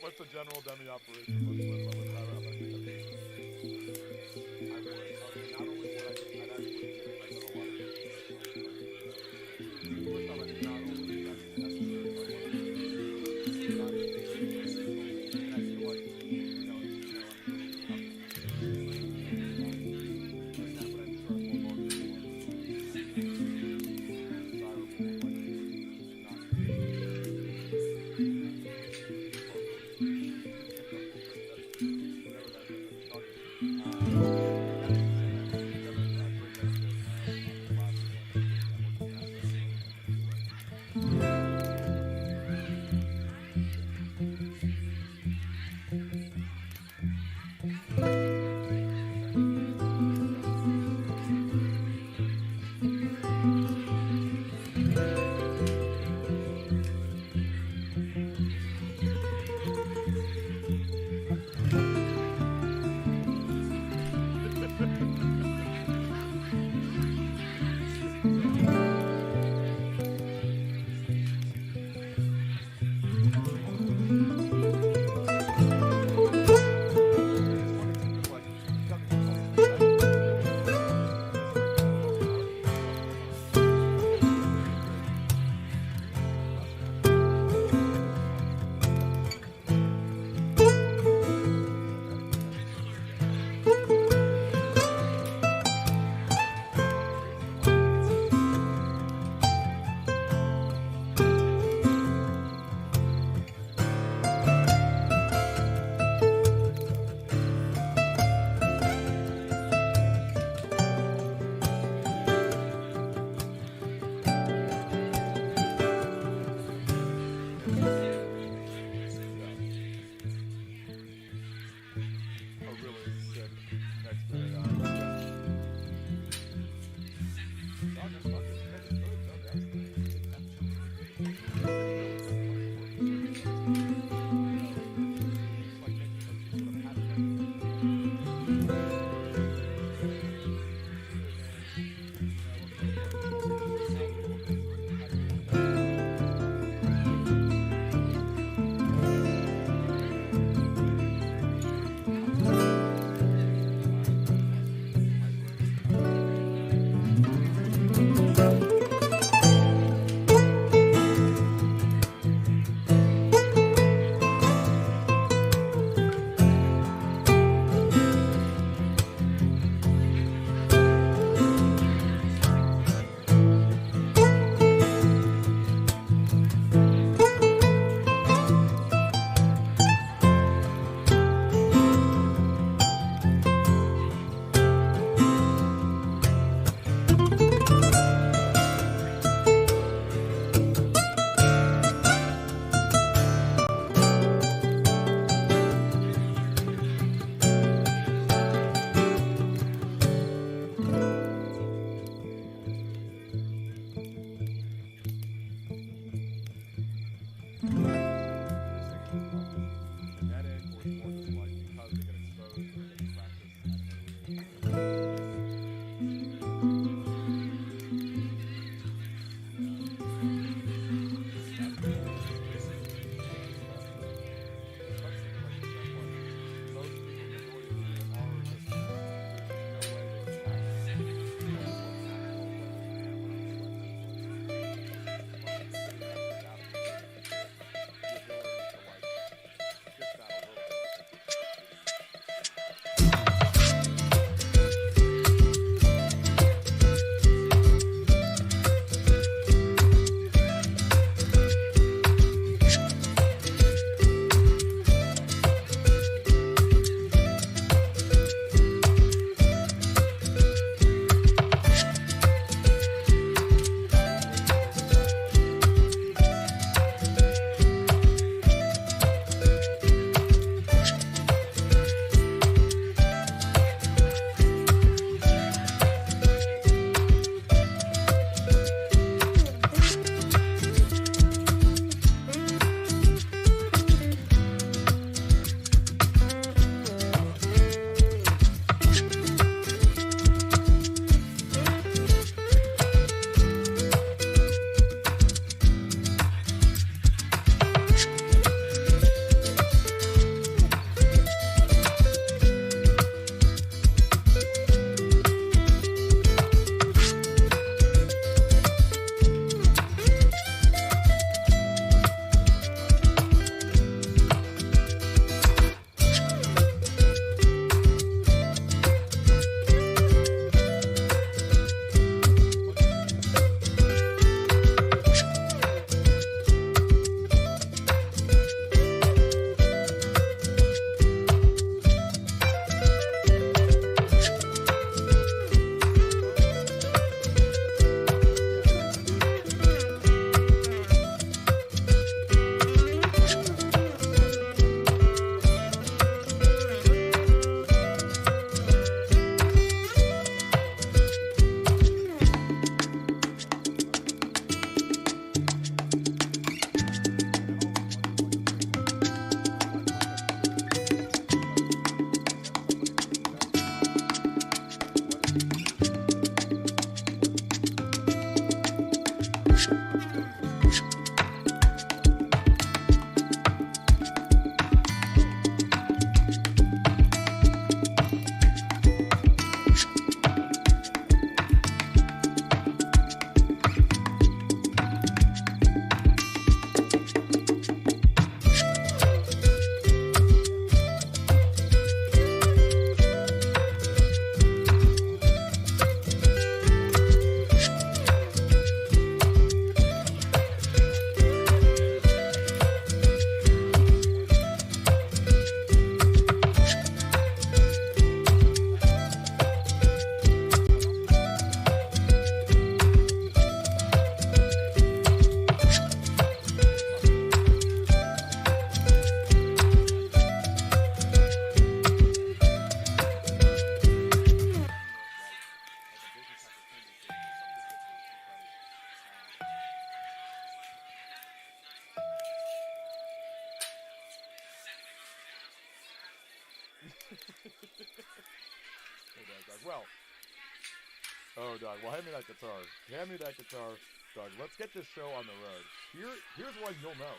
what's the general dummy operation? What's how much I would. I mean, not only would I'd actually I've done a lot of first time I did not only necessarily like not and I feel like doing that, but I'm sure I'm more desirable, like not Hey, Doug. Well. Oh, Doug. Well, hand me that guitar. Hand me that guitar, Doug. Let's get this show on the road. Here's one you'll know.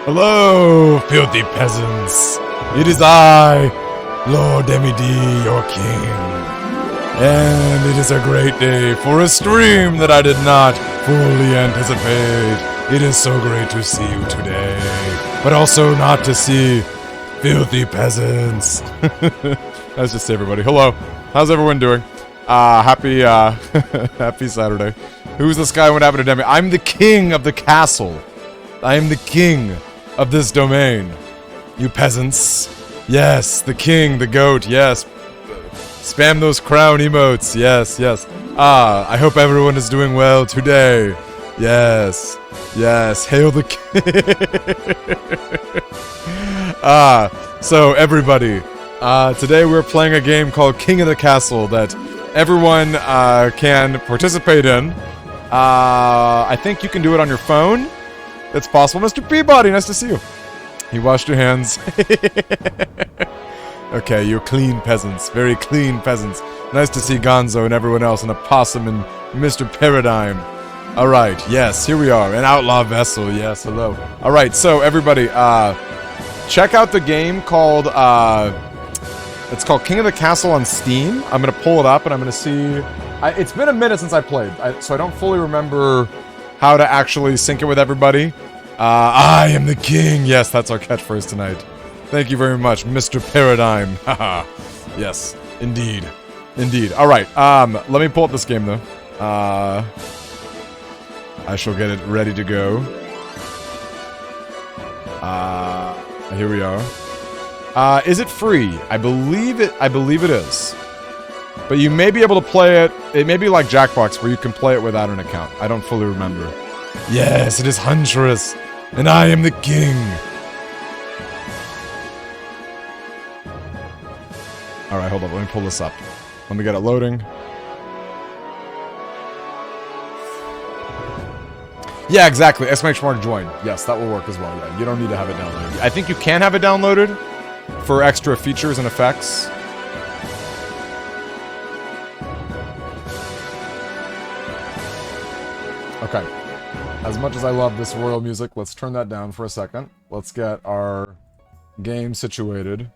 Hello, filthy peasants. It is I, Lord Demidi, your king. And it is a great day for a stream that I did not fully anticipate. It is so great to see you today, but also not to see filthy peasants. Let's just say everybody, hello. How's everyone doing? Happy happy Saturday. Who's this guy? What happened to Demi? I'm the king of the castle. I am the king of this domain. You peasants. Yes, the king, the goat, yes. Spam those crown emotes, yes, yes. I hope everyone is doing well today. Yes, yes, hail the king. So everybody, today we're playing a game called King of the Castle that everyone can participate in. I think you can do it on your phone. It's possible. Mr. Peabody, nice to see you. You washed your hands. Okay, you're clean peasants. Very clean peasants. Nice to see Gonzo and everyone else and Opossum and Mr. Paradigm. Alright, yes, here we are. An outlaw vessel, yes, hello. Alright, so everybody, check out the game called, it's called King of the Castle on Steam. I'm gonna pull it up and I'm gonna see... it's been a minute since I played, so I don't fully remember how to actually sync it with everybody. I am the king! Yes, that's our catchphrase tonight. Thank you very much, Mr. Paradigm. Haha. Yes, indeed. Indeed. Alright, let me pull up this game, though. I shall get it ready to go. Here we are. Is it free? I believe it is. But you may be able to play it. It may be like Jackbox, where you can play it without an account. I don't fully remember. Yes, it is Huntress, and I am the king. Alright, hold on. Let me pull this up. Let me get it loading. Yeah, exactly. Exclamation mark join. Yes, that will work as well. Yeah, you don't need to have it downloaded. I think you can have it downloaded for extra features and effects. Okay. As much as I love this royal music, let's turn that down for a second. Let's get our game situated.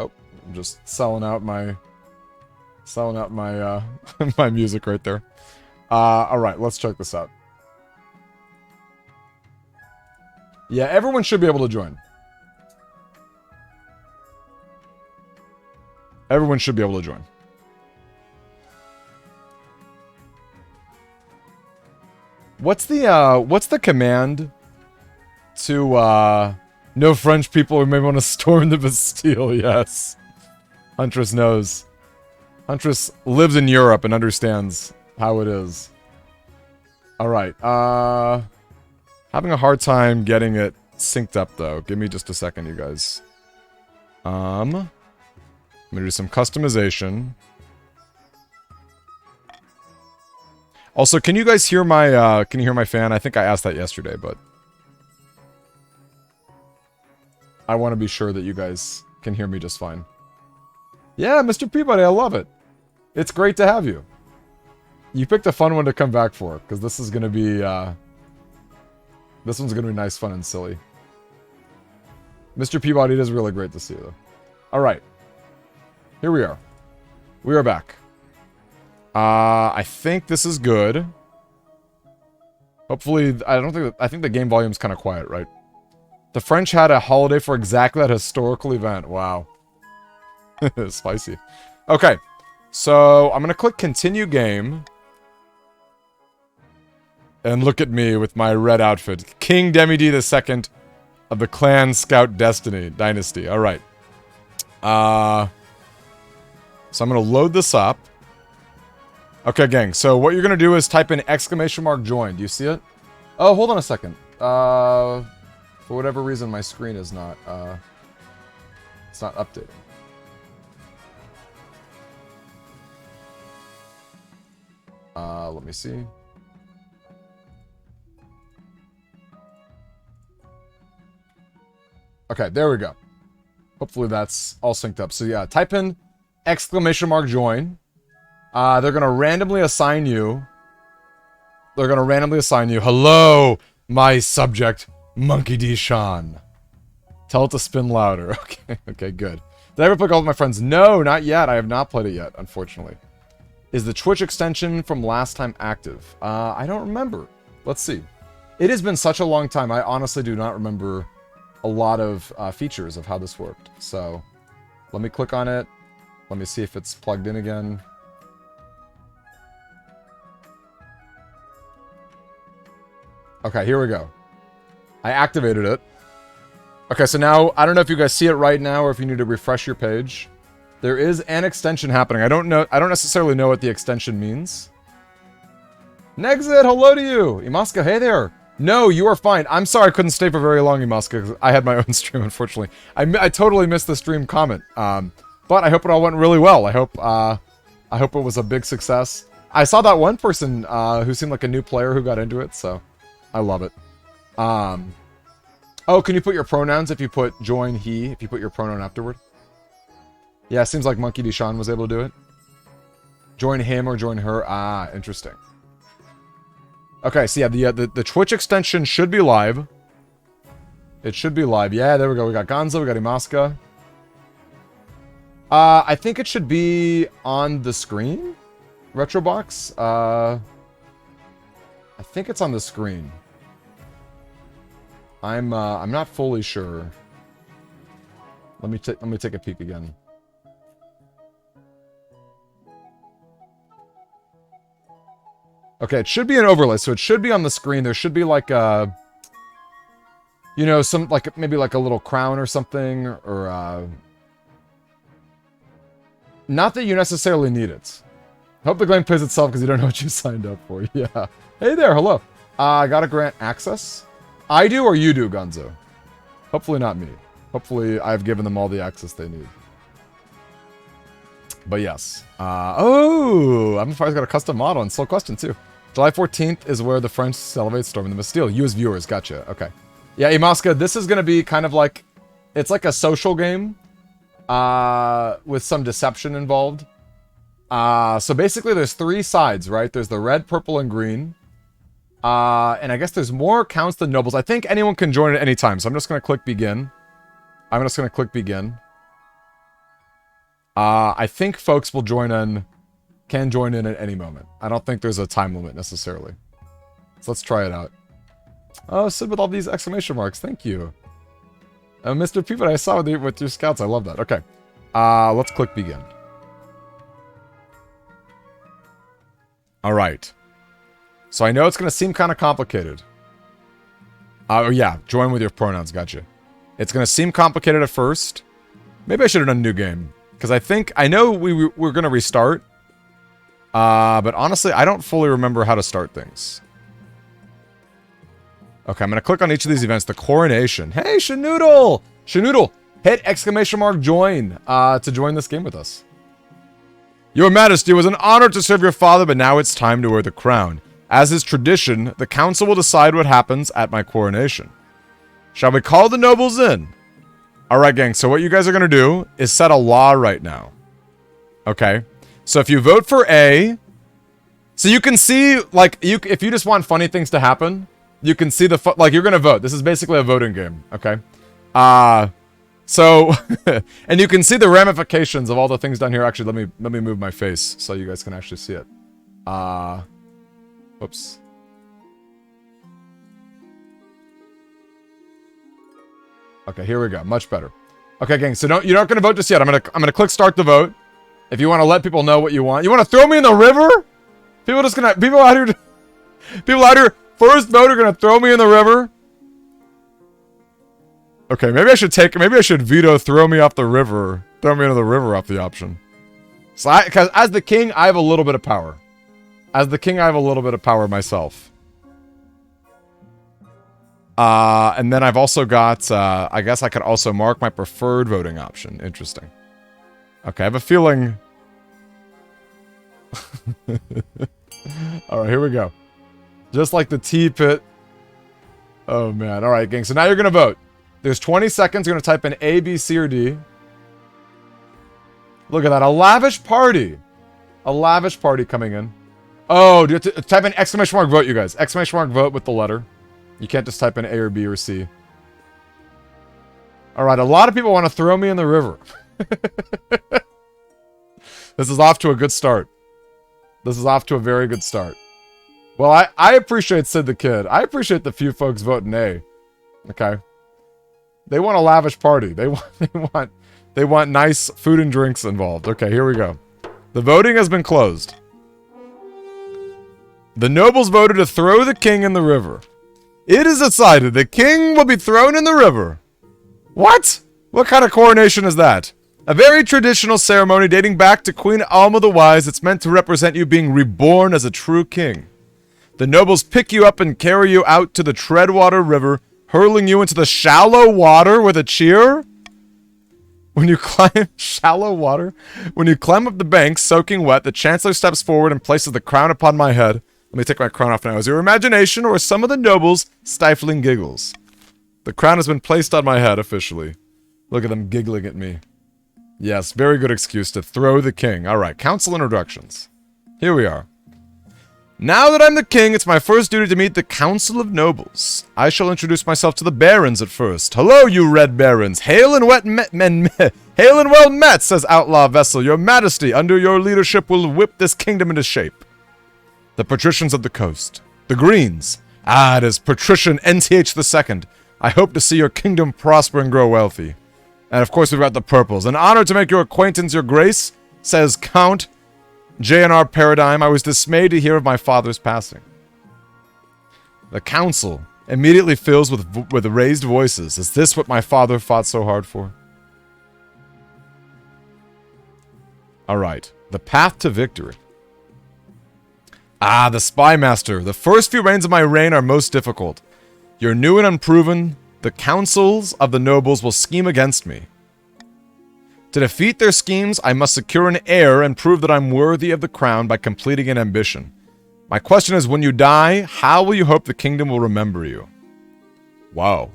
Oh, I'm just selling out my my music right there. Alright, let's check this out. Yeah, everyone should be able to join. Everyone should be able to join. What's the command to, no French people who may want to storm the Bastille? Yes. Huntress knows. Huntress lives in Europe and understands how it is. Alright, having a hard time getting it synced up, though. Give me just a second, you guys. I'm gonna do some customization. Also, can you guys hear my, can you hear my fan? I think I asked that yesterday, but... I want to be sure that you guys can hear me just fine. Yeah, Mr. Peabody, I love it. It's great to have you. You picked a fun one to come back for, because this is going to be, this one's going to be nice, fun, and silly. Mr. Peabody, it is really great to see you, though. Alright. Here we are. We are back. I think this is good. Hopefully, I think the game volume's kind of quiet, right? The French had a holiday for exactly that historical event. Wow. Spicy. Okay. So, I'm gonna click continue game. And look at me with my red outfit. King Demi-D II of the Clan Scout Dynasty. Alright. So I'm gonna load this up. Okay, gang. So what you're gonna do is type in exclamation mark join. Do you see it? Oh, hold on a second. For whatever reason, my screen is not, it's not updating. Let me see. Okay, there we go. Hopefully that's all synced up. So yeah, type in exclamation mark join. They're gonna randomly assign you. Hello, my subject, Monkey D. Sean. Tell it to spin louder. Okay, okay, good. Did I ever play Golf with my friends? No, not yet. I have not played it yet, unfortunately. Is the Twitch extension from last time active? I don't remember. Let's see. It has been such a long time. I honestly do not remember a lot of features of how this worked. So, let me click on it. Let me see if it's plugged in again. Okay, here we go. I activated it. Okay, so now, I don't know if you guys see it right now or if you need to refresh your page. There is an extension happening. I don't necessarily know what the extension means. Nexit, hello to you! Imaska, hey there! No, you are fine. I'm sorry I couldn't stay for very long, Imaska, because I had my own stream, unfortunately. I totally missed the stream comment. But I hope it all went really well. I hope it was a big success. I saw that one person who seemed like a new player who got into it, so I love it. Oh, can you put your pronouns if you put join he, if you put your pronoun afterward? Yeah, it seems like Monkey D. Sean was able to do it. Join him or join her. Ah, interesting. Okay, so yeah, the Twitch extension should be live. It should be live. Yeah, there we go. We got Gonzo, we got Imaska. I think it should be on the screen. Retrobox. I think it's on the screen. I'm not fully sure. Let me take a peek again. Okay, it should be an overlay, so it should be on the screen. There should be like a, you know, some like maybe like a little crown or something, or not that you necessarily need it. Hope the game plays itself because you don't know what you signed up for. Yeah. Hey there, hello. I gotta grant access. I do or you do, Gonzo? Hopefully not me. Hopefully I've given them all the access they need. But yes. Oh, I'm surprised I got a custom model and still question too. July 14th is where the French celebrate storming the Bastille. You as viewers, gotcha. Okay. Yeah, Imaska, this is gonna be kind of like, it's like a social game, with some deception involved. So basically there's 3 sides, right? There's the red, purple, and green. And I guess there's more counts than nobles. I think anyone can join at any time, so I'm just gonna click begin. I think folks will can join in at any moment. I don't think there's a time limit necessarily. So let's try it out. Oh, Sid with all these exclamation marks. Thank you. Mr. Pivot, I saw with your scouts. I love that. Okay. Let's click begin. All right. So I know it's going to seem kind of complicated. Oh, yeah. Join with your pronouns. Gotcha. It's going to seem complicated at first. Maybe I should have done a new game. Because I know we're going to restart. But honestly, I don't fully remember how to start things. Okay, I'm going to click on each of these events. The coronation. Hey, Shanoodle! Shanoodle, hit exclamation mark join to join this game with us. Your Majesty, it was an honor to serve your father, but now it's time to wear the crown. As is tradition, the council will decide what happens at my coronation. Shall we call the nobles in? Alright, gang, so what you guys are going to do is set a law right now. Okay? So if you vote for A... So you can see, like, if you just want funny things to happen, you can see like, you're going to vote. This is basically a voting game, okay? So... and you can see the ramifications of all the things down here. Actually, let me move my face so you guys can actually see it. Whoops. Okay, here we go. Much better. Okay, gang. So you're not gonna vote just yet. I'm gonna click start the vote. If you want to let people know what you want. You want to throw me in the river? People out here. First vote are gonna throw me in the river. Okay, maybe I should veto throw me off the river. Throw me into the river off the option. So because as the king, I have a little bit of power. As the king, I have a little bit of power myself. And then I've also got, I guess I could also mark my preferred voting option. Interesting. Okay, I have a feeling... Alright, here we go. Just like the T-pit. Oh, man. Alright, gang. So now you're going to vote. There's 20 seconds. You're going to type in A, B, C, or D. Look at that. A lavish party. A lavish party coming in. Oh, do you have to type in exclamation mark vote, you guys. Exclamation mark vote with the letter. You can't just type in A or B or C. Alright, a lot of people want to throw me in the river. This is off to a good start. This is off to a very good start. Well, I appreciate Sid the Kid. I appreciate the few folks voting A. Okay. They want a lavish party. They want nice food and drinks involved. Okay, here we go. The voting has been closed. The nobles voted to throw the king in the river. It is decided the king will be thrown in the river. What? What kind of coronation is that? A very traditional ceremony dating back to Queen Alma the Wise. It's meant to represent you being reborn as a true king. The nobles pick you up and carry you out to the Treadwater River, hurling you into the shallow water with a cheer. When you climb shallow water, when you climb up the bank, soaking wet, the chancellor steps forward and places the crown upon my head. Let me take my crown off now. Is your imagination or some of the nobles' stifling giggles? The crown has been placed on my head officially. Look at them giggling at me. Yes, very good excuse to throw the king. All right, council introductions. Here we are. Now that I'm the king, it's my first duty to meet the Council of Nobles. I shall introduce myself to the barons at first. Hello, you red barons. Hail and hail and well met, says Outlaw Vessel. Your Majesty, under your leadership, will whip this kingdom into shape. The patricians of the coast. The Greens. Ah, it is Patrician NTH II. I hope to see your kingdom prosper and grow wealthy. And of course, we've got the purples. An honor to make your acquaintance, your grace, says Count JNR Paradigm. I was dismayed to hear of my father's passing. The council immediately fills with raised voices. Is this what my father fought so hard for? Alright. The path to victory. Ah, the Spy Master. The first few reigns of my reign are most difficult. You're new and unproven. The councils of the nobles will scheme against me. To defeat their schemes, I must secure an heir and prove that I'm worthy of the crown by completing an ambition. My question is, when you die, how will you hope the kingdom will remember you? Wow.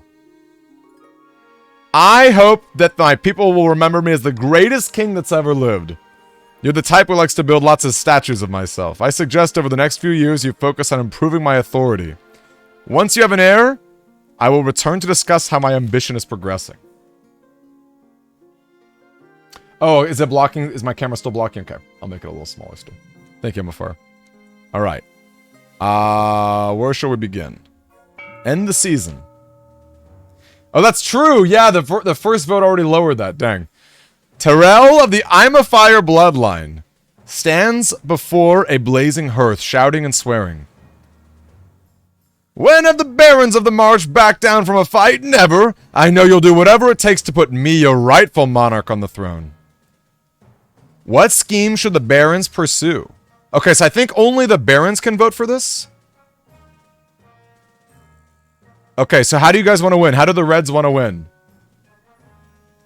I hope that my people will remember me as the greatest king that's ever lived. You're the type who likes to build lots of statues of myself. I suggest over the next few years you focus on improving my authority. Once you have an heir, I will return to discuss how my ambition is progressing. Oh, is it blocking? Is my camera still blocking? Okay, I'll make it a little smaller still. Thank you, Mafar. Alright. Where shall we begin? End the season. Oh, that's true! Yeah, the first vote already lowered that. Dang. Terrell of the I'm a Fire bloodline stands before a blazing hearth, shouting and swearing. When have the barons of the march backed down from a fight? Never! I know you'll do whatever it takes to put me, your rightful monarch, on the throne. What scheme should the barons pursue? Okay, so I think only the barons can vote for this? Okay, so how do you guys want to win? How do the reds want to win?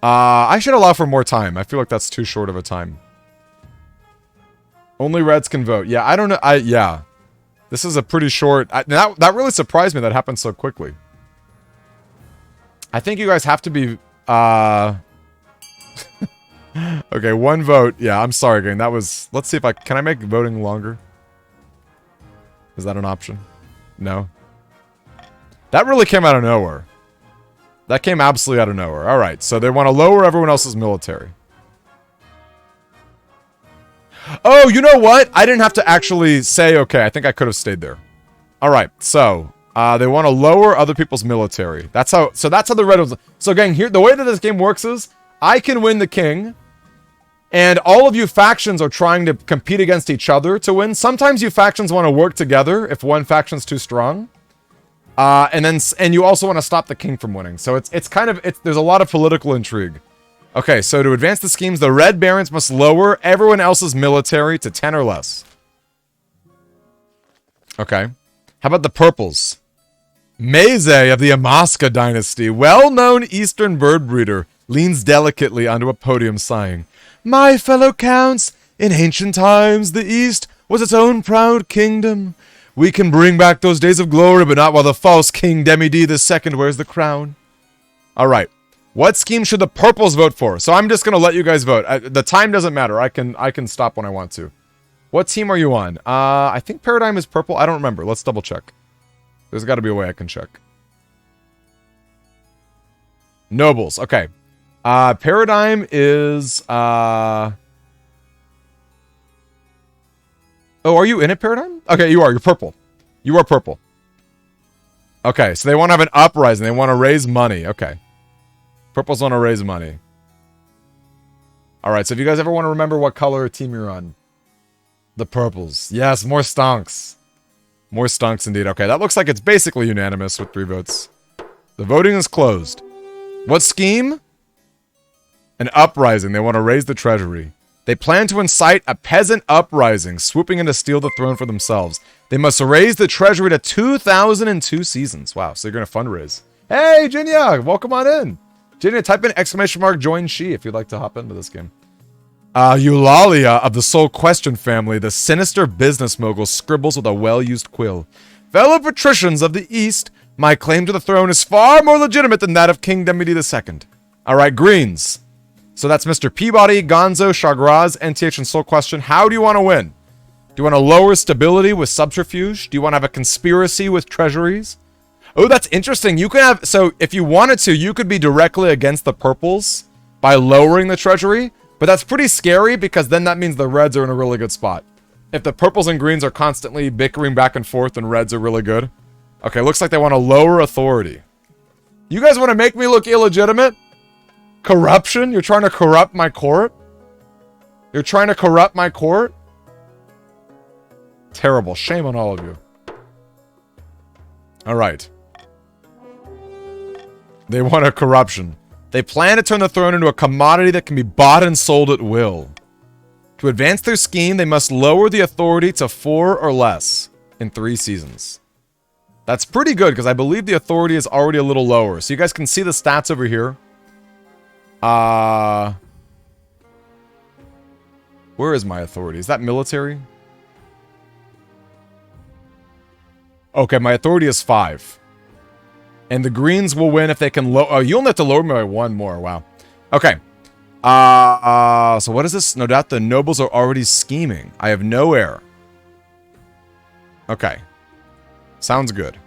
I should allow for more time. I feel like that's too short of a time. Only reds can vote. Yeah, I don't know. Yeah. This is a pretty short... that really surprised me that happened so quickly. I think you guys have to be... Okay, one vote. Yeah, I'm sorry, gang. That was... Let's see if I... Can I make voting longer? Is that an option? No. That really came out of nowhere. That came absolutely out of nowhere. Alright, so they want to lower everyone else's military. Oh, you know what? I didn't have to actually say, okay, I think I could have stayed there. Alright, so... they want to lower other people's military. That's how... So that's how the red was... So, gang, here... The way that this game works is... I can win the king... And all of you factions are trying to compete against each other to win. Sometimes you factions want to work together if one faction's too strong. And you also want to stop the king from winning. So it's kind of... There's a lot of political intrigue. Okay, so to advance the schemes, the red barons must lower everyone else's military to 10 or less. Okay. How about the purples? Meze of the Amaska dynasty, well-known eastern bird breeder, leans delicately onto a podium sighing. My fellow counts, in ancient times, the East was its own proud kingdom. We can bring back those days of glory, but not while the false King Demidi II wears the crown. Alright. What scheme should the purples vote for? So I'm just going to let you guys vote. The time doesn't matter. I can stop when I want to. What team are you on? I think Paradigm is purple. I don't remember. Let's double check. There's got to be a way I can check. Nobles. Okay. Paradigm is, Oh, are you in it, Paradigm? Okay, you are. You're purple. You are purple. Okay, so they want to have an uprising. They want to raise money. Okay. Purples want to raise money. Alright, so if you guys ever want to remember what color team you're on. The purples. Yes, more stonks. More stonks indeed. Okay, that looks like it's basically unanimous with 3 votes. The voting is closed. What scheme? An uprising. They want to raise the treasury. They plan to incite a peasant uprising, swooping in to steal the throne for themselves. They must raise the treasury to 2,002 seasons. Wow, so you're going to fundraise. Hey, Jinya! Welcome on in! Jinya, type in ! join she if you'd like to hop into this game. Eulalia of the Soul Question family, the sinister business mogul, scribbles with a well-used quill. Fellow patricians of the East, my claim to the throne is far more legitimate than that of King Demidi II. Alright, Greens. So that's Mr. Peabody, Gonzo, Chagraz, NTH, and Soul Question. How do you want to win? Do you want to lower stability with subterfuge? Do you want to have a conspiracy with treasuries? Oh, that's interesting. You can have... So, if you wanted to, you could be directly against the purples by lowering the treasury. But that's pretty scary because then that means the reds are in a really good spot. If the purples and greens are constantly bickering back and forth, then reds are really good. Okay, looks like they want to lower authority. You guys want to make me look illegitimate? Corruption? You're trying to corrupt my court? You're trying to corrupt my court? Terrible. Shame on all of you. Alright. They want a corruption. They plan to turn the throne into a commodity that can be bought and sold at will. To advance their scheme, they must lower the authority to 4 or less in 3 seasons. That's pretty good, because I believe the authority is already a little lower. So you guys can see the stats over here. Where is my authority? Is that military? Okay, my authority is 5. And the greens will win if they can lower... Oh, you only have to lower me by 1 more. Wow. Okay. So what is this? No doubt the nobles are already scheming. I have no heir. Okay. Sounds good.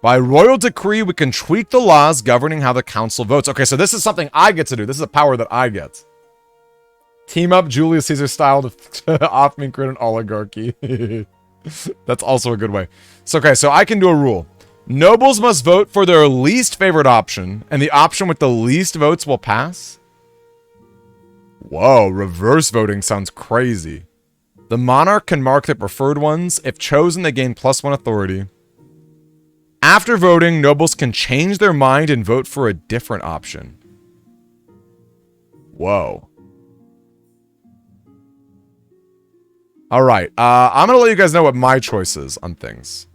By royal decree, we can tweak the laws governing how the council votes. Okay, so this is something I get to do. This is a power that I get. Team up Julius Caesar style to off me and create an oligarchy. That's also a good way. So, okay, so I can do a rule. Nobles must vote for their least favorite option, and the option with the least votes will pass? Whoa, reverse voting sounds crazy. The monarch can mark their preferred ones. If chosen, they gain +1 authority. After voting, nobles can change their mind and vote for a different option. Whoa. Alright, I'm going to let you guys know what my choice is on things.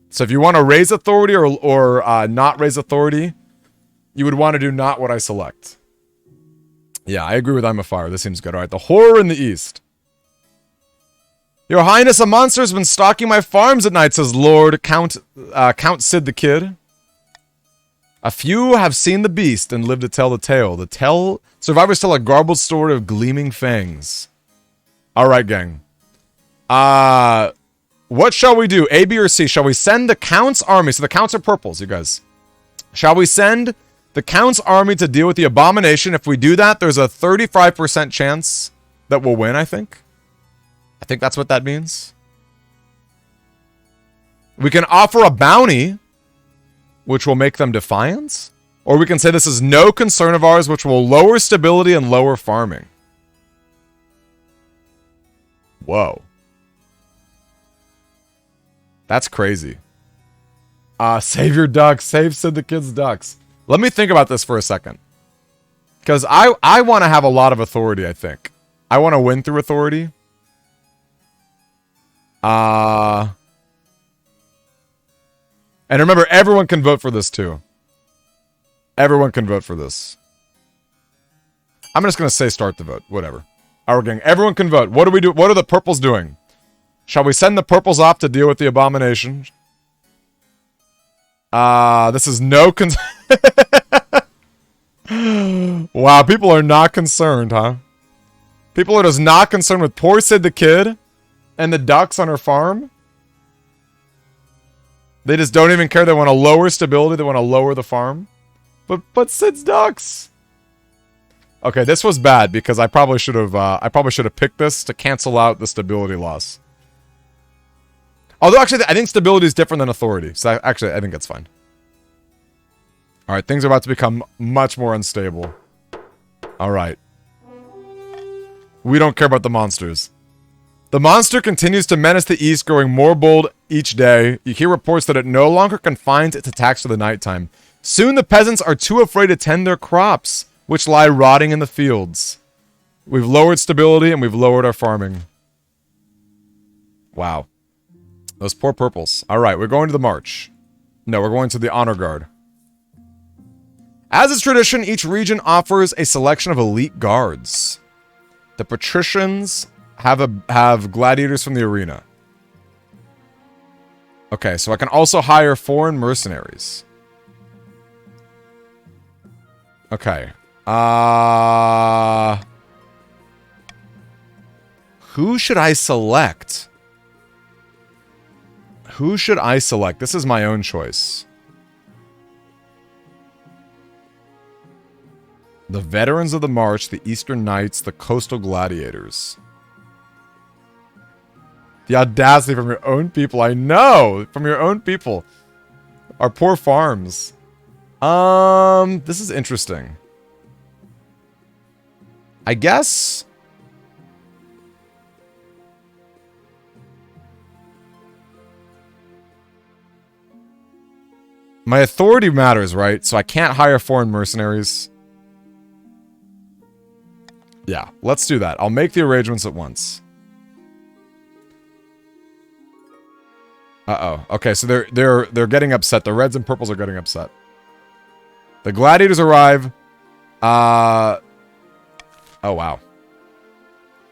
So if you want to raise authority or not raise authority, you would want to do not what I select. Yeah, I agree with I'm a Fire. This seems good. Alright, the horror in the east. Your Highness, a monster has been stalking my farms at night, says Lord Count Sid the Kid. A few have seen the beast and lived to tell the tale. Survivors tell a garbled story of gleaming fangs. Alright, gang. What shall we do? A, B, or C? Shall we send the Count's army? So the Counts are purples, you guys. Shall we send the Count's army to deal with the abomination? If we do that, there's a 35% chance that we'll win, I think. I think that's what that means. We can offer a bounty, which will make them defiant. Or we can say this is no concern of ours, which will lower stability and lower farming. Whoa. That's crazy. Save your ducks. Save Sid the Kid's ducks. Let me think about this for a second. Because I want to have a lot of authority, I think. I want to win through authority. And remember, everyone can vote for this too. Everyone can vote for this. I'm just going to say start the vote. Whatever. Our gang. Everyone can vote. What do we do? What are the purples doing? Shall we send the purples off to deal with the abomination? This is no Wow, people are not concerned, huh? People are just not concerned with poor Sid the Kid and the ducks on her farm. They just don't even care. They want to lower stability. They want to lower the farm. But Sid's ducks. Okay, this was bad because I probably should have picked this to cancel out the stability loss. Although actually I think stability is different than authority. So I think that's fine. All right, things are about to become much more unstable. All right. We don't care about the monsters. The monster continues to menace the east, growing more bold each day. You hear reports that it no longer confines its attacks to the nighttime. Soon the peasants are too afraid to tend their crops, which lie rotting in the fields. We've lowered stability and we've lowered our farming. Wow. Those poor purples. All right, we're going to the march. No, we're going to the honor guard. As is tradition, each region offers a selection of elite guards. The patricians have gladiators from the arena. Okay, so I can also hire foreign mercenaries. Okay. Who should I select? Who should I select? This is my own choice. The Veterans of the March, the Eastern Knights, the Coastal Gladiators. The audacity from your own people. I know! From your own people. Our poor farms. This is interesting. I guess... my authority matters, right? So I can't hire foreign mercenaries. Yeah, let's do that. I'll make the arrangements at once. Uh-oh. Okay, so they're getting upset. The reds and purples are getting upset. The gladiators arrive. Oh, wow.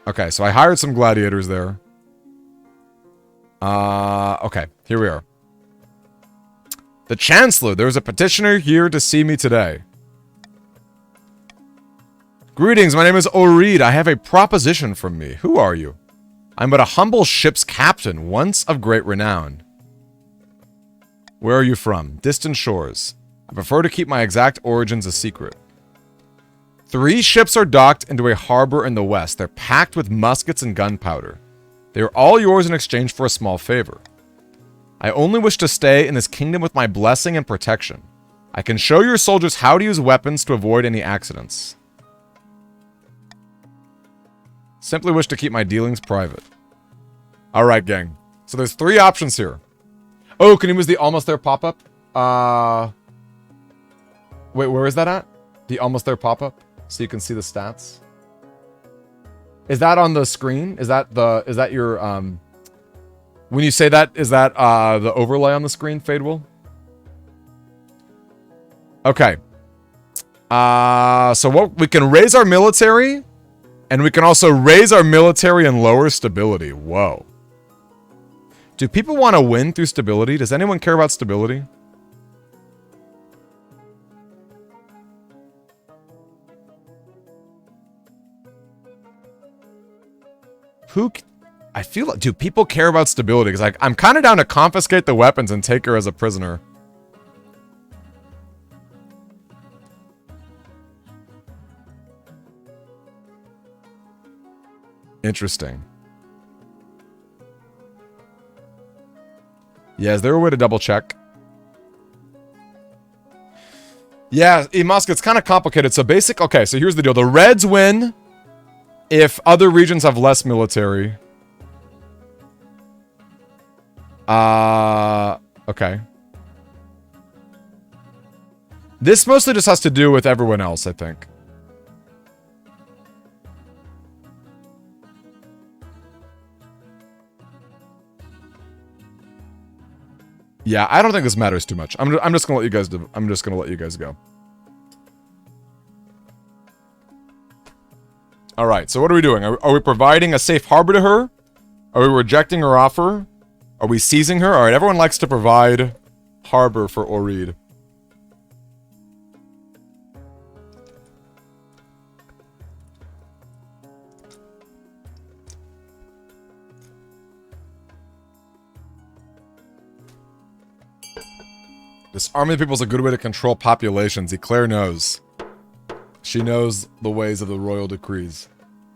Okay, so I hired some gladiators there. Okay, here we are. The Chancellor, there is a petitioner here to see me today. Greetings, my name is Oreed. I have a proposition from me. Who are you? I'm but a humble ship's captain, once of great renown. Where are you from? Distant shores. I prefer to keep my exact origins a secret. 3 ships are docked into a harbor in the west. They're packed with muskets and gunpowder. They are all yours in exchange for a small favor. I only wish to stay in this kingdom with my blessing and protection. I can show your soldiers how to use weapons to avoid any accidents. Simply wish to keep my dealings private. Alright, gang. So there's 3 options here. Oh, can you use the almost there pop-up? Wait, where is that at? The almost there pop-up? So you can see the stats? Is that on the screen? Is that your, when you say that, is that, the overlay on the screen, Fadewill? Okay. So what, we can raise our military, and we can also raise our military and lower stability. Whoa. Do people want to win through stability? Does anyone care about stability? I feel like, do people care about stability? Because like, I'm kind of down to confiscate the weapons and take her as a prisoner. Interesting. Yeah, is there a way to double check? Yeah, Musk, it's kind of complicated. So okay, so here's the deal. The Reds win if other regions have less military. Okay. This mostly just has to do with everyone else, I think. Yeah, I don't think this matters too much. I'm just gonna let you guys do. I'm just gonna let you guys go. All right. So what are we doing? Are we providing a safe harbor to her? Are we rejecting her offer? Are we seizing her? All right. Everyone likes to provide harbor for Oreed. Disarming people is a good way to control populations. Eclair knows. She knows the ways of the royal decrees.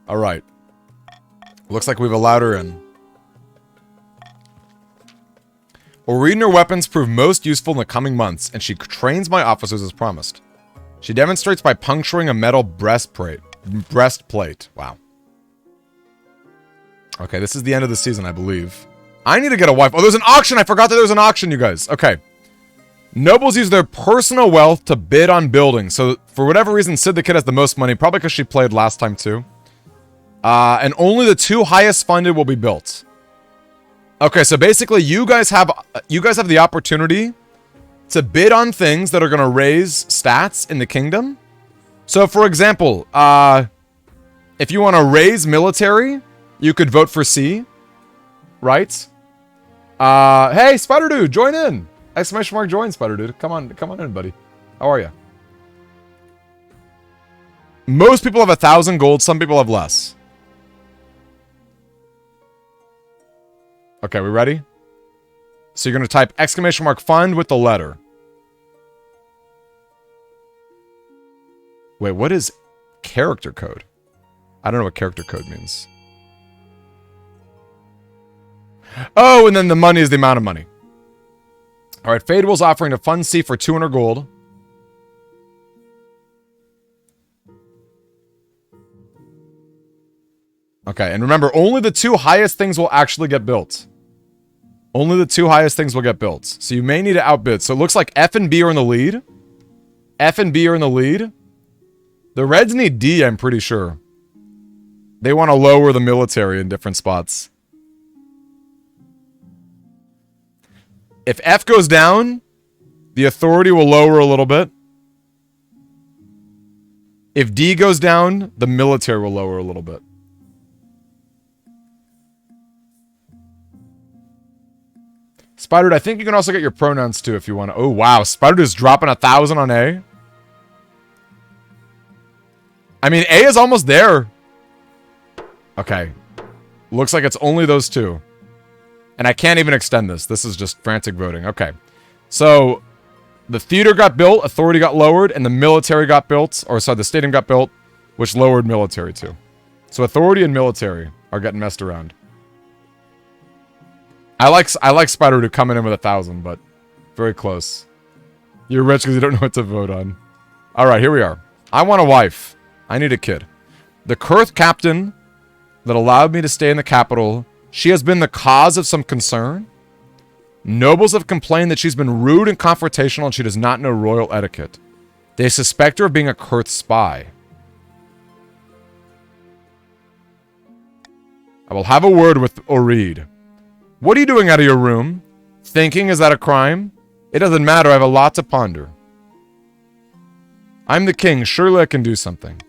Alright. Looks like we've allowed her in. Oreed and her weapons prove most useful in the coming months, and she trains my officers as promised. She demonstrates by puncturing a metal breastplate. Wow. Okay, this is the end of the season, I believe. I need to get a wife. Oh, there's an auction! I forgot that there was an auction, you guys. Okay. Nobles use their personal wealth to bid on buildings. So, for whatever reason, Sid the Kid has the most money. Probably because she played last time, too. And only the 2 highest funded will be built. Okay, so basically, you guys have the opportunity to bid on things that are going to raise stats in the kingdom. So, for example, if you want to raise military, you could vote for C. Right? Hey, Spider Dude, join in! Exclamation mark join, Spider Dude. Come on in, buddy. How are you? Most people have 1,000 gold. Some people have less. Okay, we ready? So you're going to type exclamation mark fund with the letter. Wait, what is character code? I don't know what character code means. Oh, and then the money is the amount of money. All right, Fadeable's offering a fund C for 200 gold. Okay, and remember, only the 2 highest things will actually get built. Only the 2 highest things will get built. So you may need to outbid. So it looks like F and B are in the lead. F and B are in the lead. The Reds need D, I'm pretty sure. They want to lower the military in different spots. If F goes down, the authority will lower a little bit. If D goes down, the military will lower a little bit. Spider, I think you can also get your pronouns too if you want to. Oh, wow. Spider is dropping 1,000 on A. I mean, A is almost there. Okay. Looks like it's only those 2. And I can't even extend this. This is just frantic voting. Okay. So, the theater got built, authority got lowered, and the military got built. Or, sorry, the stadium got built, which lowered military too. So, authority and military are getting messed around. I like Spider to come in with 1,000, but very close. You're rich because you don't know what to vote on. Alright, here we are. I want a wife. I need a kid. The Kurth captain that allowed me to stay in the capital, she has been the cause of some concern. Nobles have complained that she's been rude and confrontational and she does not know royal etiquette. They suspect her of being a Kurth spy. I will have a word with Oreed. What are you doing out of your room? Thinking, is that a crime? It doesn't matter, I have a lot to ponder. I'm the king, surely I can do something.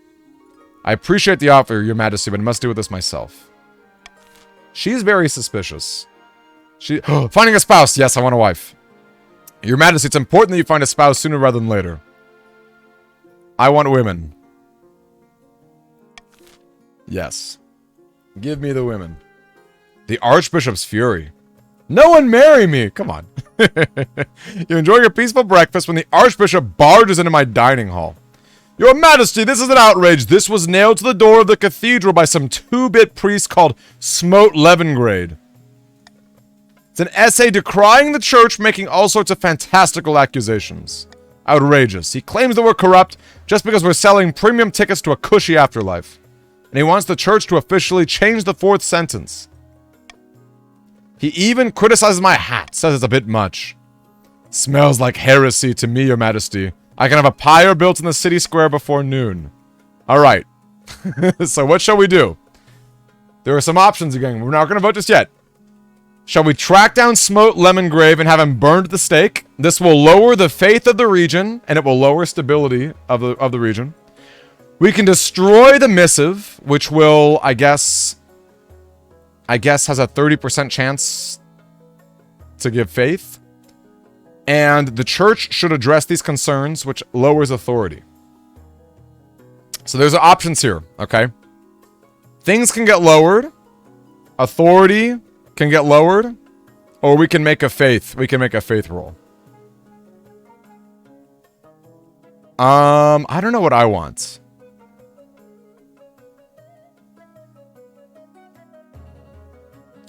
I appreciate the offer, your majesty, but I must deal with this myself. She's very suspicious. Finding a spouse, yes, I want a wife. Your majesty, it's important that you find a spouse sooner rather than later. I want women. Yes. Give me the women. The Archbishop's fury. No one marry me! Come on. You enjoy your peaceful breakfast when the Archbishop barges into my dining hall. Your Majesty, this is an outrage. This was nailed to the door of the cathedral by some 2-bit priest called Smote Levengrade. It's an essay decrying the church, making all sorts of fantastical accusations. Outrageous. He claims that we're corrupt just because we're selling premium tickets to a cushy afterlife. And he wants the church to officially change the 4th sentence. He even criticizes my hat, says it's a bit much. Smells like heresy to me, your majesty. I can have a pyre built in the city square before noon. Alright. So what shall we do? There are some options again. We're not going to vote just yet. Shall we track down Smote Lemongrave and have him burned at the stake? This will lower the faith of the region, and it will lower stability of the region. We can destroy the missive, which will, I guess has a 30% chance to give faith. And the church should address these concerns, which lowers authority. So there's options here, okay? Things can get lowered. Authority can get lowered. Or we can make a faith. We can make a faith roll. I don't know what I want.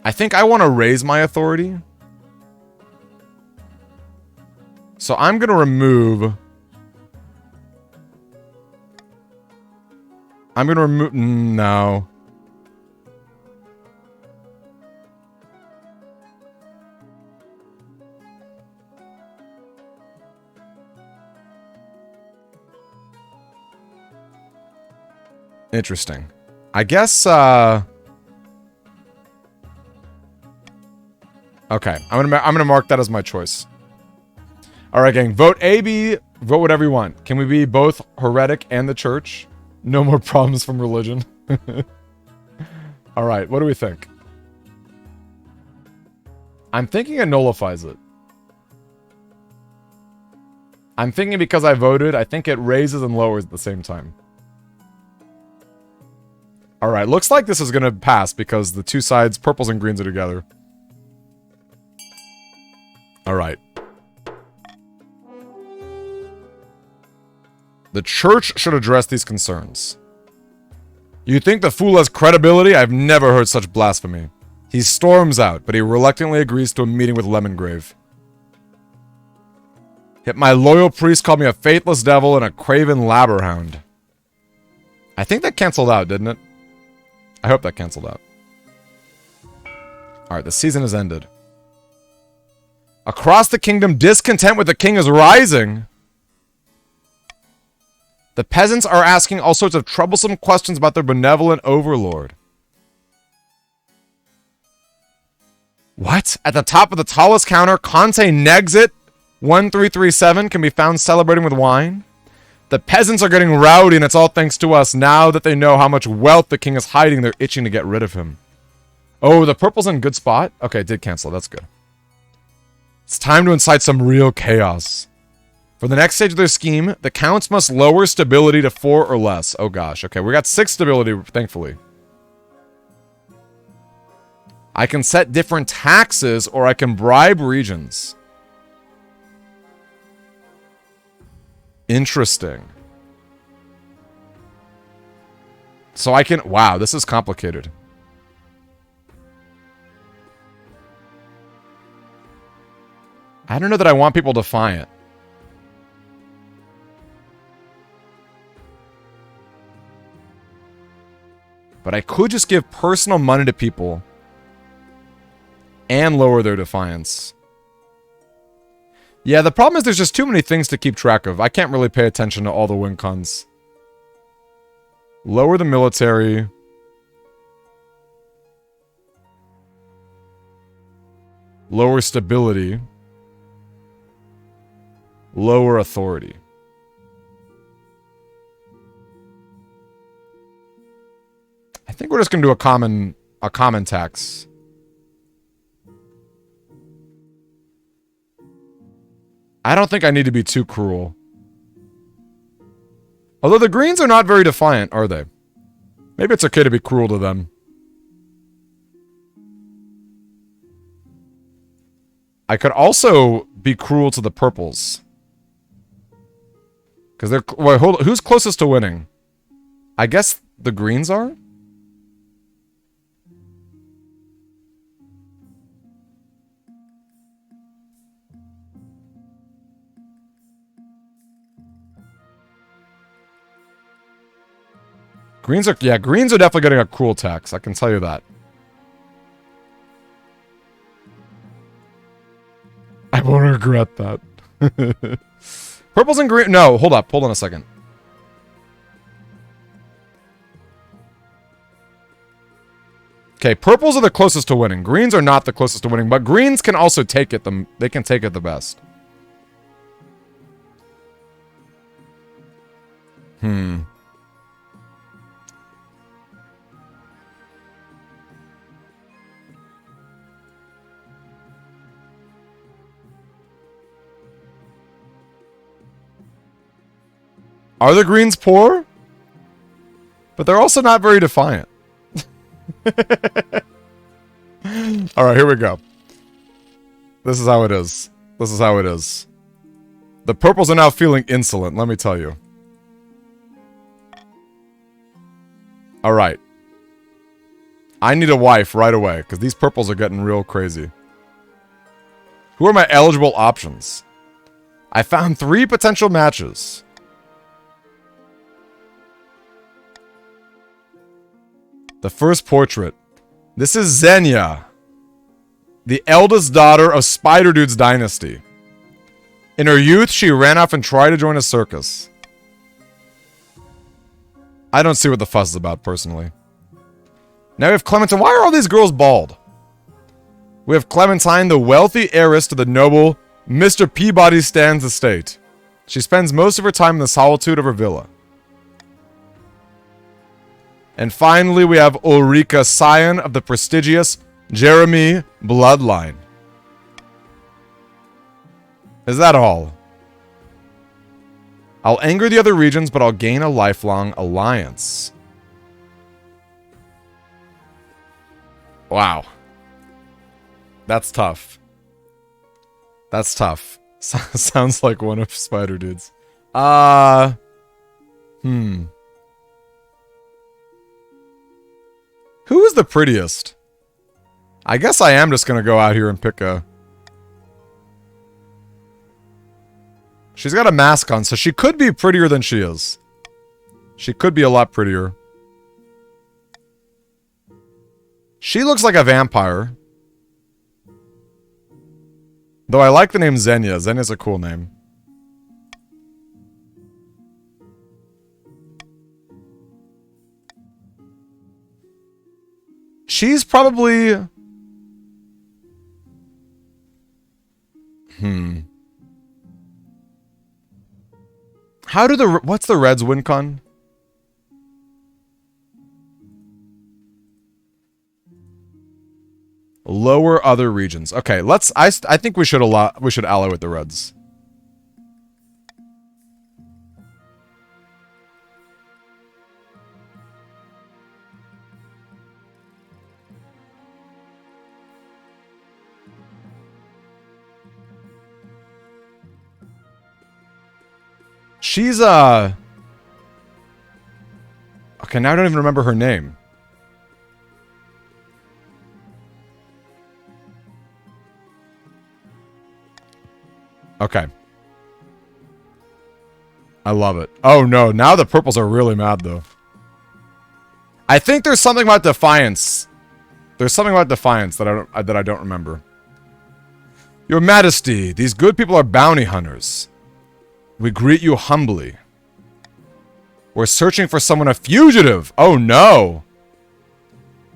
I think I want to raise my authority. So I'm going to remove... No. Interesting. I guess, okay, I'm gonna mark that as my choice. All right, gang. Vote A, B. Vote whatever you want. Can we be both heretic and the church? No more problems from religion. All right. What do we think? I'm thinking it nullifies it. I'm thinking because I voted, I think it raises and lowers at the same time. All right. Looks like this is gonna pass because the two sides, purples and greens, are together. Alright. The church should address these concerns. You think the fool has credibility? I've never heard such blasphemy. He storms out, but he reluctantly agrees to a meeting with Lemongrave. Yet my loyal priest called me a faithless devil and a craven labberhound. I think that canceled out, didn't it? I hope that canceled out. Alright, the season has ended. Across the kingdom, discontent with the king is rising. The peasants are asking all sorts of troublesome questions about their benevolent overlord. What? At the top of the tallest counter, Conte Nexit 1337 can be found celebrating with wine. The peasants are getting rowdy, and it's all thanks to us. Now that they know how much wealth the king is hiding, they're itching to get rid of him. Oh, the purple's in a good spot? Okay, it did cancel. That's good. It's time to incite some real chaos. For the next stage of their scheme, the counts must lower stability to 4 or less. Oh gosh, okay, we got 6 stability, thankfully. I can set different taxes, or I can bribe regions. Interesting. So I can... Wow, this is complicated. I don't know that I want people defiant. But I could just give personal money to people and lower their defiance. Yeah, the problem is there's just too many things to keep track of. I can't really pay attention to all the win cons. Lower the military. Lower stability. Lower authority. I think we're just gonna do a common tax. I don't think I need to be too cruel. Although the Greens are not very defiant, are they? Maybe it's okay to be cruel to them. I could also be cruel to the purples. Because they're... Wait, hold, who's closest to winning? I guess the Greens are? Greens are... Yeah, Greens are definitely getting a cruel tax. I can tell you that. I won't regret that. Purples and green... No, hold up. Hold on a second. Okay, purples are the closest to winning. Greens are not the closest to winning, but greens can also take it. They can take it the best. Are the Greens poor? But they're also not very defiant. Alright, here we go. This is how it is. This is how it is. The purples are now feeling insolent, let me tell you. Alright. I need a wife right away, because these purples are getting real crazy. Who are my eligible options? I found 3 potential matches. The first portrait. This is Xenia, the eldest daughter of Spider Dude's dynasty. In her youth, she ran off and tried to join a circus. I don't see what the fuss is about, personally. Now we have Clementine. Why are all these girls bald? We have Clementine, the wealthy heiress to the noble Mr. Peabody Stan's estate. She spends most of her time in the solitude of her villa. And finally, we have Ulrika, scion of the prestigious Jeremy bloodline. Is that all? I'll anger the other regions, but I'll gain a lifelong alliance. Wow. That's tough. That's tough. Sounds like one of Spider Dudes. Who is the prettiest? I guess I am just gonna go out here and pick a... She's got a mask on, so she could be prettier than she is. She could be a lot prettier. She looks like a vampire. Though I like the name Xenia. Xenia's a cool name. She's probably... How do the... What's the Reds win con? Lower other regions. Okay, let's... I think we should ally with the Reds. She's, okay, now I don't even remember her name. Okay. I love it. Oh no, now the purples are really mad though. I think there's something about Defiance. There's something about Defiance that I don't remember. Your Majesty, these good people are bounty hunters. We greet you humbly. We're searching for someone, a fugitive. Oh no.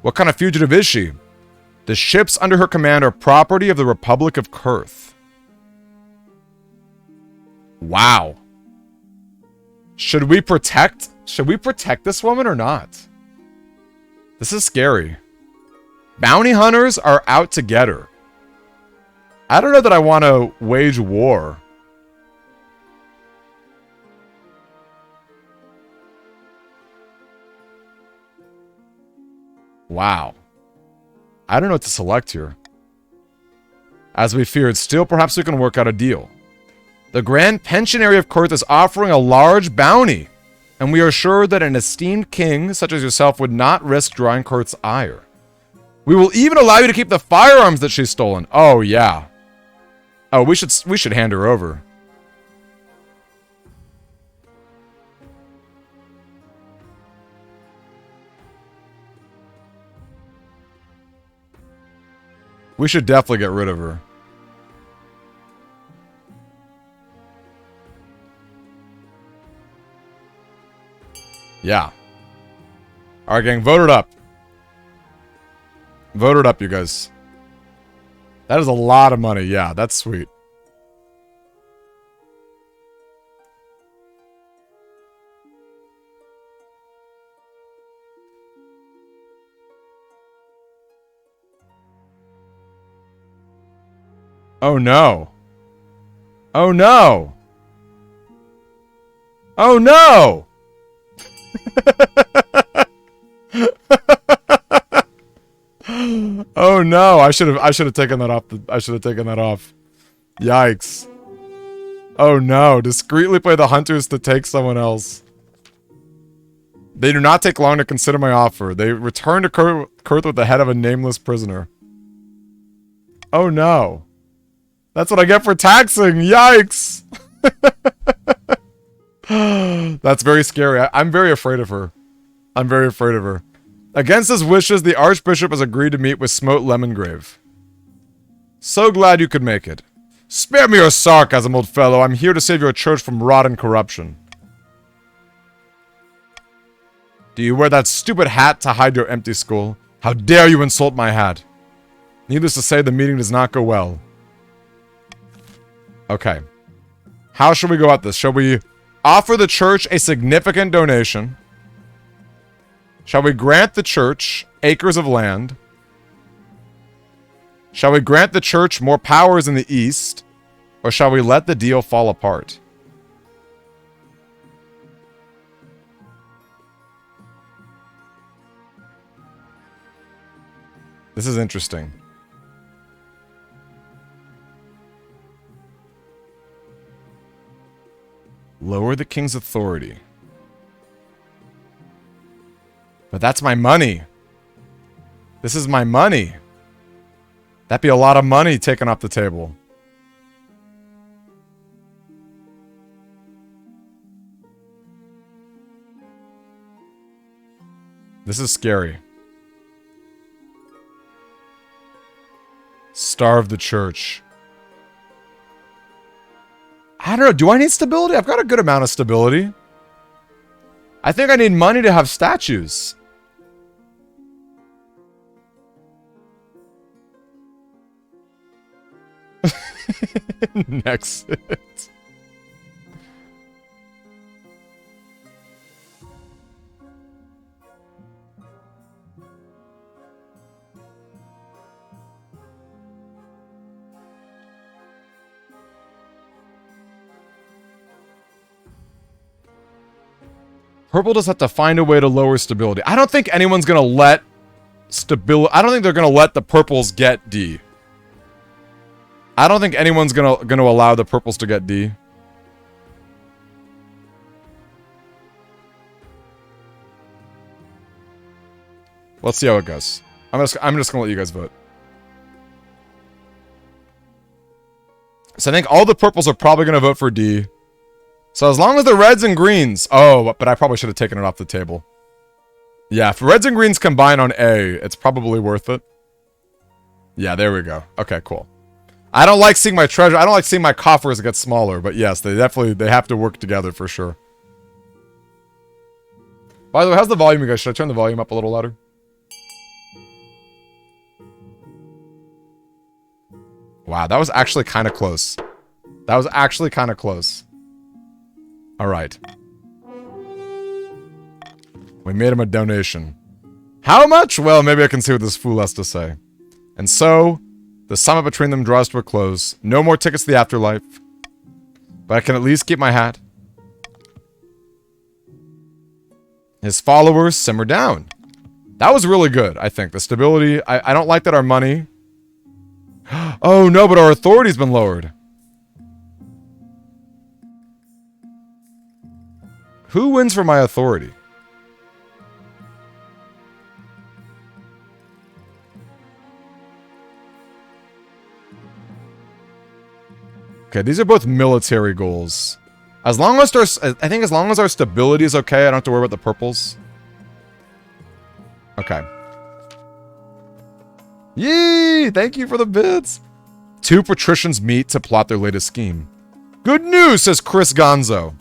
What kind of fugitive is she? The ships under her command are property of the Republic of Kurth. Wow. Should we protect this woman or not? This is scary. Bounty hunters are out to get her. I don't know that I want to wage war. Wow. I don't know what to select here. As we feared, still perhaps we can work out a deal. The Grand Pensionary of Kurth is offering a large bounty, and we are sure that an esteemed king such as yourself would not risk drawing Kurth's ire. We will even allow you to keep the firearms that she's stolen. Oh yeah. Oh, we should hand her over. We should definitely get rid of her. Yeah. Alright, gang, vote it up. Vote it up, you guys. That is a lot of money. Yeah, that's sweet. Oh no. Oh no. Oh no. Oh no, I should have taken that off. I should have taken that off. Yikes. Oh no, discreetly play the hunters to take someone else. They do not take long to consider my offer. They return to Kurth with the head of a nameless prisoner. Oh no. That's what I get for taxing. Yikes. That's very scary. I'm very afraid of her. I'm very afraid of her. Against his wishes, the Archbishop has agreed to meet with Smote Lemongrave. So glad you could make it. Spare me your sarcasm, old fellow. I'm here to save your church from rot and corruption. Do you wear that stupid hat to hide your empty skull? How dare you insult my hat? Needless to say, the meeting does not go well. Okay. How shall we go at this? Shall we offer the church a significant donation? Shall we grant the church acres of land? Shall we grant the church more powers in the east? Or shall we let the deal fall apart? This is interesting. Lower the king's authority. But that's my money. This is my money. That'd be a lot of money taken off the table. This is scary. Starve the church. I don't know. Do I need stability? I've got a good amount of stability. I think I need money to have statues. Next. Purple just have to find a way to lower stability. I don't think anyone's gonna let stability. I don't think they're gonna let the purples get D. I don't think anyone's gonna allow the purples to get D. Let's see how it goes. I'm just gonna let you guys vote. So I think all the purples are probably gonna vote for D. So as long as the reds and greens... Oh, but I probably should have taken it off the table. Yeah, if reds and greens combine on A, it's probably worth it. Yeah, there we go. Okay, cool. I don't like seeing my treasure... I don't like seeing my coffers get smaller, but yes, they have to work together for sure. By the way, how's the volume, you guys? Should I turn the volume up a little louder? Wow, that was actually kind of close. That was actually kind of close. Alright. We made him a donation. How much? Well, maybe I can see what this fool has to say. And so, the summit between them draws to a close. No more tickets to the afterlife. But I can at least keep my hat. His followers simmer down. That was really good, I think. The stability... I don't like that our money... Oh no, but our authority's been lowered. Who wins for my authority? Okay, these are both military goals. As long as I think as long as our stability is okay, I don't have to worry about the purples. Okay. Yee! Thank you for the bits. Two patricians meet to plot their latest scheme. Good news, says Chris Gonzo.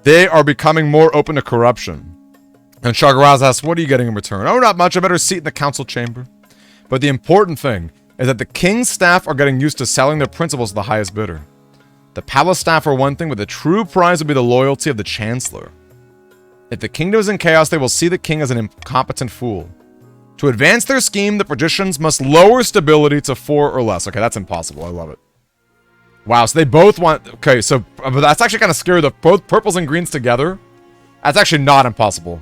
They are becoming more open to corruption. And Shagaraz asks, what are you getting in return? Oh, not much. A better seat in the council chamber. But the important thing is that the king's staff are getting used to selling their principles to the highest bidder. The palace staff are one thing, but the true prize will be the loyalty of the chancellor. If the kingdom is in chaos, they will see the king as an incompetent fool. To advance their scheme, the patricians must lower stability to 4 or less. Okay, that's impossible. I love it. Wow, so they both want... Okay, so but that's actually kind of scary. Both purples and greens together. That's actually not impossible.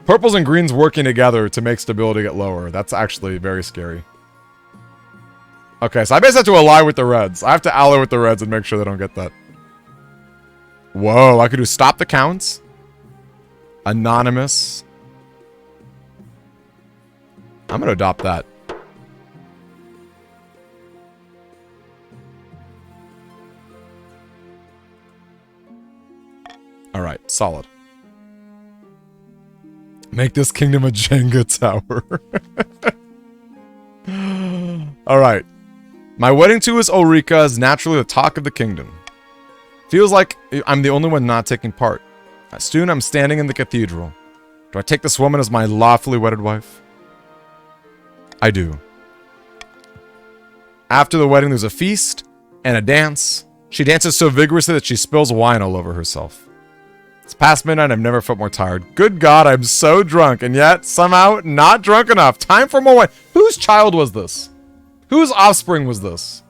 Purples and greens working together to make stability get lower. That's actually very scary. Okay, so I basically have to ally with the reds. I have to ally with the reds and make sure they don't get that. Whoa, I could do stop the counts. Anonymous. I'm going to adopt that. Alright, solid. Make this kingdom a Jenga tower. Alright. My wedding to his Ulrika is naturally the talk of the kingdom. Feels like I'm the only one not taking part. Soon I'm standing in the cathedral. Do I take this woman as my lawfully wedded wife? I do. After the wedding, there's a feast and a dance. She dances so vigorously that she spills wine all over herself. It's past midnight, I've never felt more tired. Good God, I'm so drunk, and yet, somehow, not drunk enough. Time for more wine. Whose child was this? Whose offspring was this?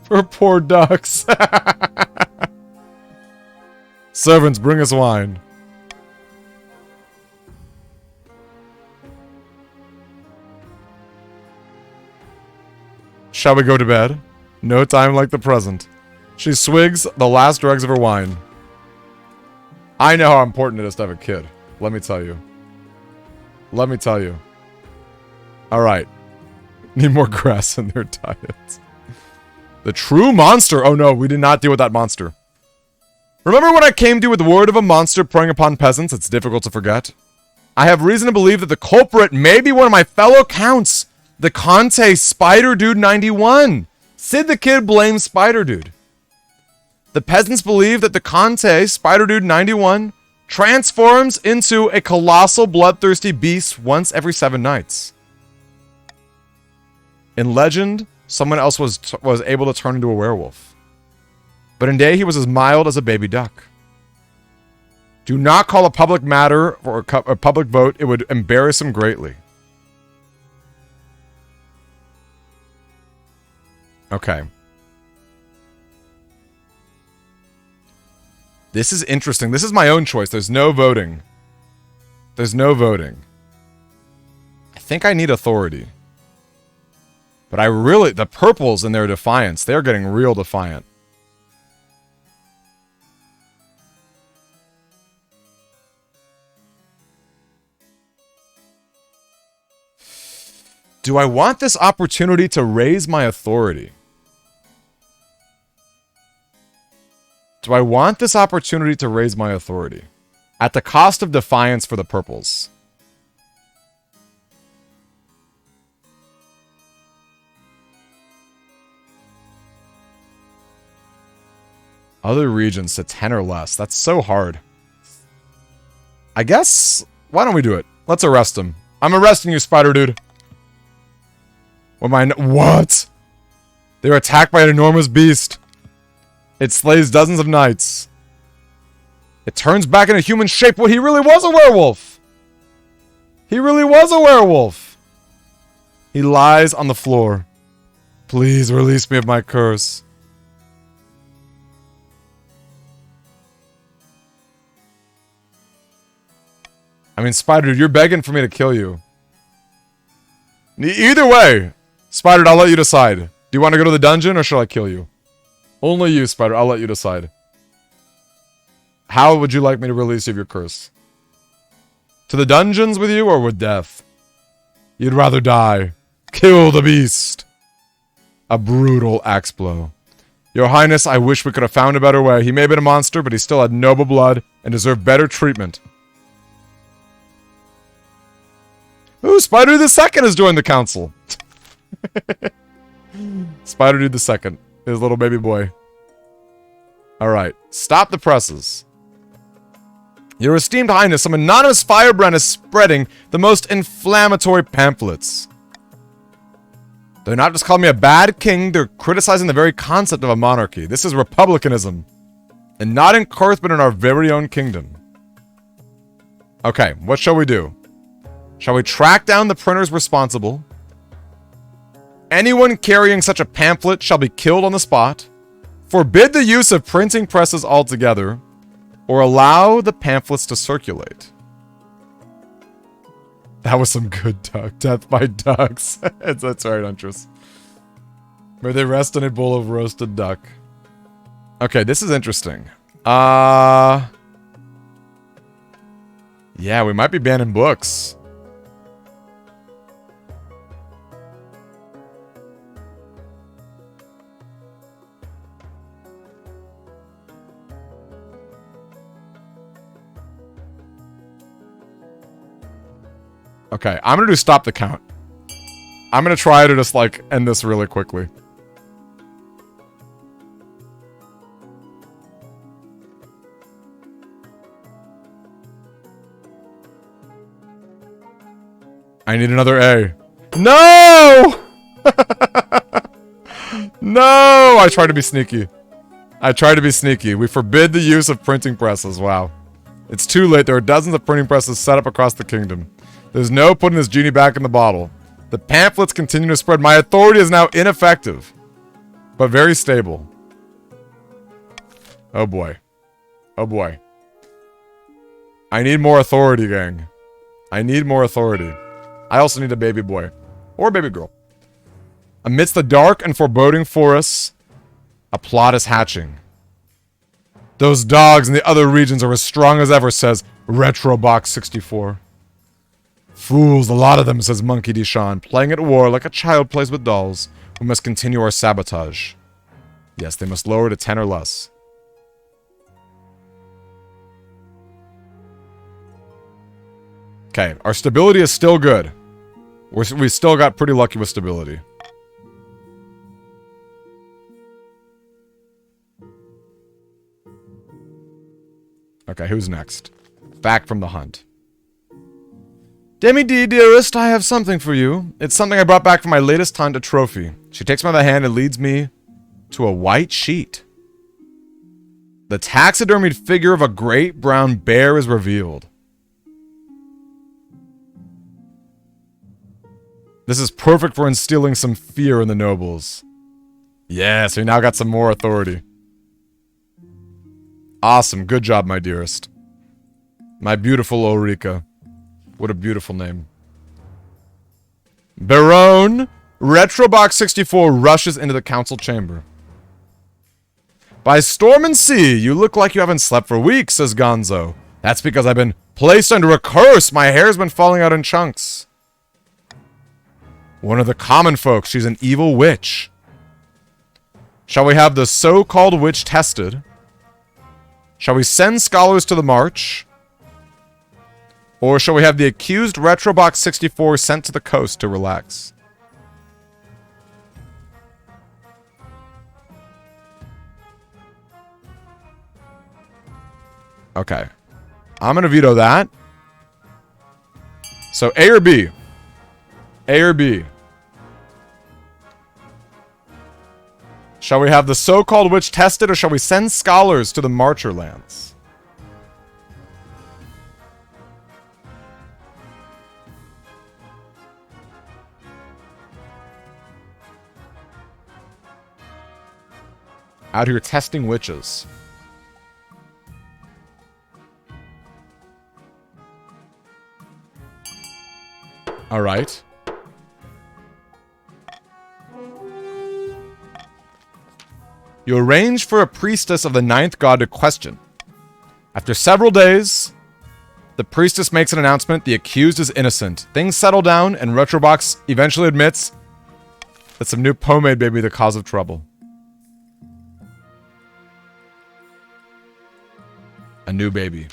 For poor ducks. Servants, bring us wine. Shall we go to bed? No time like the present. She swigs the last dregs of her wine. I know how important it is to have a kid. Let me tell you. Let me tell you. Alright. Need more grass in their diet. The true monster. Oh no, we did not deal with that monster. Remember when I came to you with the word of a monster preying upon peasants? It's difficult to forget. I have reason to believe that the culprit may be one of my fellow counts. The Conte Spider Dude 91. Sid the Kid blames Spider Dude. The peasants believe that the Conte Spider Dude 91 transforms into a colossal bloodthirsty beast once every 7 nights. In legend, someone else was able to turn into a werewolf. But in day, he was as mild as a baby duck. Do not call a public matter or a public vote. It would embarrass him greatly. Okay. This is interesting. This is my own choice. There's no voting. There's no voting. I think I need authority. But I really... The purples in their defiance, they're getting real defiant. Do I want this opportunity to raise my authority? Do I want this opportunity to raise my authority? At the cost of defiance for the purples. Other regions to 10 or less. That's so hard. I guess... Why don't we do it? Let's arrest him. I'm arresting you, Spider Dude. What? They were attacked by an enormous beast. It slays dozens of knights. It turns back into human shape. What, he really was a werewolf. He really was a werewolf. He lies on the floor. Please release me of my curse. I mean, Spider, you're begging for me to kill you. Either way, Spider, I'll let you decide. Do you want to go to the dungeon or shall I kill you? Only you, Spider. I'll let you decide. How would you like me to release you of your curse? To the dungeons with you or with death? You'd rather die. Kill the beast. A brutal axe blow. Your Highness, I wish we could have found a better way. He may have been a monster, but he still had noble blood and deserved better treatment. Ooh, Spider Dude the Second has joined the council. Spider Dude the Second, his little baby boy. Alright, stop the presses. Your esteemed highness, some anonymous firebrand is spreading the most inflammatory pamphlets. They're not just calling me a bad king, they're criticizing the very concept of a monarchy. This is republicanism. And not in Kurth, but in our very own kingdom. Okay, what shall we do? Shall we track down the printers responsible? Anyone carrying such a pamphlet shall be killed on the spot. Forbid the use of printing presses altogether. Or allow the pamphlets to circulate. That was some good duck. Death by ducks. That's right, Huntress. May they rest in a bowl of roasted duck. Okay, this is interesting. Yeah, we might be banning books. Okay, I'm gonna do stop the count. I'm gonna try to just, like, end this really quickly. I need another A. No! No! I tried to be sneaky. I tried to be sneaky. We forbid the use of printing presses. Wow. It's too late. There are dozens of printing presses set up across the kingdom. There's no putting this genie back in the bottle. The pamphlets continue to spread. My authority is now ineffective, but very stable. Oh boy. Oh boy. I need more authority, gang. I need more authority. I also need a baby boy. Or a baby girl. Amidst the dark and foreboding forests, A plot is hatching. Those dogs in the other regions are as strong as ever, says Retrobox64. Fools, a lot of them, says Monkey D. Sean, playing at war like a child plays with dolls. We must continue our sabotage. Yes, they must lower to 10 or less. Okay, our stability is still good. We still got pretty lucky with stability. Okay, who's next? Back from the hunt. Demi D, dearest, I have something for you. It's something I brought back from my latest hunt, a trophy. She takes me by the hand and leads me to a white sheet. The taxidermied figure of a great brown bear is revealed. This is perfect for instilling some fear in the nobles. Yeah, so you now got some more authority. Awesome, good job, my dearest. My beautiful Ulrika. What a beautiful name. Baron, Retrobox64 rushes into the council chamber. By storm and sea, you look like you haven't slept for weeks, says Gonzo. That's because I've been placed under a curse. My hair's been falling out in chunks. One of the common folks, she's an evil witch. Shall we have the so-called witch tested? Shall we send scholars to the march? Or shall we have the accused Retrobox64 sent to the coast to relax? Okay. I'm gonna veto that. So A or B? A or B? Shall we have the so-called witch tested, or shall we send scholars to the Marcher lands? Out here testing witches. Alright. You arrange for a priestess of the ninth god to question. After several days, the priestess makes an announcement. The accused is innocent. Things settle down, and Retrobox eventually admits that some new pomade may be the cause of trouble. A new baby.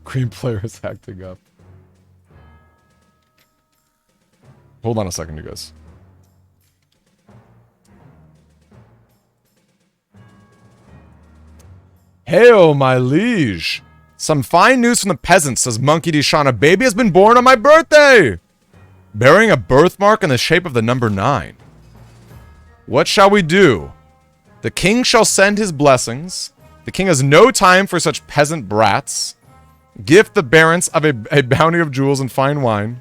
Cream player is acting up. Hold on a second, you guys. Hail, my liege! Some fine news from the peasants, says Monkey D. Sean. A baby has been born on my birthday! Bearing a birthmark in the shape of the number 9. What shall we do? The king shall send his blessings. The king has no time for such peasant brats. Gift the barons of a bounty of jewels and fine wine.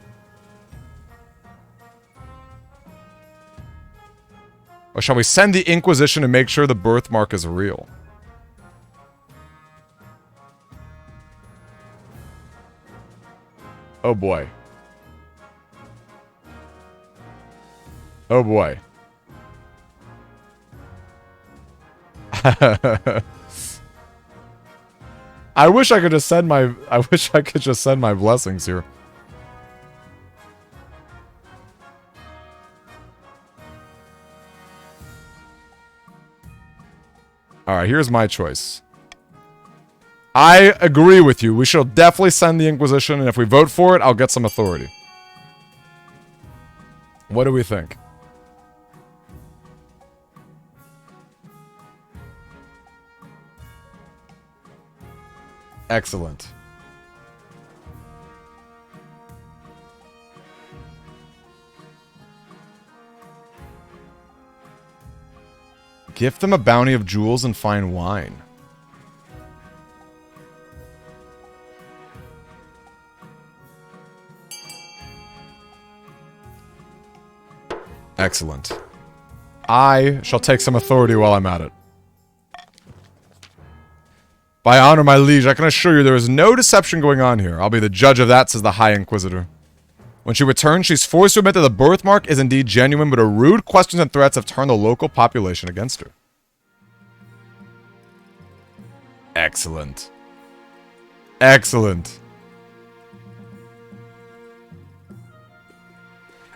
Or shall we send the Inquisition to make sure the birthmark is real? Oh boy. Oh boy. I wish I could just send my blessings here. Alright, here's my choice. I agree with you. We shall definitely send the Inquisition, and if we vote for it, I'll get some authority. What do we think? Excellent. Gift them a bounty of jewels and fine wine. Excellent. I shall take some authority while I'm at it. By honor, my liege, I can assure you there is no deception going on here. I'll be the judge of that, says the High Inquisitor. When she returns, she's forced to admit that the birthmark is indeed genuine, but her rude questions and threats have turned the local population against her. Excellent. Excellent.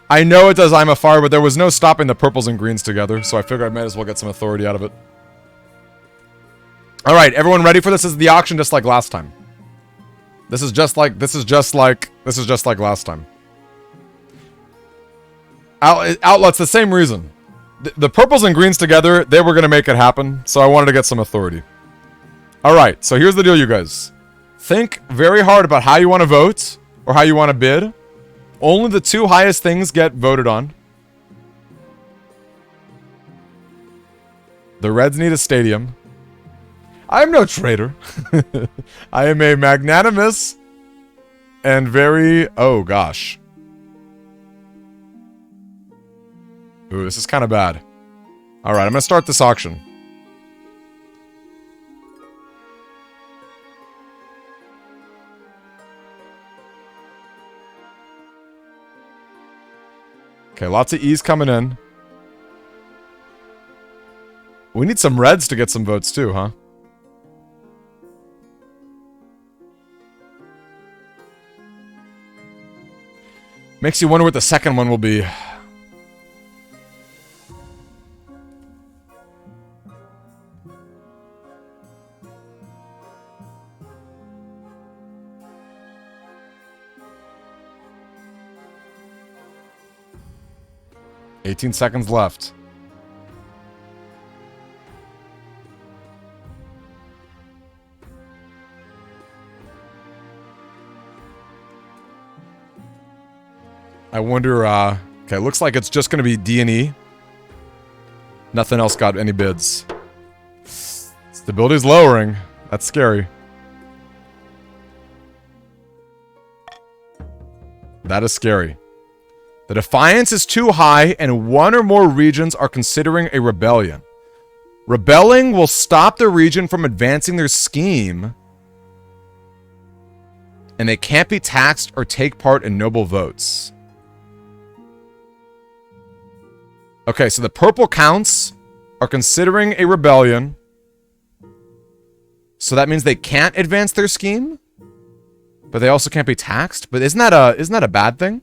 I know it does I'm a fire, but there was no stopping the purples and greens together, so I figured I might as well get some authority out of it. Alright, everyone ready for this? This is the auction just like last time. This is just like last time. Outlet's the same reason. The purples and greens together, they were going to make it happen, so I wanted to get some authority. Alright, so here's the deal, you guys. Think very hard about how you want to vote, or how you want to bid. Only the 2 highest things get voted on. The Reds need a stadium. I am no traitor. I am a magnanimous and very... Oh, gosh. Ooh, this is kind of bad. Alright, I'm going to start this auction. Okay, lots of E's coming in. We need some Reds to get some votes too, huh? Makes you wonder what the second one will be. $18 seconds left. I wonder, okay, looks like it's just gonna be D&E. Nothing else got any bids. Stability's lowering. That's scary. That is scary. The defiance is too high, and 1 or more regions are considering a rebellion. Rebelling will stop the region from advancing their scheme, and they can't be taxed or take part in noble votes. Okay, so the purple counts are considering a rebellion, so that means they can't advance their scheme, but they also can't be taxed. But isn't that a bad thing?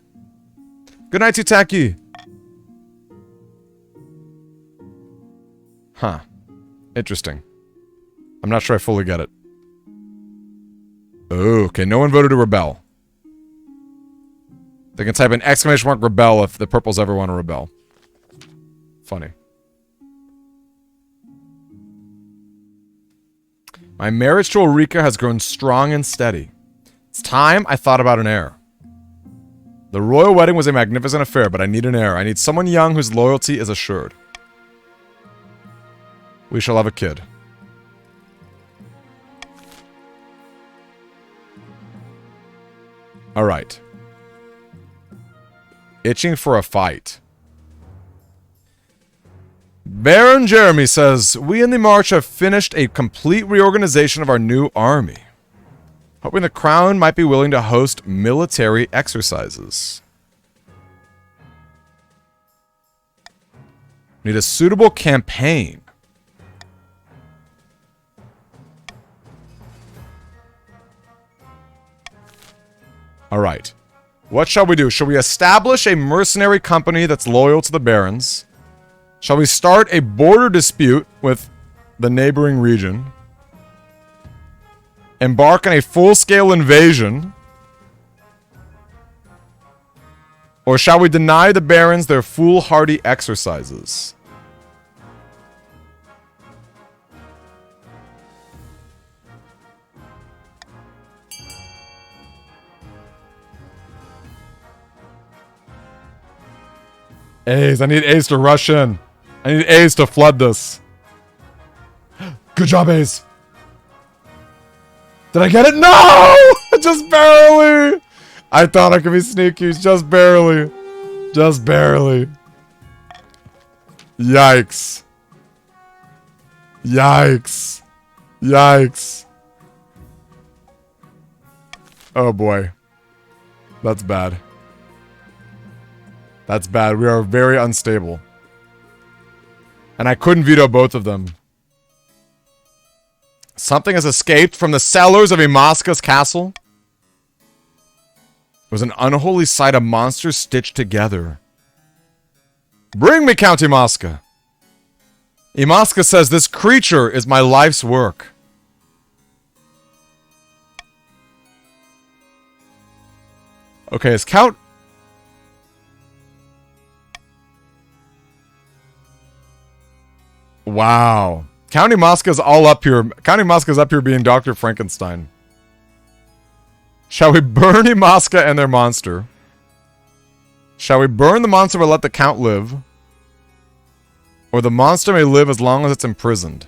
Good night, Tutaki. Huh. Interesting. I'm not sure I fully get it. Oh, okay. No one voted to rebel. They can type an exclamation mark rebel if the purples ever want to rebel. Funny. My marriage to Ulrika has grown strong and steady. It's time I thought about an heir. The royal wedding was a magnificent affair, but I need an heir. I need someone young whose loyalty is assured. We shall have a kid. Alright. Itching for a fight. Baron Jeremy says, we in the March have finished a complete reorganization of our new army. Hoping the Crown might be willing to host military exercises. Need a suitable campaign. Alright. What shall we do? Shall we establish a mercenary company that's loyal to the barons? Shall we start a border dispute with the neighboring region? Embark on a full-scale invasion? Or shall we deny the barons their foolhardy exercises? A's, I need A's to rush in. I need A's to flood this. Good job, A's. Did I get it? No! Just barely! I thought I could be sneaky. Just barely. Just barely. Yikes. Yikes. Yikes. Oh boy. That's bad. That's bad. We are very unstable. And I couldn't veto both of them. Something has escaped from the cellars of Imaska's castle. It was an unholy sight of monsters stitched together. Bring me Count Imaska. Imaska says this creature is my life's work. Okay, is Count... Wow. Count Imaska's all up here. Count Imaska's up here being Dr. Frankenstein. Shall we burn Imaska and their monster? Shall we burn the monster but let the Count live? Or the monster may live as long as it's imprisoned?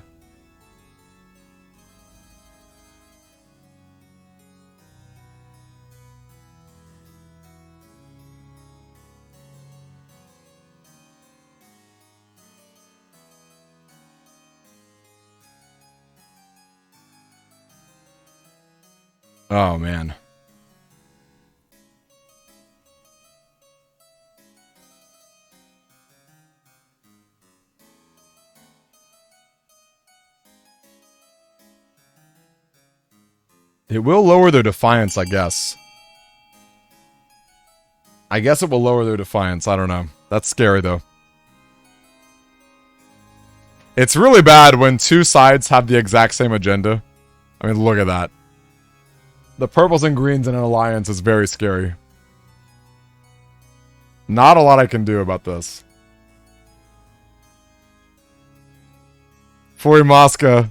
Oh, man. It will lower their defiance, I guess. I guess it will lower their defiance. I don't know. That's scary, though. It's really bad when two sides have the exact same agenda. I mean, look at that. The purples and greens in an alliance is very scary. Not a lot I can do about this. For Imaska,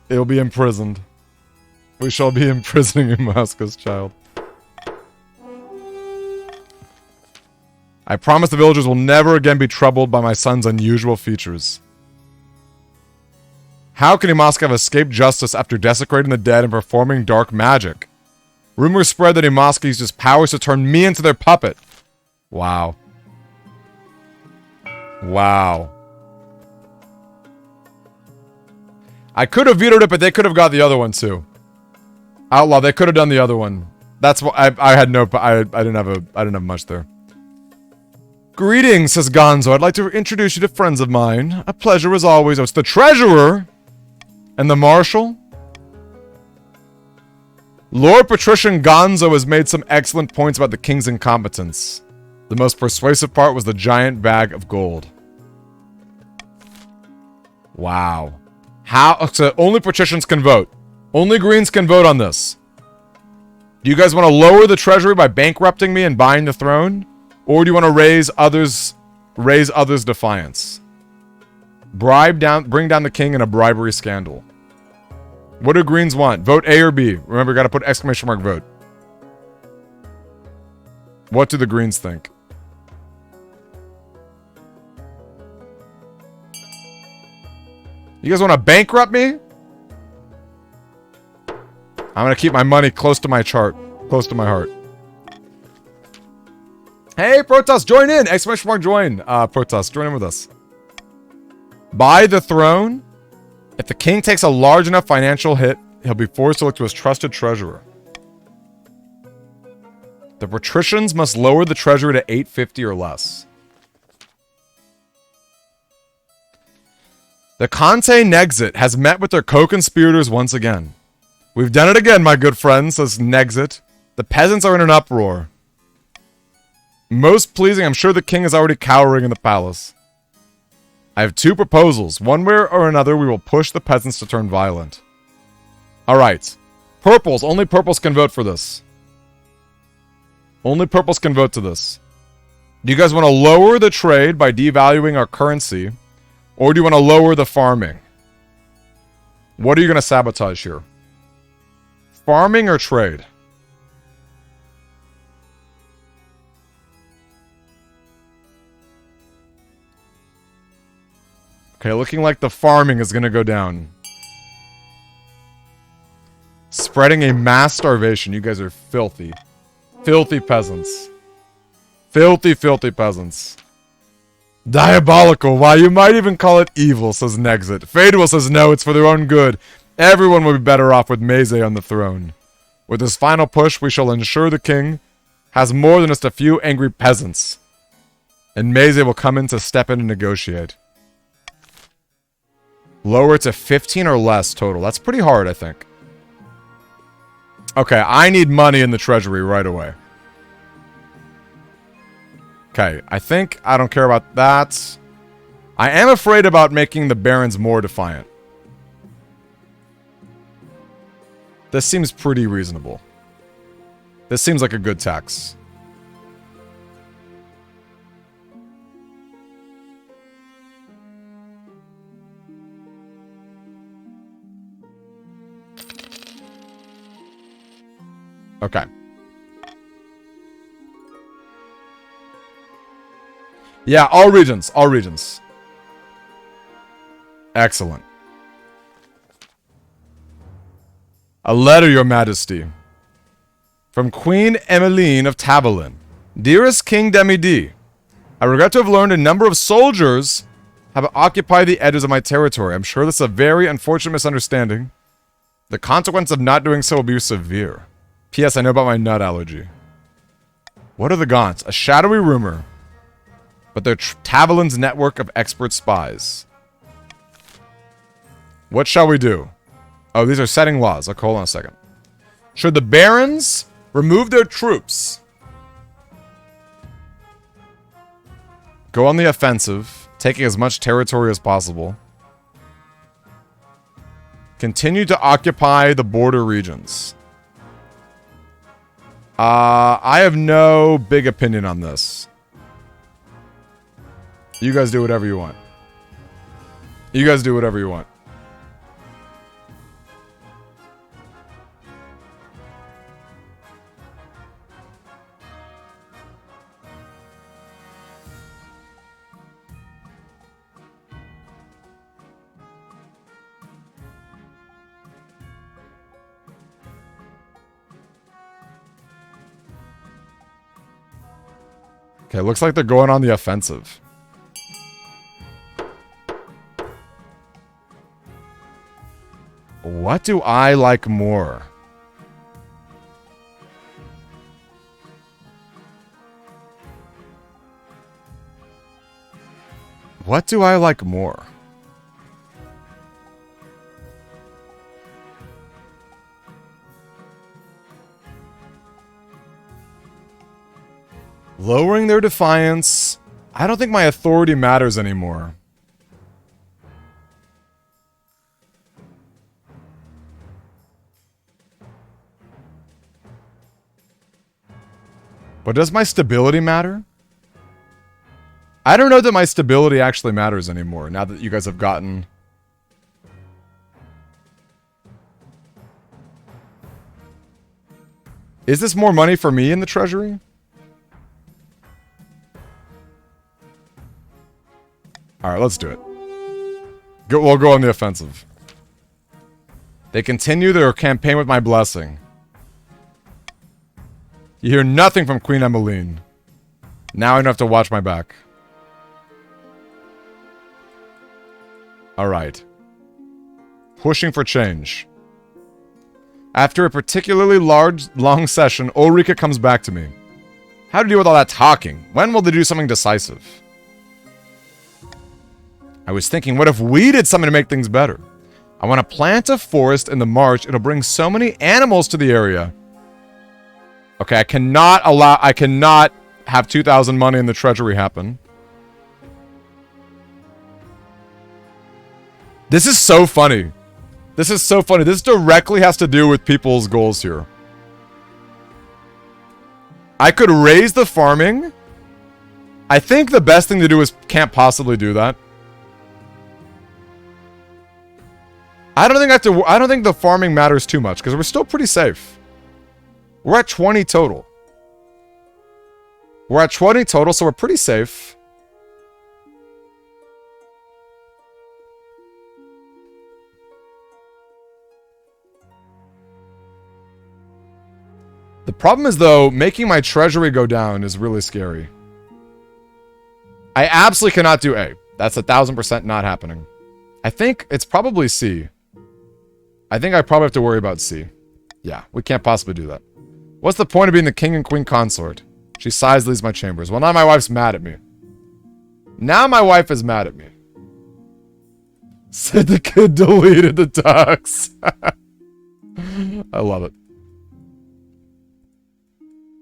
it will be imprisoned. We shall be imprisoning Imaska's child. I promise the villagers will never again be troubled by my son's unusual features. How can Imaska have escaped justice after desecrating the dead and performing dark magic? Rumors spread that Imaska used his powers to turn me into their puppet. Wow. Wow. I could have vetoed it, but they could have got the other one too. Outlaw, they could have done the other one. That's what I had no. I didn't have much there. Greetings, says Gonzo. I'd like to introduce you to friends of mine. A pleasure as always. Oh, it's the treasurer and the marshal. Lord Patrician Gonzo has made some excellent points about the king's incompetence. The most persuasive part was the giant bag of gold. Wow. How? So only patricians can vote. Only Greens can vote on this. Do you guys want to lower the treasury by bankrupting me and buying the throne? Or do you want to raise others' defiance? Bring down the king in a bribery scandal. What do Greens want? Vote A or B. Remember, you got to put exclamation mark vote. What do the Greens think? You guys want to bankrupt me? I'm going to keep my money close to my chart. Close to my heart. Hey, Protoss, join in! Exclamation mark join. Protoss, join in with us. Buy the throne. If the king takes a large enough financial hit, he'll be forced to look to his trusted treasurer. The patricians must lower the treasury to 850 or less. The Conte Nexit has met with their co-conspirators once again. We've done it again, my good friend, says Nexit. The peasants are in an uproar. Most pleasing, I'm sure the king is already cowering in the palace. I have two proposals. One way or another, we will push the peasants to turn violent. Alright. Purples. Only purples can vote for this. Only purples can vote to this. Do you guys want to lower the trade by devaluing our currency? Or do you want to lower the farming? What are you going to sabotage here? Farming or trade? Okay, looking like the farming is going to go down. Spreading a mass starvation. You guys are filthy. Filthy peasants. Filthy, filthy peasants. Diabolical. Why, you might even call it evil, says Nexit. Fadewill says no, it's for their own good. Everyone will be better off with Meze on the throne. With this final push, we shall ensure the king has more than just a few angry peasants. And Meze will come in to step in and negotiate. Lower it to 15 or less total. That's pretty hard, I think. Okay, I need money in the treasury right away. Okay, I think I don't care about that. I am afraid about making the barons more defiant. This seems pretty reasonable. This seems like a good tax. Okay. Yeah, all regions. All regions. Excellent. A letter, Your Majesty. From Queen Emmeline of Tabalin. Dearest King Demidi, I regret to have learned a number of soldiers have occupied the edges of my territory. I'm sure this is a very unfortunate misunderstanding. The consequence of not doing so will be severe. P.S. I know about my nut allergy. What are the Gaunts? A shadowy rumor. But they're Tavalin's network of expert spies. What shall we do? Oh, these are setting laws. Okay, hold on a second. Should the barons remove their troops, go on the offensive, taking as much territory as possible, continue to occupy the border regions. I have no big opinion on this. You guys do whatever you want. You guys do whatever you want. Okay, looks like they're going on the offensive. What do I like more? What do I like more? Lowering their defiance. I don't think my authority matters anymore. But does my stability matter? I don't know that my stability actually matters anymore, now that you guys have gotten... Is this more money for me in the treasury? Alright, let's do it. We'll go on the offensive. They continue their campaign with my blessing. You hear nothing from Queen Emmeline. Now I don't have to watch my back. Alright. Pushing for change. After a particularly long session, Ulrika comes back to me. How to deal with all that talking? When will they do something decisive? I was thinking, what if we did something to make things better? I want to plant a forest in the marsh. It'll bring so many animals to the area. Okay, I cannot have 2,000 money in the treasury happen. This is so funny. This is so funny. This directly has to do with people's goals here. I could raise the farming. I think the best thing to do is can't possibly do that. I don't think the farming matters too much because we're still pretty safe. We're at 20 total. We're at 20 total, so we're pretty safe. The problem is, though, making my treasury go down is really scary. I absolutely cannot do A. That's 1,000% not happening. I think it's probably C. I think I probably have to worry about C. Yeah, we can't possibly do that. What's the point of being the king and queen consort? She sighs, leaves my chambers. Well, now my wife's mad at me. Now my wife is mad at me. Said the kid deleted the ducks. I love it.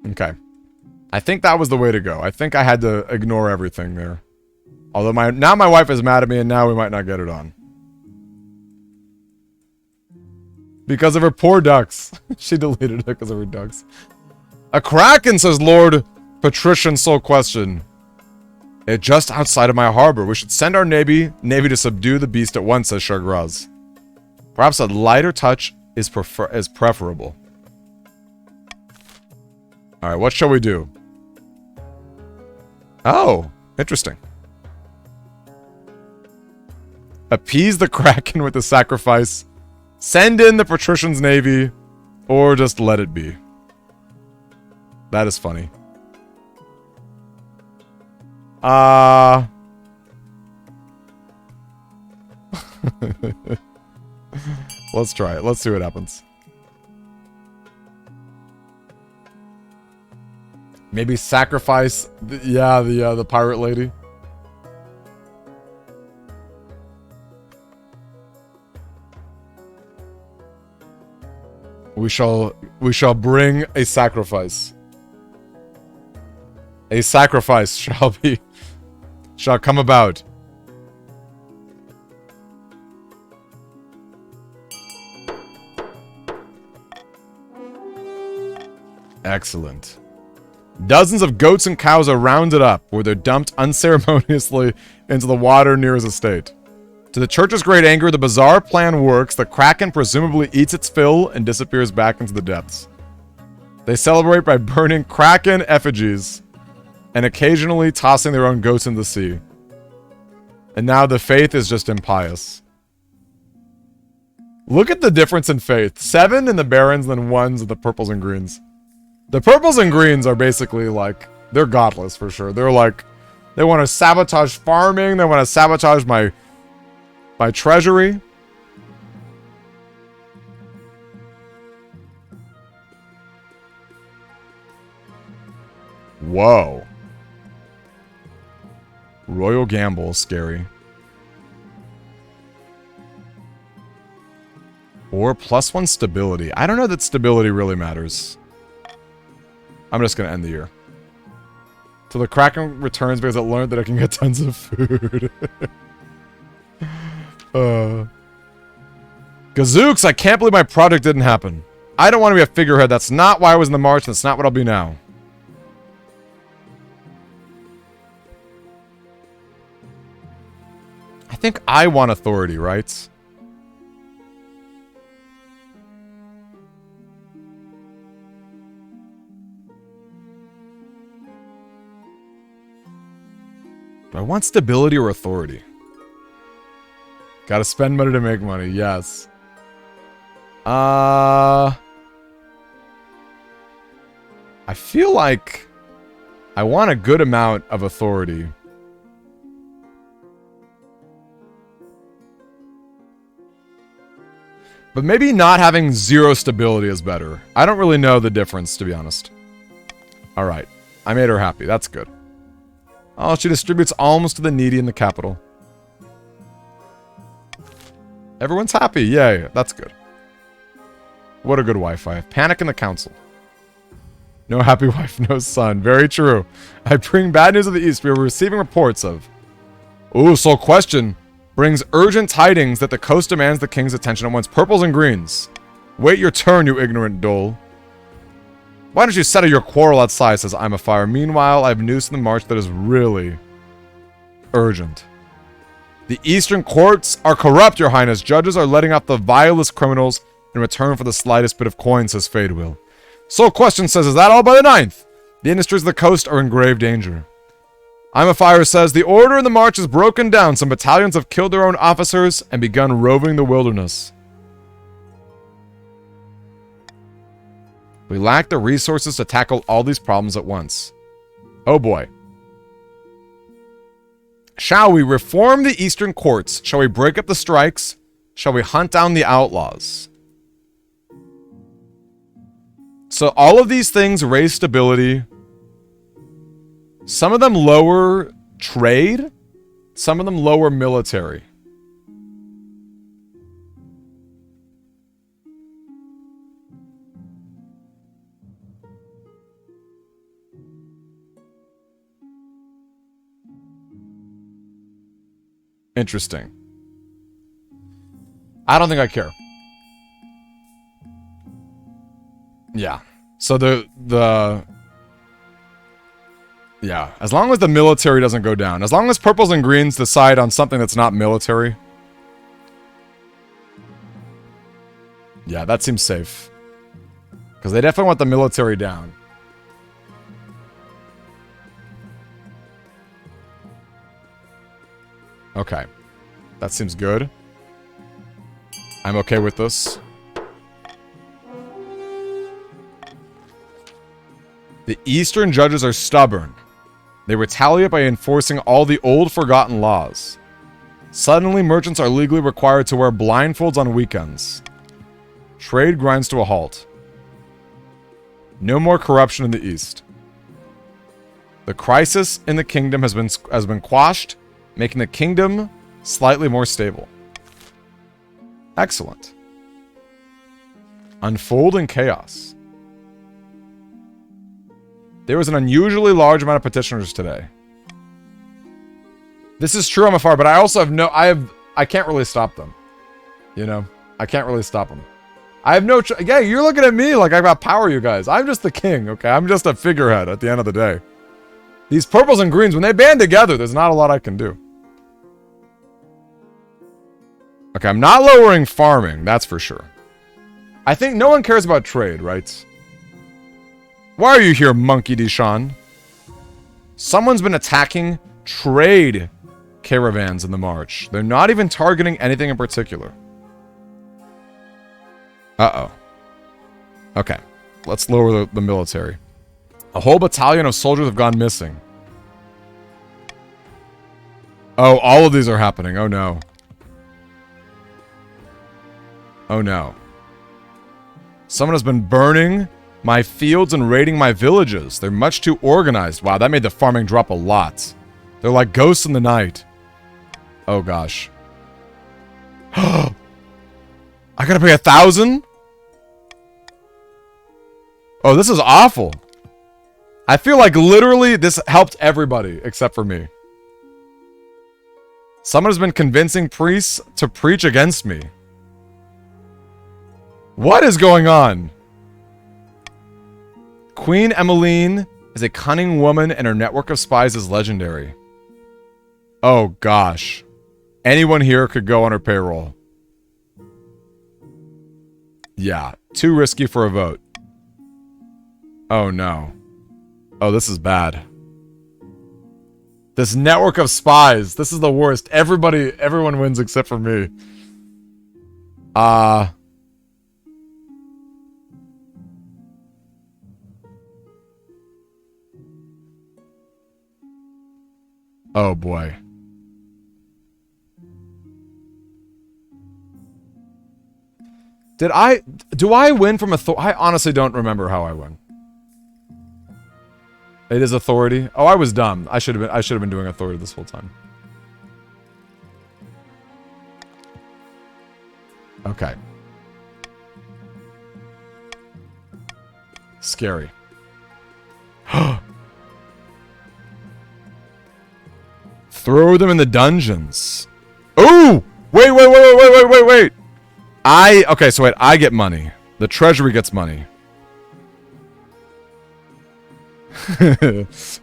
Okay. I think that was the way to go. I think I had to ignore everything there. Although now my wife is mad at me and now we might not get it on. Because of her poor ducks. She deleted it because of her ducks. A kraken, says Lord Patrician Soul Question. It's just outside of my harbor. We should send our navy to subdue the beast at once, says Shagraz. Perhaps a lighter touch is preferable. Alright, what shall we do? Oh, interesting. Appease the kraken with the sacrifice. Send in the patrician's navy. Or just let it be. That is funny. Let's try it. Let's see what happens. Maybe sacrifice the pirate lady. We shall bring a sacrifice. A sacrifice shall come about. Excellent. Dozens of goats and cows are rounded up, where they're dumped unceremoniously into the water near his estate. To the church's great anger, the bizarre plan works. The kraken presumably eats its fill and disappears back into the depths. They celebrate by burning kraken effigies and occasionally tossing their own goats into the sea. And now the faith is just impious. Look at the difference in faith. 7 in the barons, then 1s in the purples and greens. The purples and greens are basically like, they're godless for sure. They're like, they want to sabotage farming. They want to sabotage my treasury. Whoa. Royal Gamble, scary. Or +1 stability. I don't know that stability really matters. I'm just going to end the year. Till the kraken returns because it learned that it can get tons of food. Gazooks, I can't believe my project didn't happen. I don't want to be a figurehead. That's not why I was in the march. That's not what I'll be now. I think I want authority, right? Do I want stability or authority? Gotta spend money to make money, yes. I feel like I want a good amount of authority. But maybe not having 0 stability is better. I don't really know the difference, to be honest. Alright. I made her happy. That's good. Oh, she distributes alms to the needy in the capital. Everyone's happy. Yay. That's good. What a good wife I have. Panic in the council. No happy wife, no son. Very true. I bring bad news of the east. We are receiving reports of... Ooh, Soul Question brings urgent tidings that the coast demands the king's attention at once. Purples and greens. Wait your turn, you ignorant dole. Why don't you settle your quarrel outside, says I'm a fire. Meanwhile, I have news in the march that is really urgent. The eastern courts are corrupt, your highness. Judges are letting out the vilest criminals in return for the slightest bit of coin, says Fadewill. Soul Question says, is that all by the 9th? The industries of the coast are in grave danger. I'm a fire says, the order in the march is broken down. Some battalions have killed their own officers and begun roving the wilderness. We lack the resources to tackle all these problems at once. Oh boy. Shall we reform the eastern courts? Shall we break up the strikes? Shall we hunt down the outlaws? So all of these things raise stability. Some of them lower trade. Some of them lower military. Interesting. I don't think I care. Yeah. So yeah, as long as the military doesn't go down. As long as purples and greens decide on something that's not military. Yeah, that seems safe. Because they definitely want the military down. Okay. That seems good. I'm okay with this. The Eastern judges are stubborn. They retaliate by enforcing all the old forgotten laws. Suddenly, merchants are legally required to wear blindfolds on weekends. Trade grinds to a halt. No more corruption in the East. The crisis in the kingdom has been quashed, making the kingdom slightly more stable. Excellent. Unfolding chaos. There was an unusually large amount of petitioners today. This is true, I'm afar, but I also have I can't really stop them. You know? I can't really stop them. I have no yeah, you're looking at me like I've got power, you guys. I'm just the king, okay? I'm just a figurehead at the end of the day. These purples and greens, when they band together, there's not a lot I can do. Okay, I'm not lowering farming, that's for sure. I think no one cares about trade, right? Why are you here, Monkey Deshaun? Someone's been attacking trade caravans in the march. They're not even targeting anything in particular. Uh-oh. Okay. Let's lower the military. A whole battalion of soldiers have gone missing. Oh, all of these are happening. Oh, no. Oh, no. Someone has been burning my fields and raiding my villages. They're much too organized. Wow, that made the farming drop a lot. They're like ghosts in the night. Oh, gosh. I gotta pay 1,000? Oh, this is awful. I feel like literally this helped everybody except for me. Someone has been convincing priests to preach against me. What is going on? Queen Emmeline is a cunning woman and her network of spies is legendary. Oh gosh. Anyone here could go on her payroll. Yeah, too risky for a vote. Oh no. Oh, this is bad. This network of spies. This is the worst. Everyone wins except for me. Oh boy. Do I win from I honestly don't remember how I won. It is authority. Oh, I was dumb. I should have been doing authority this whole time. Okay. Scary. Throw them in the dungeons. Ooh! Wait. Okay, so wait, I get money. The treasury gets money.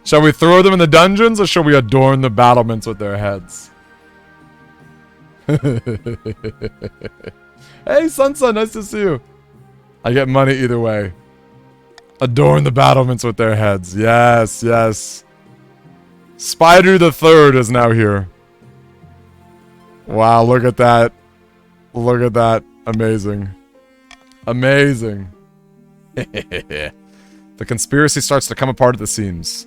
Shall we throw them in the dungeons, or shall we adorn the battlements with their heads? Hey, Sansa, nice to see you. I get money either way. Adorn the battlements with their heads. Yes, yes. Spider the Third is now here. Wow, look at that. Look at that. Amazing. Amazing. The conspiracy starts to come apart at the seams.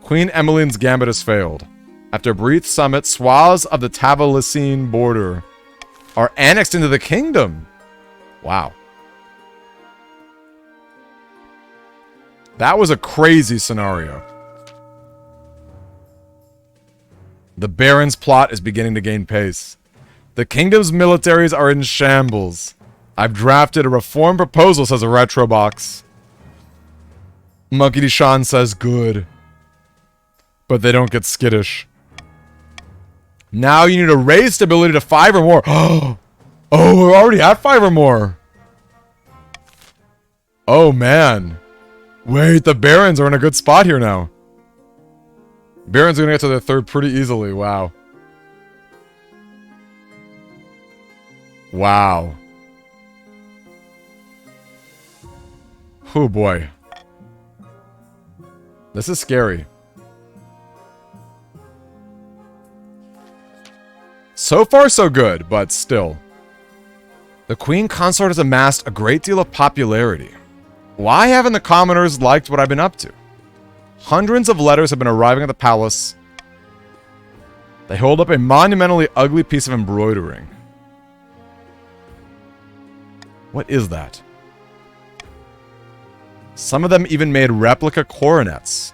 Queen Emmeline's gambit has failed. After a brief summit, swaths of the Tavalisine border are annexed into the kingdom. Wow. That was a crazy scenario. The Baron's plot is beginning to gain pace. The kingdom's militaries are in shambles. I've drafted a reform proposal, says a retro box. Monkey Deshaun says good. But they don't get skittish. Now you need to raise stability to 5 or more. Oh, we're already at 5 or more. Oh, man. Wait, the Barons are in a good spot here now. Barons are going to get to their 3rd pretty easily. Wow. Wow. Oh, boy. This is scary. So far, so good, but still. The Queen Consort has amassed a great deal of popularity. Why haven't the commoners liked what I've been up to? Hundreds of letters have been arriving at the palace. They hold up a monumentally ugly piece of embroidering. What is that? Some of them even made replica coronets.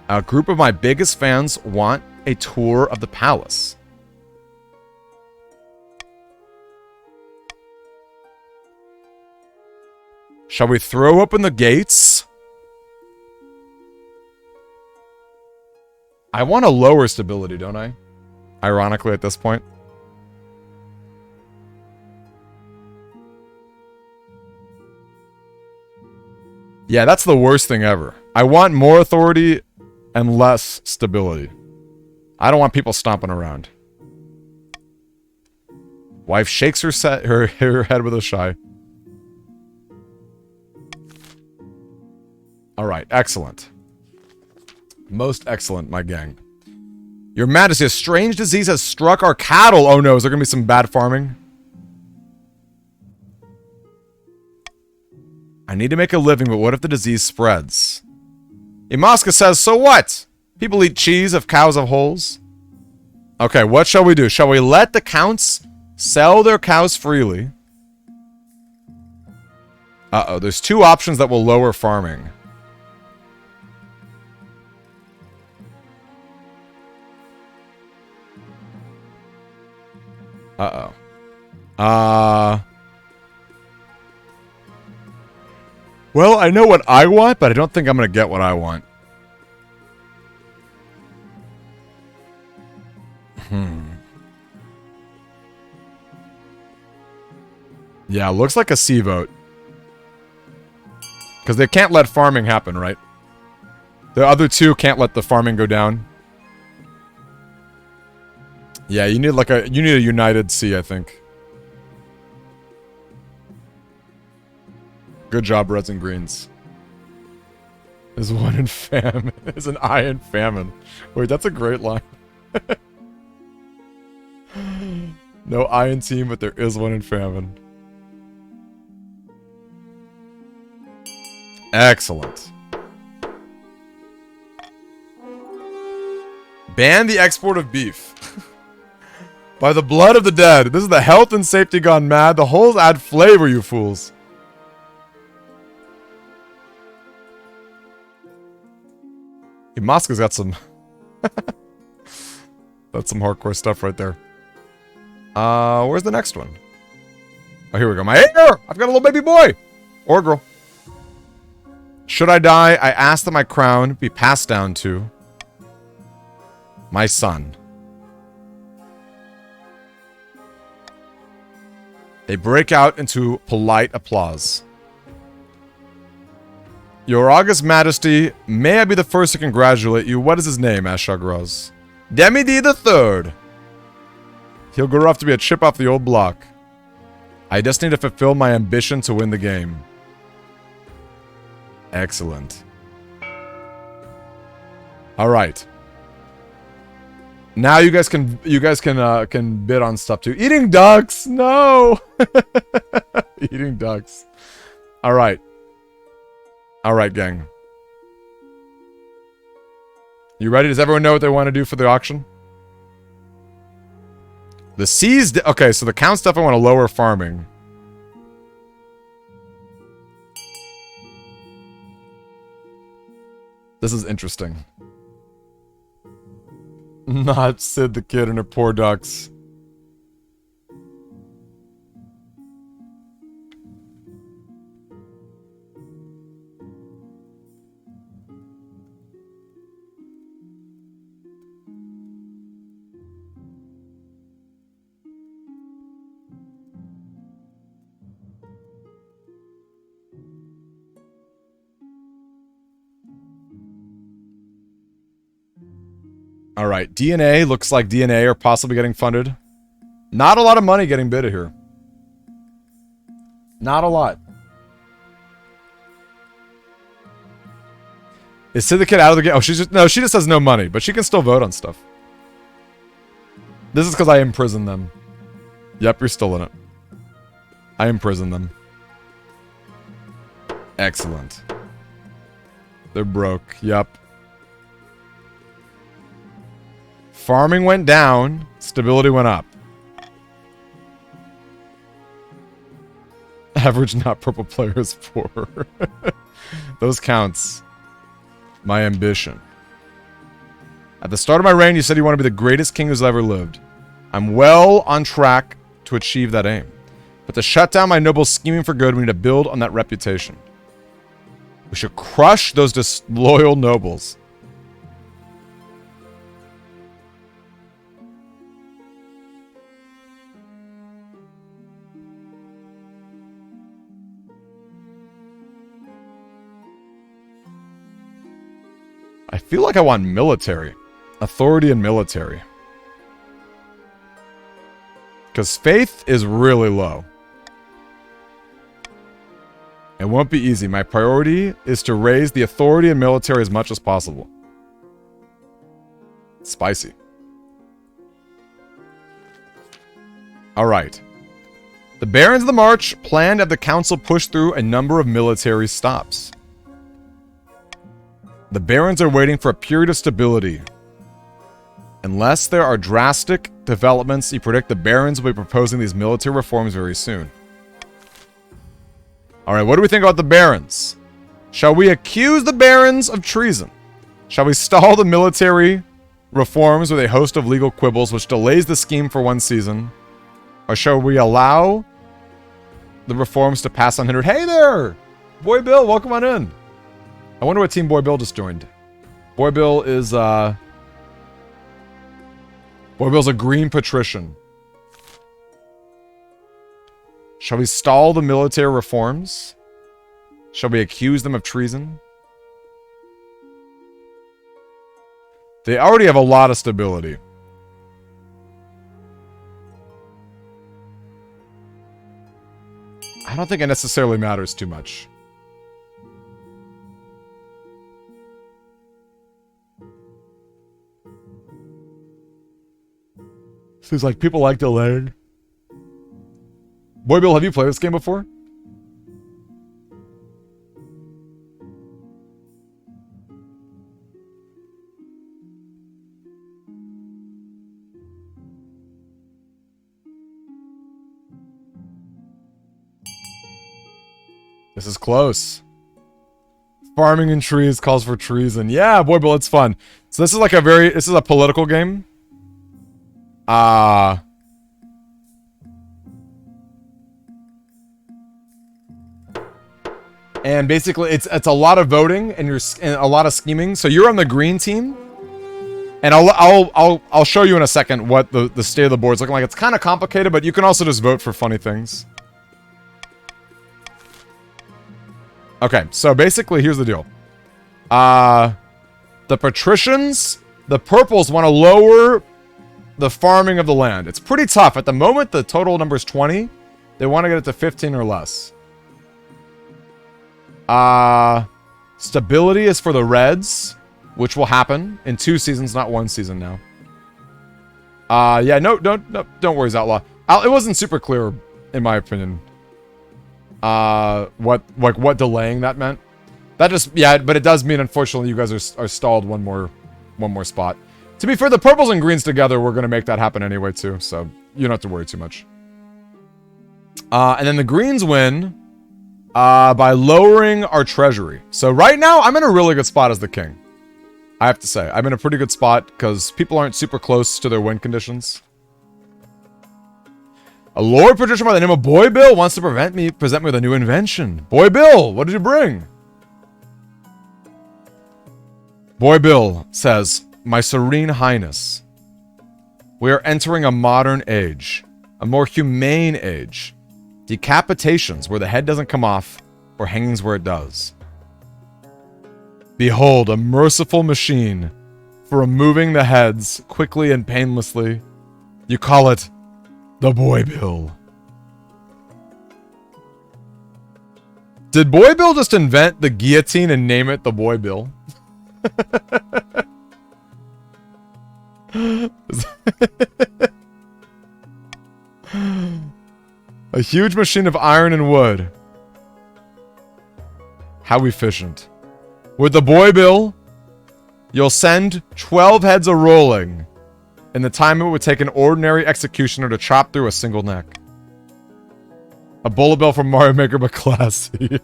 A group of my biggest fans want a tour of the palace. Shall we throw open the gates? I want a lower stability, don't I? Ironically, at this point. Yeah, that's the worst thing ever. I want more authority and less stability. I don't want people stomping around. Wife shakes her head with a sigh. Alright, excellent. Most excellent, my gang. Your Majesty, a strange disease has struck our cattle. Oh no, is there going to be some bad farming? I need to make a living, but what if the disease spreads? Imaska says, so what? People eat cheese if cows have holes. Okay, what shall we do? Shall we let the counts sell their cows freely? Uh-oh, there's 2 options that will lower farming. Uh-oh. Well, I know what I want, but I don't think I'm going to get what I want. Yeah, looks like a C vote. Because they can't let farming happen, right? The other 2 can't let the farming go down. Yeah, you need like a united C, I think. Good job, Reds and Greens. There's one in famine. There's an I in famine. Wait, that's a great line. No I in team, but there is one in famine. Excellent. Ban the export of beef. By the blood of the dead. This is the health and safety gone mad. The holes add flavor, you fools. Hey, Moscow's got some... That's some hardcore stuff right there. Where's the next one? Oh, here we go. My heir! I've got a little baby boy! Or girl. Should I die, I ask that my crown be passed down to... my son. They break out into polite applause. Your August Majesty, may I be the first to congratulate you. What is his name? asked Shagraz. Demidi the Third. He'll grow up to be a chip off the old block. I just need to fulfill my ambition to win the game. Excellent. All right. Now you guys can bid on stuff too. Eating ducks, no. Eating ducks. All right. All right, gang. You ready? Does everyone know what they want to do for the auction? The C's... Okay, so the count stuff I want to lower farming. This is interesting. Not Sid the kid and her poor ducks. All right, DNA. Looks like DNA are possibly getting funded. Not a lot of money getting bidded here. Not a lot. Is Syndicate out of the game? Oh, she just has no money, but she can still vote on stuff. This is because I imprisoned them. Yep, you're still in it. I imprisoned them. Excellent. They're broke. Yep. Farming went down. Stability went up. Average not purple player is 4. Those counts. My ambition. At the start of my reign, you said you want to be the greatest king who's ever lived. I'm well on track to achieve that aim. But to shut down my nobles scheming for good, we need to build on that reputation. We should crush those disloyal nobles. I feel like I want military. Authority and military. Because faith is really low. It won't be easy. My priority is to raise the authority and military as much as possible. Spicy. Alright. The Barons of the March planned to have the council push through a number of military stops. The Barons are waiting for a period of stability. Unless there are drastic developments, you predict the Barons will be proposing these military reforms very soon. Alright, what do we think about the Barons? Shall we accuse the Barons of treason? Shall we stall the military reforms with a host of legal quibbles which delays the scheme for one season? Or shall we allow the reforms to pass unhindered? Hey there! Boy Bill, welcome on in. I wonder what team Boy Bill just joined. Boy Bill is, Boy Bill's a green patrician. Shall we stall the military reforms? Shall we accuse them of treason? They already have a lot of stability. I don't think it necessarily matters too much. Seems like people like delaying. Boy Bill, have you played this game before? This is close. Farming in trees calls for treason. Yeah, Boy Bill, it's fun. So this is like this is a political game. And basically, it's a lot of voting and a lot of scheming. So you're on the green team, and I'll show you in a second what the state of the board's looking like. It's kind of complicated, but you can also just vote for funny things. Okay, so basically, here's the deal. The patricians, the purples want to lower the farming of the land. It's pretty tough. At the moment, the total number is 20. They want to get it to 15 or less. Stability is for the reds, which will happen in 2 seasons, not 1 season now. Yeah, no, don't worry, Outlaw. It wasn't super clear, in my opinion. What delaying that meant. That just, yeah, but it does mean, unfortunately, you guys are stalled one more spot. To be fair, the purples and greens together, we're going to make that happen anyway, too. So, you don't have to worry too much. And then the greens win by lowering our treasury. So right now, I'm in a really good spot as the king. I have to say. I'm in a pretty good spot because people aren't super close to their win conditions. A Lord Patrician by the name of Boy Bill wants to present me with a new invention. Boy Bill, what did you bring? Boy Bill says, My Serene Highness, we are entering a modern age, a more humane age. Decapitations where the head doesn't come off, or hangings where it does. Behold, a merciful machine for removing the heads quickly and painlessly. You call it the Boy Bill. Did Boy Bill just invent the guillotine and name it the Boy Bill? A huge machine of iron and wood. How efficient. With the Boy Bill, you'll send 12 heads a-rolling in the time it would take an ordinary executioner to chop through a single neck. A bullet bill from Mario Maker, but classy.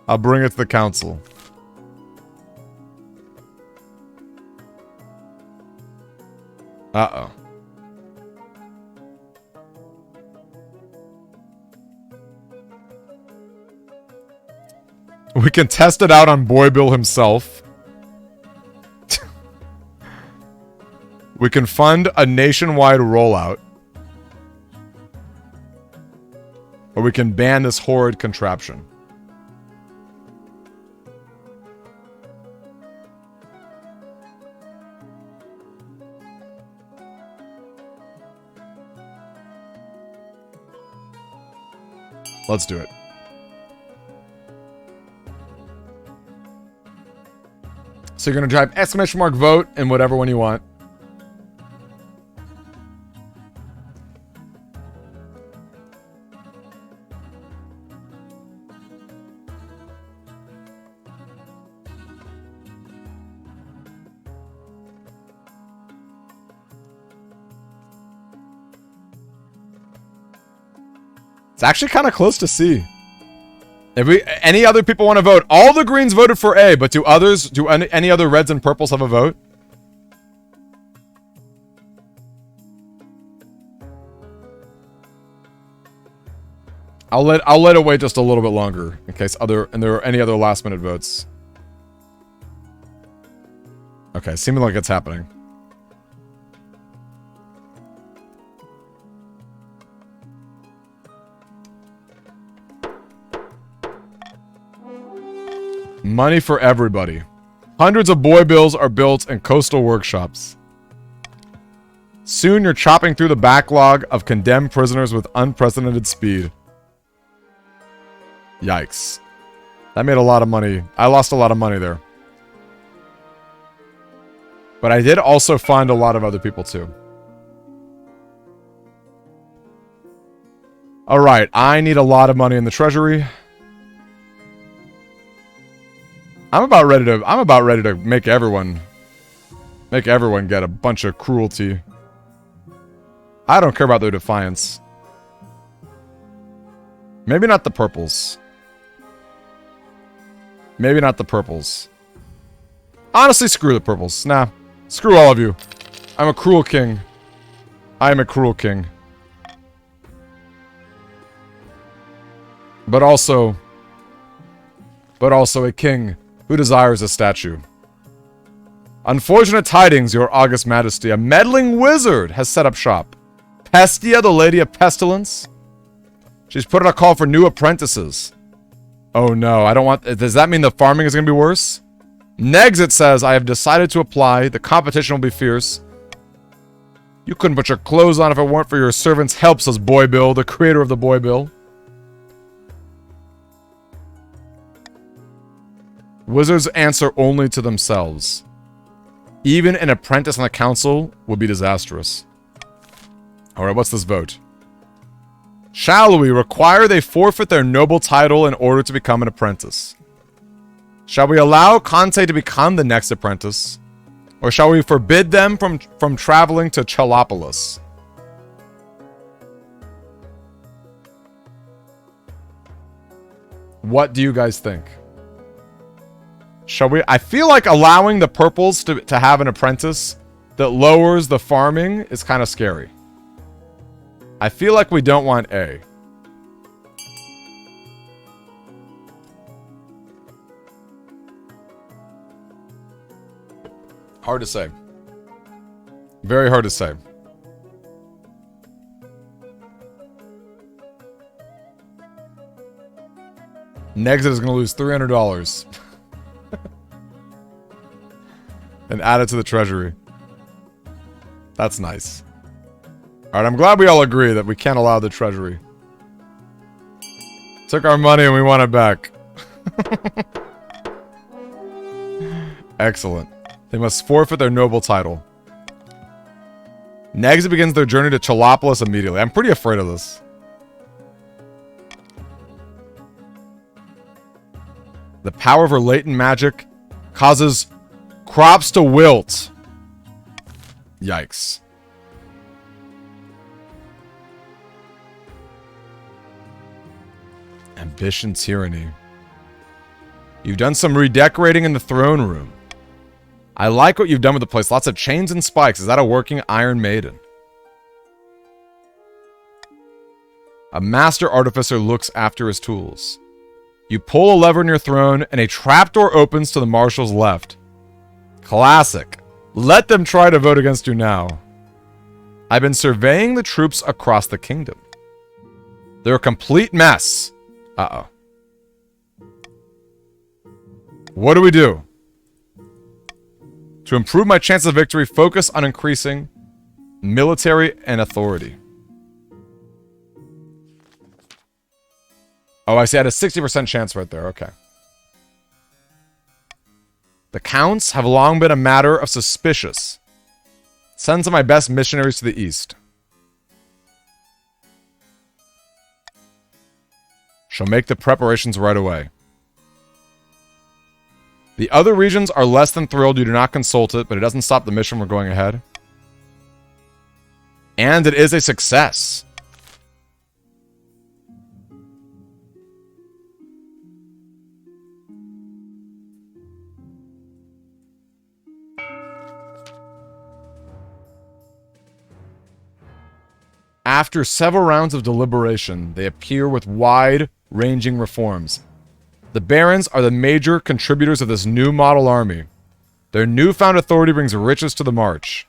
I'll bring it to the council. Uh-oh. We can test it out on Boy Bill himself. We can fund a nationwide rollout. Or we can ban this horrid contraption. Let's do it. So you're going to type exclamation mark vote in whatever one you want. It's actually kind of close to C. If any other people want to vote, all the greens voted for A, but do any other reds and purples have a vote? I'll let it wait just a little bit longer in case there are any other last minute votes. Okay, seeming like it's happening. Money for everybody. Hundreds of Boy Bills are built in coastal workshops. Soon you're chopping through the backlog of condemned prisoners with unprecedented speed. Yikes. That made a lot of money. I lost a lot of money there. But I did also find a lot of other people too. Alright, I need a lot of money in the treasury. I'm about ready to make everyone get a bunch of cruelty. I don't care about their defiance. Maybe not the purples. Maybe not the purples. Honestly, screw the purples. Nah. Screw all of you. I'm a cruel king. I am a cruel king. But also a king who desires a statue. Unfortunate tidings, your august majesty. A meddling wizard has set up shop. Pestia, the lady of pestilence. She's put in a call for new apprentices. Oh no, I don't want... Does that mean the farming is going to be worse? Negs, it says, I have decided to apply. The competition will be fierce. You couldn't put your clothes on if it weren't for your servant's help, says Boy Bill, the creator of the Boy Bill. Wizards answer only to themselves. Even an apprentice on the council would be disastrous. Alright, what's this vote? Shall we require they forfeit their noble title in order to become an apprentice? Shall we allow Conte to become the next apprentice? Or shall we forbid them from traveling to Chalopolis? What do you guys think? Shall we? I feel like allowing the purples to have an apprentice that lowers the farming is kind of scary. I feel like we don't want A. Hard to say. Very hard to say. Nexit is going to lose $300. And add it to the treasury. That's nice. Alright, I'm glad we all agree that we can't allow the treasury. Took our money and we want it back. Excellent. They must forfeit their noble title. Nexit begins their journey to Cholopolis immediately. I'm pretty afraid of this. The power of her latent magic causes crops to wilt. Yikes. Ambition tyranny. You've done some redecorating in the throne room. I like what you've done with the place. Lots of chains and spikes. Is that a working Iron Maiden? A master artificer looks after his tools. You pull a lever in your throne, and a trapdoor opens to the marshal's left. Classic. Let them try to vote against you now. I've been surveying the troops across the kingdom. They're a complete mess. Uh-oh. What do we do? To improve my chance of victory, focus on increasing military and authority. Oh, I see. I had a 60% chance right there. Okay. The counts have long been a matter of suspicious. Send some of my best missionaries to the east. Shall make the preparations right away. The other regions are less than thrilled you do not consult it, but it doesn't stop the mission from going ahead. And it is a success. After several rounds of deliberation, they appear with wide-ranging reforms. The barons are the major contributors of this new model army. Their newfound authority brings riches to the march.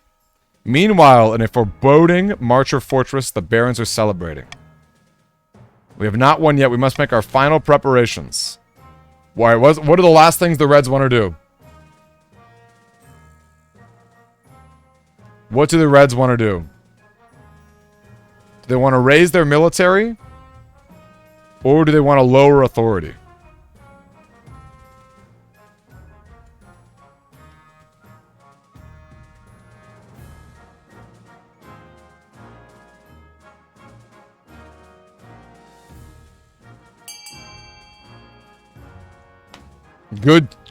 Meanwhile, in a foreboding Marcher fortress, the barons are celebrating. We have not won yet. We must make our final preparations. Why? What are the last things the Reds want to do? What do the Reds want to do? Do they want to raise their military? Or do they want to lower authority?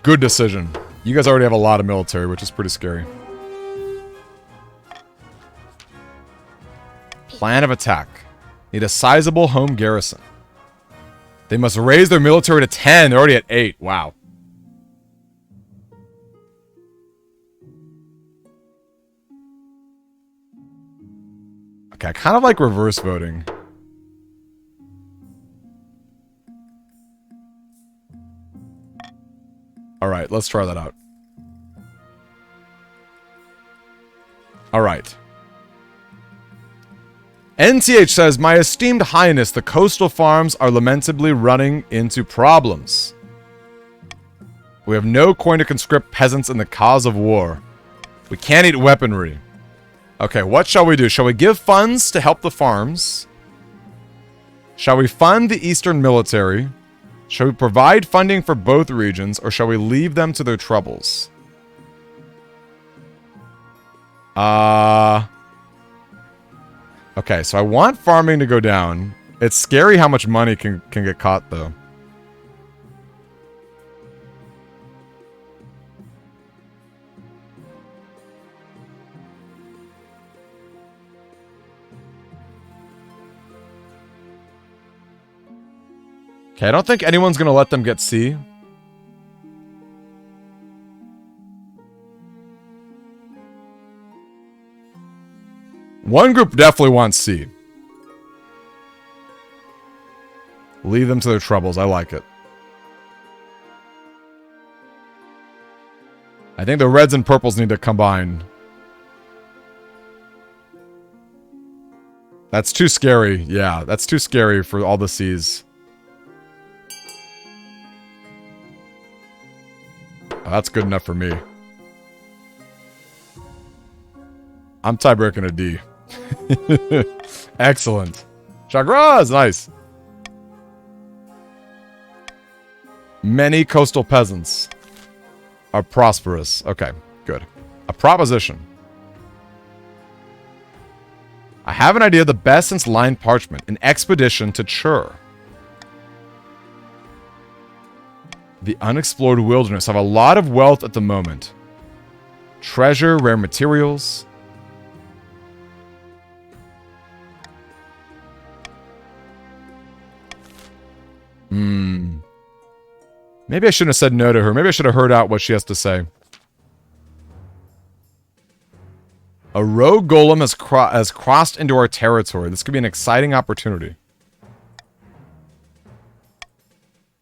Good decision. You guys already have a lot of military, which is pretty scary. Plan of attack. Need a sizable home garrison. They must raise their military to 10. They're already at 8. Wow. Okay, I kind of like reverse voting. Alright, let's try that out. Alright. NTH says, My esteemed highness, the coastal farms are lamentably running into problems. We have no coin to conscript peasants in the cause of war. We can't eat weaponry. Okay, what shall we do? Shall we give funds to help the farms? Shall we fund the eastern military? Shall we provide funding for both regions, or shall we leave them to their troubles? Okay, so I want farming to go down. It's scary how much money can get caught, though. Okay, I don't think anyone's gonna let them get C. One group definitely wants C. Leave them to their troubles. I like it. I think the reds and purples need to combine. That's too scary. Yeah, that's too scary for all the C's. Oh, that's good enough for me. I'm tiebreaking a D. Excellent. Chagraz, nice. Many coastal peasants are prosperous. Okay, good. A proposition. I have an idea, the best since lined parchment. An expedition to Chur. The unexplored wilderness have a lot of wealth at the moment. Treasure, rare materials. Maybe I shouldn't have said no to her. Maybe I should have heard out what she has to say. A rogue golem has crossed into our territory. This could be an exciting opportunity.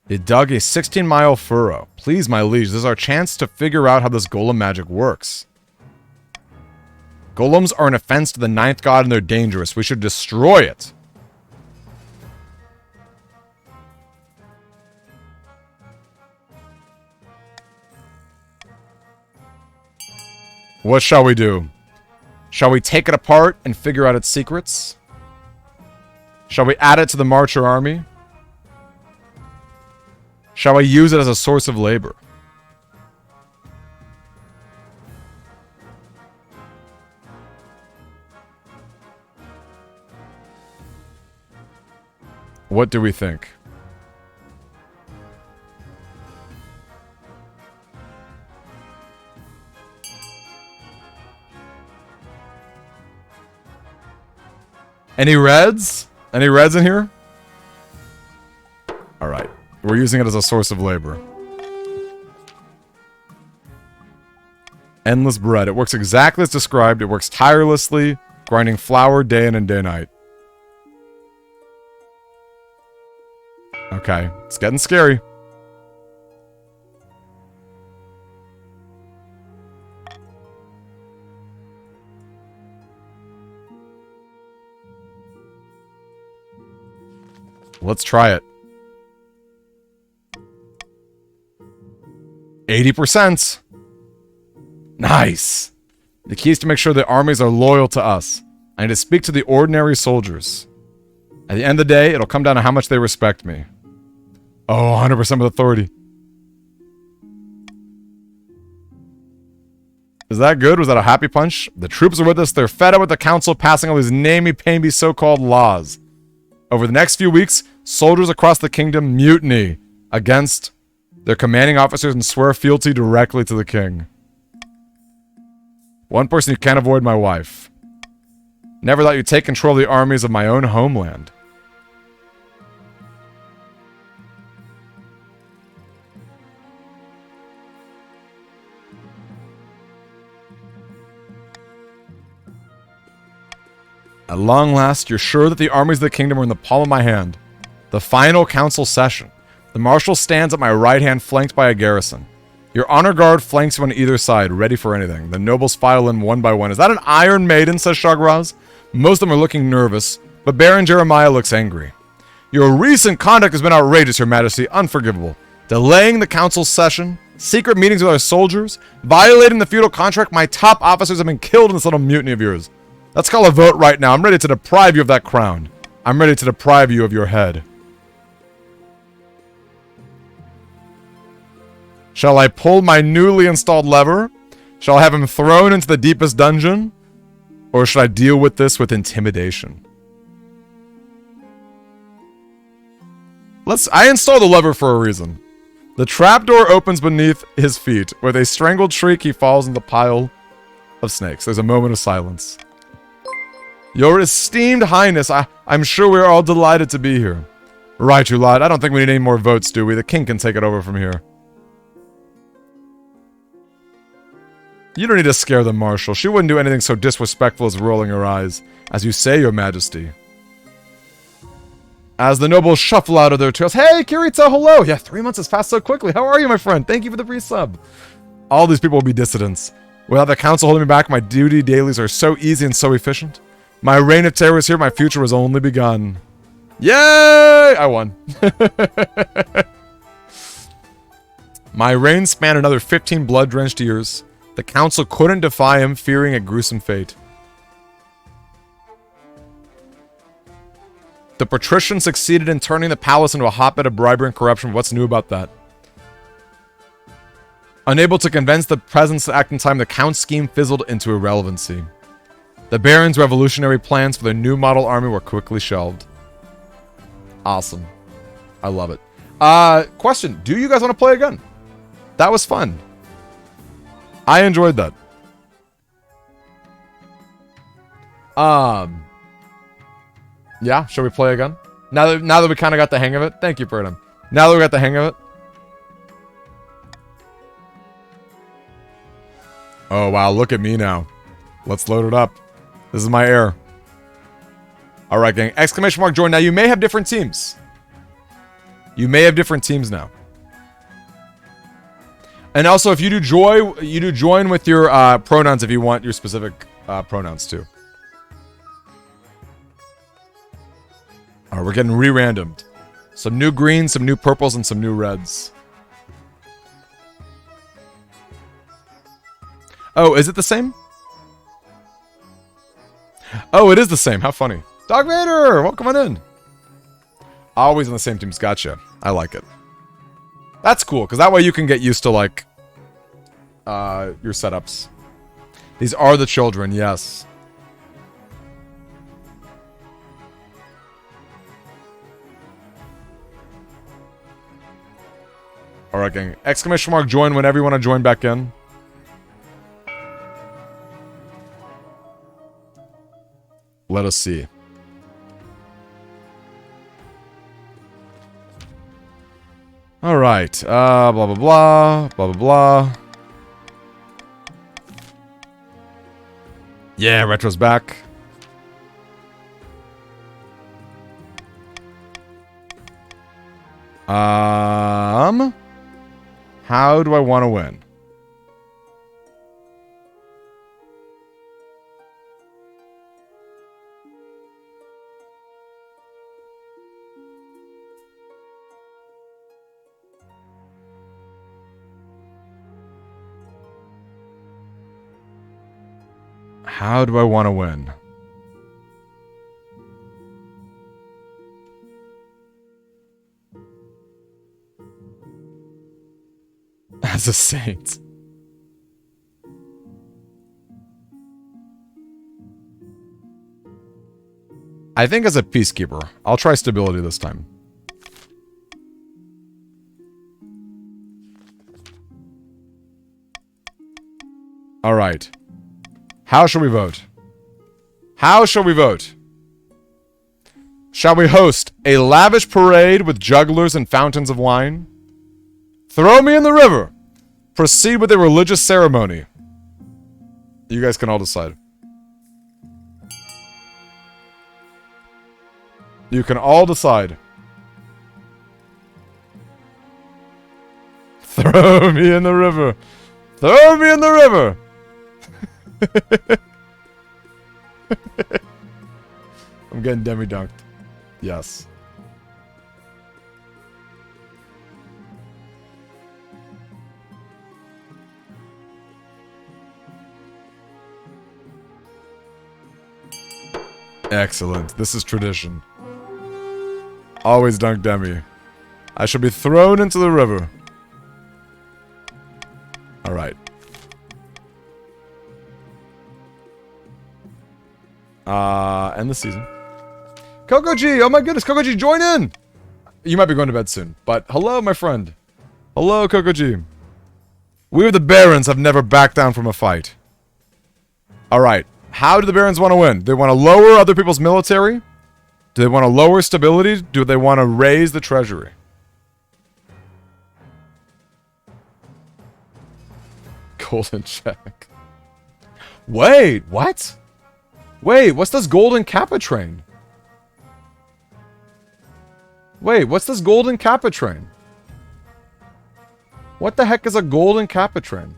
It dug a 16-mile furrow. Please, my liege, this is our chance to figure out how this golem magic works. Golems are an offense to the ninth god and they're dangerous. We should destroy it. What shall we do? Shall we take it apart and figure out its secrets? Shall we add it to the Marcher army? Shall I use it as a source of labor? What do we think? Any reds? Any reds in here? Alright. We're using it as a source of labor. Endless bread. It works exactly as described. It works tirelessly, grinding flour day in and day night. Okay. It's getting scary. Let's try it. 80%. Nice. The key is to make sure the armies are loyal to us. I need to speak to the ordinary soldiers. At the end of the day, it'll come down to how much they respect me. Oh, 100% with authority. Is that good? Was that a happy punch? The troops are with us. They're fed up with the council passing all these namey-pamey so-called laws. Over the next few weeks, soldiers across the kingdom mutiny against their commanding officers and swear fealty directly to the king. One person you can't avoid, my wife. Never let you take control of the armies of my own homeland. At long last, you're sure that the armies of the kingdom are in the palm of my hand. The final council session. The marshal stands at my right hand, flanked by a garrison. Your honor guard flanks you on either side, ready for anything. The nobles file in one by one. Is that an Iron Maiden, says Shagraz? Most of them are looking nervous, but Baron Jeremiah looks angry. Your recent conduct has been outrageous, your majesty, unforgivable. Delaying the council session, secret meetings with our soldiers, violating the feudal contract. My top officers have been killed in this little mutiny of yours. Let's call a vote right now. I'm ready to deprive you of that crown. I'm ready to deprive you of your head. Shall I pull my newly installed lever? Shall I have him thrown into the deepest dungeon? Or should I deal with this with intimidation? I installed the lever for a reason. The trapdoor opens beneath his feet. With a strangled shriek, he falls in the pile of snakes. There's a moment of silence. Your esteemed highness, I'm sure we're all delighted to be here. Right, you lad. I don't think we need any more votes, do we? The king can take it over from here. You don't need to scare the marshal. She wouldn't do anything so disrespectful as rolling her eyes. As you say, your majesty. As the nobles shuffle out of their chairs. Hey, Kirita, hello! Yeah, 3 months has passed so quickly. How are you, my friend? Thank you for the resub. All these people will be dissidents. Without the council holding me back, my duty dailies are so easy and so efficient. My reign of terror is here. My future has only begun. Yay! I won. My reign spanned another 15 blood-drenched years. The council couldn't defy him, fearing a gruesome fate. The patrician succeeded in turning the palace into a hotbed of bribery and corruption. What's new about that? Unable to convince the peasants to act in time, the count's scheme fizzled into irrelevancy. The barons' revolutionary plans for their new model army were quickly shelved. Awesome. I love it. Question. Do you guys want to play again? That was fun. I enjoyed that. Yeah, shall we play again? Now that we kind of got the hang of it. Thank you, Burnham. Now that we got the hang of it. Oh, wow. Look at me now. Let's load it up. This is my heir. Alright, gang. Exclamation mark join. Now, you may have different teams. You may have different teams now. And also, if you do join with your pronouns if you want your specific pronouns too. Alright, we're getting re-randomed. Some new greens, some new purples, and some new reds. Oh, is it the same? Oh, it is the same. How funny. Dog Vader! Welcome on in. Always on the same teams. Gotcha. I like it. That's cool, because that way you can get used to, like, your setups. These are the children, yes. Alright, gang. Exclamation mark join whenever you want to join back in. Let us see. Alright. Blah, blah, blah. Blah, blah, blah. Yeah, Retro's back. How do I want to win? How do I want to win? As a saint. I think as a peacekeeper. I'll try stability this time. Alright. How shall we vote? How shall we vote? Shall we host a lavish parade with jugglers and fountains of wine? Throw me in the river! Proceed with a religious ceremony. You guys can all decide. You can all decide. Throw me in the river! Throw me in the river! I'm getting demi-dunked. Yes. Excellent. This is tradition. Always dunk demi. I shall be thrown into the river. Alright. End the season. Coco G! Oh my goodness, Coco G, join in! You might be going to bed soon, but hello, my friend. Hello, Coco G. We, the Barons, have never backed down from a fight. Alright. How do the Barons want to win? Do they want to lower other people's military? Do they want to lower stability? Do they want to raise the treasury? Golden check. Wait, what? Wait, what's this golden kappa train? Wait, what's this golden kappa train? What the heck is a golden kappa train?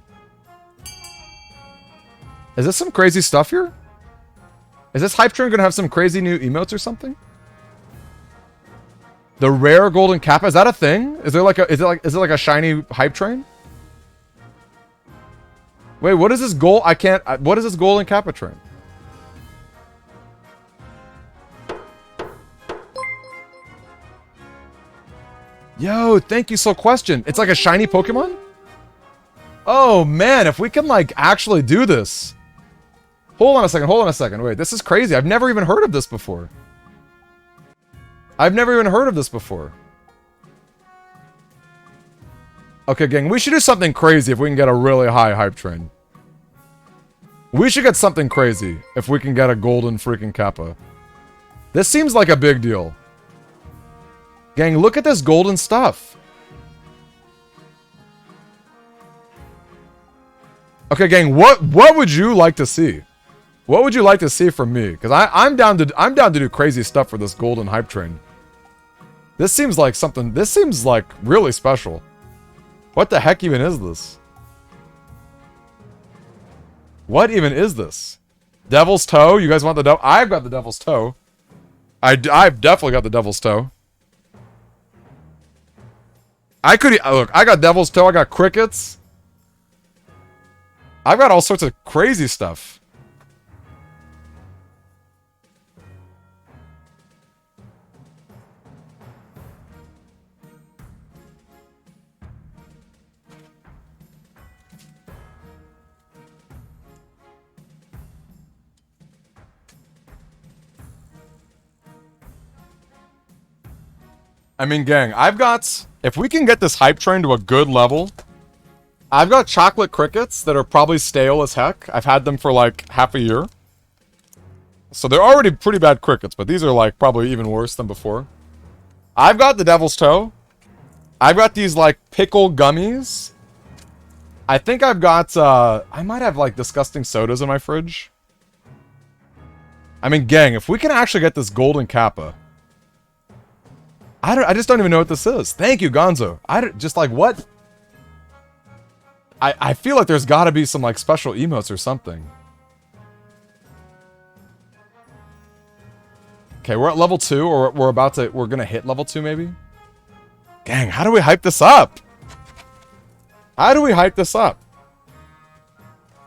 Is this some crazy stuff here? Is this hype train gonna have some crazy new emotes or something? The rare golden kappa, is that a thing? Is it like a shiny hype train? Wait, what is this gold? What is this golden kappa train? Yo, thank you, so question. It's like a shiny Pokemon? Oh man, if we can like actually do this. Hold on a second. Wait, this is crazy. I've never even heard of this before. Okay, gang, we should do something crazy if we can get a really high hype train. We should get something crazy if we can get a golden freaking kappa. This seems like a big deal. Gang, look at this golden stuff. Okay, gang, what would you like to see? What would you like to see from me? Because I'm down to do crazy stuff for this golden hype train. This seems like something. This seems like really special. What the heck even is this? What even is this? Devil's toe? You guys want the devil? I've got the devil's toe. I've definitely got the devil's toe. Look, I got devil's toe. I got crickets. I've got all sorts of crazy stuff. I mean, gang, if we can get this hype train to a good level, I've got chocolate crickets that are probably stale as heck. I've had them for like half a year. So they're already pretty bad crickets, but these are like probably even worse than before. I've got the devil's toe. I've got these like pickle gummies. I think I've got, I might have like disgusting sodas in my fridge. I mean, gang, if we can actually get this golden kappa. I just don't even know what this is. Thank you, Gonzo. Just like what? I feel like there's gotta be some like special emotes or something. Okay, we're at level 2, or we're gonna hit level 2 maybe? Gang, how do we hype this up? How do we hype this up?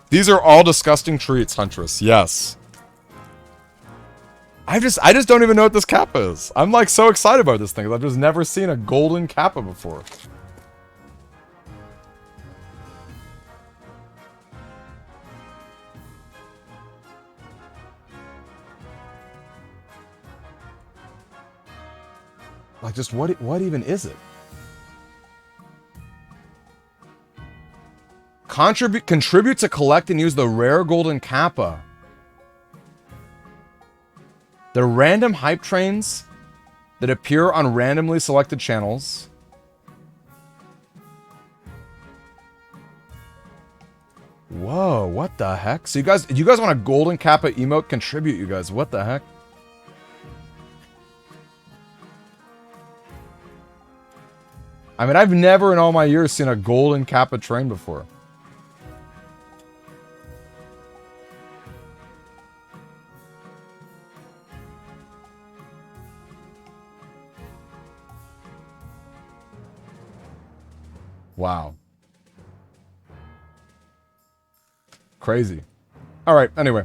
These are all disgusting treats, Huntress. Yes. I just don't even know what this kappa is. I'm like so excited about this thing. I've just never seen a golden kappa before. Like, just what even is it? Contribute to collect and use the rare golden kappa. The random hype trains that appear on randomly selected channels. Whoa, what the heck? So you guys want a golden kappa emote? Contribute, you guys. What the heck? I mean, I've never in all my years seen a golden kappa train before. Wow. Crazy. All right, anyway.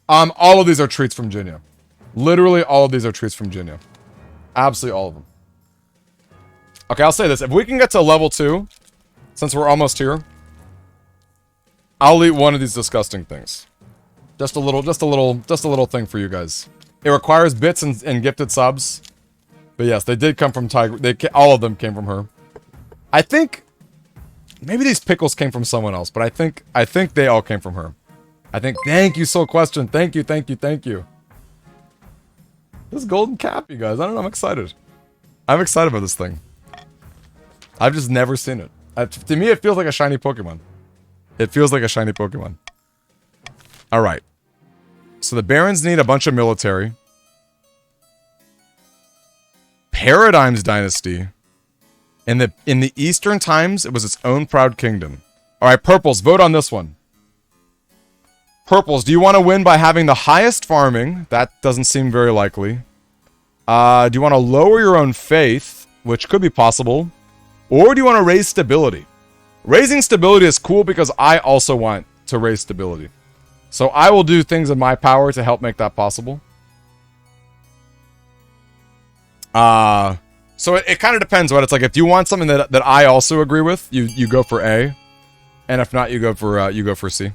All of these are treats from Jinya. Literally all of these are treats from Jinya. Absolutely all of them. Okay, I'll say this. If we can get to level 2, since we're almost here, I'll eat one of these disgusting things. Just a little thing for you guys. It requires bits and gifted subs. But yes, they did come from Tiger. All of them came from her. I think maybe these pickles came from someone else, but I think they all came from her. Thank you, Soul Question. Thank you. This golden cap, you guys. I don't know, I'm excited. I'm excited about this thing. I've just never seen it. To me, it feels like a shiny Pokemon. It feels like a shiny Pokemon. Alright. So the Barons need a bunch of military. Paradigm's dynasty. In the Eastern times, it was its own proud kingdom. Alright, Purples, vote on this one. Purples, do you want to win by having the highest farming? That doesn't seem very likely. Do you want to lower your own faith, which could be possible, or do you want to raise stability? Raising stability is cool because I also want to raise stability. So I will do things in my power to help make that possible. So it kind of depends what it's like. If you want something that I also agree with, you go for A, and if not, you go for C.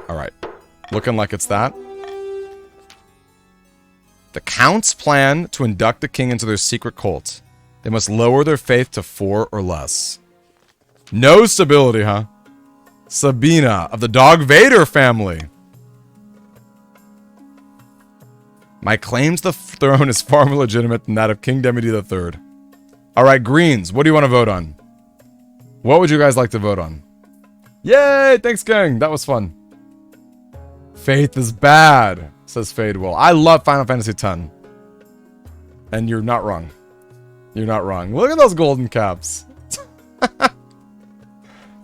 All right, looking like it's that. The Count's plan to induct the king into their secret cult. They must lower their faith to 4 or less. No stability, huh? Sabina of the Dog Vader family. My claim to the throne is far more legitimate than that of King Demedy III. Alright, Greens, what do you want to vote on? What would you guys like to vote on? Yay! Thanks, gang! That was fun. Faith is bad, says Fadewell. I love Final Fantasy X. And you're not wrong. You're not wrong. Look at those golden caps.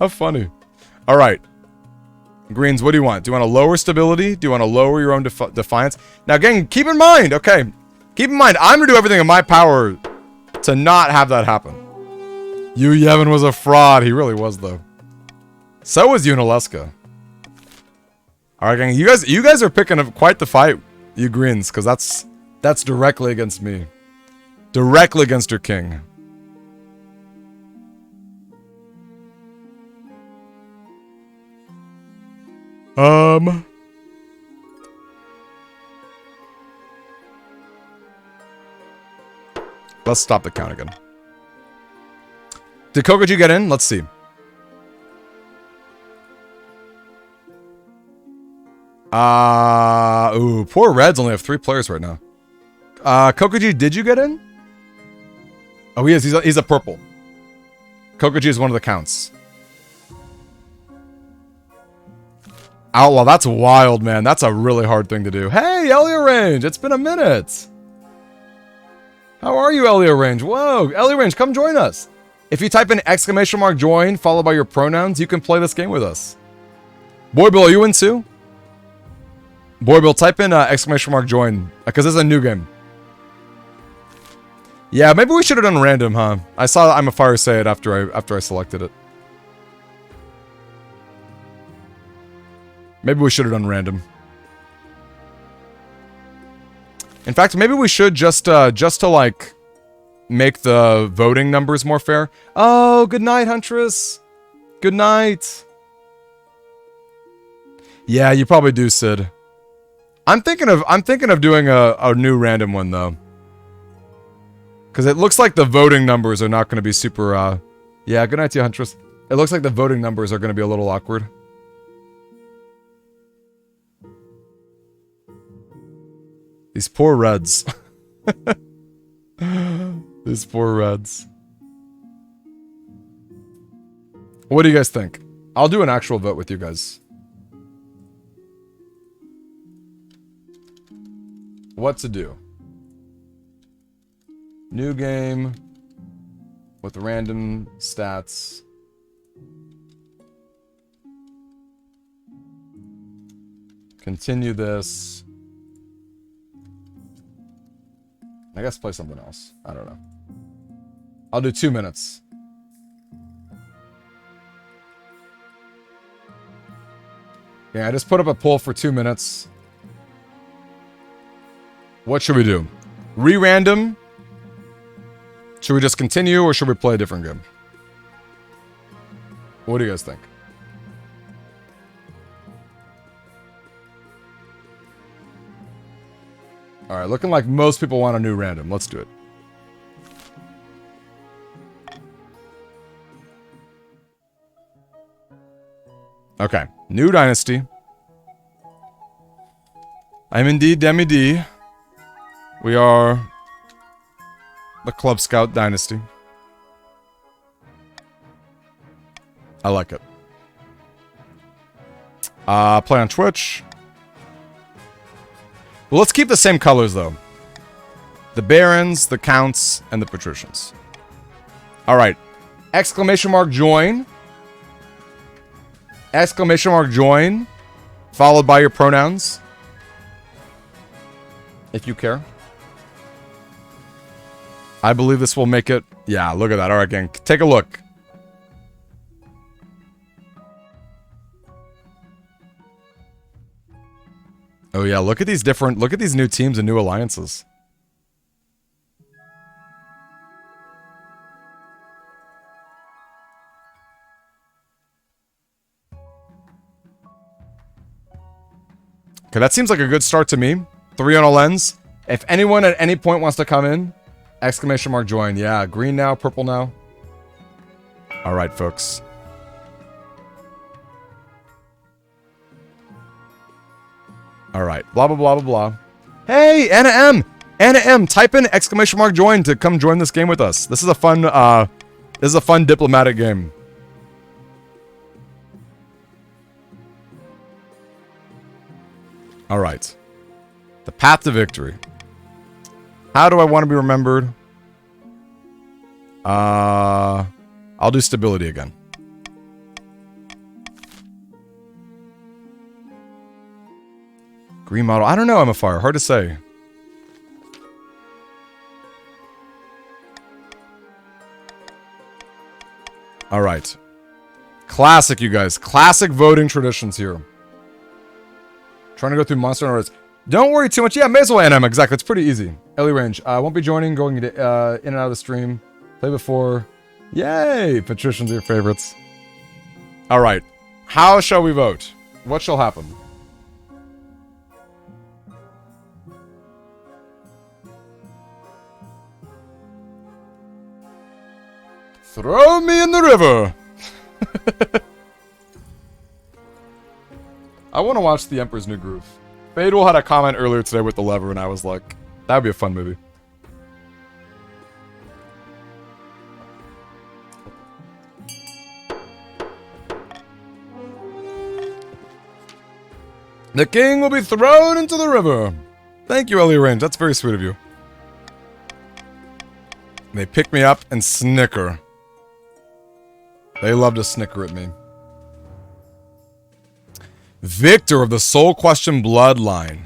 How funny. Alright. Greens, what do you want? Do you want to lower stability? Do you want to lower your own defiance? Now, gang, keep in mind, okay. Keep in mind, I'm going to do everything in my power to not have that happen. Yu Yevon was a fraud. He really was, though. So was Unaleska. Alright, gang, you guys are picking up quite the fight, you Greens, because that's directly against me. Directly against your king. Let's stop the count again. Did Kokoji get in? Let's see. Ooh, poor Reds only have 3 players right now. Kokoji, did you get in? Oh, he is. He's a purple. Kokoji is one of the counts. Outlaw, that's wild, man. That's a really hard thing to do. Hey, Elio Range, it's been a minute. How are you, Elio Range? Whoa, Elio Range, come join us. If you type in !join followed by your pronouns, you can play this game with us. Boy Bill, are you in too? Boy Bill, type in !join because this is a new game. Yeah, maybe we should have done random, huh? I saw I'm a Fire say it after I selected it. Maybe we should have done random. In fact, maybe we should just to like make the voting numbers more fair. Oh, good night, Huntress. Good night. Yeah, you probably do, Sid. I'm thinking of doing a new random one though. Because it looks like the voting numbers are not going to be super, yeah, good night to you, Huntress. It looks like the voting numbers are going to be a little awkward. These poor Reds. These poor Reds. What do you guys think? I'll do an actual vote with you guys. What to do? New game with random stats. Continue this. I guess play something else. I don't know. I'll do 2 minutes. Yeah, I just put up a poll for 2 minutes. What should we do? Re-random? Should we just continue or should we play a different game? What do you guys think? Alright, looking like most people want a new random. Let's do it. Okay, new dynasty. I'm indeed Demi D. We are the Club Scout dynasty. I like it. Play on Twitch. Well, let's keep the same colors, though. The Barons, the Counts, and the Patricians. Alright. Exclamation mark join. Exclamation mark join. Followed by your pronouns. If you care. I believe this will make it. Yeah, look at that. All right, gang. Take a look. Oh, yeah. Look at these different. Look at these new teams and new alliances. Okay, that seems like a good start to me. 3 on a lens. If anyone at any point wants to come in, exclamation mark join. Yeah, green now, purple now. All right, folks. All right, blah, blah, blah, blah, blah. Hey, Anna M. Anna M, type in exclamation mark join to come join this game with us. This is a fun diplomatic game. All right. The path to victory. How do I want to be remembered? I'll do stability again. Green model. I don't know, I'm a fire. Hard to say. All right. Classic, you guys. Classic voting traditions here. Trying to go through monster orders. Don't worry too much. Yeah, may as well NM. Exactly. It's pretty easy. Ellie range. I won't be joining. Going in and out of the stream. Play before. Yay! Patricians are your favorites. All right. How shall we vote? What shall happen? Throw me in the river! I want to watch The Emperor's New Groove. Fadewell had a comment earlier today with the lever, and I was like, that would be a fun movie. The king will be thrown into the river. Thank you, Ellie Range. That's very sweet of you. They pick me up and snicker. They love to snicker at me. Victor of the Soul Question bloodline.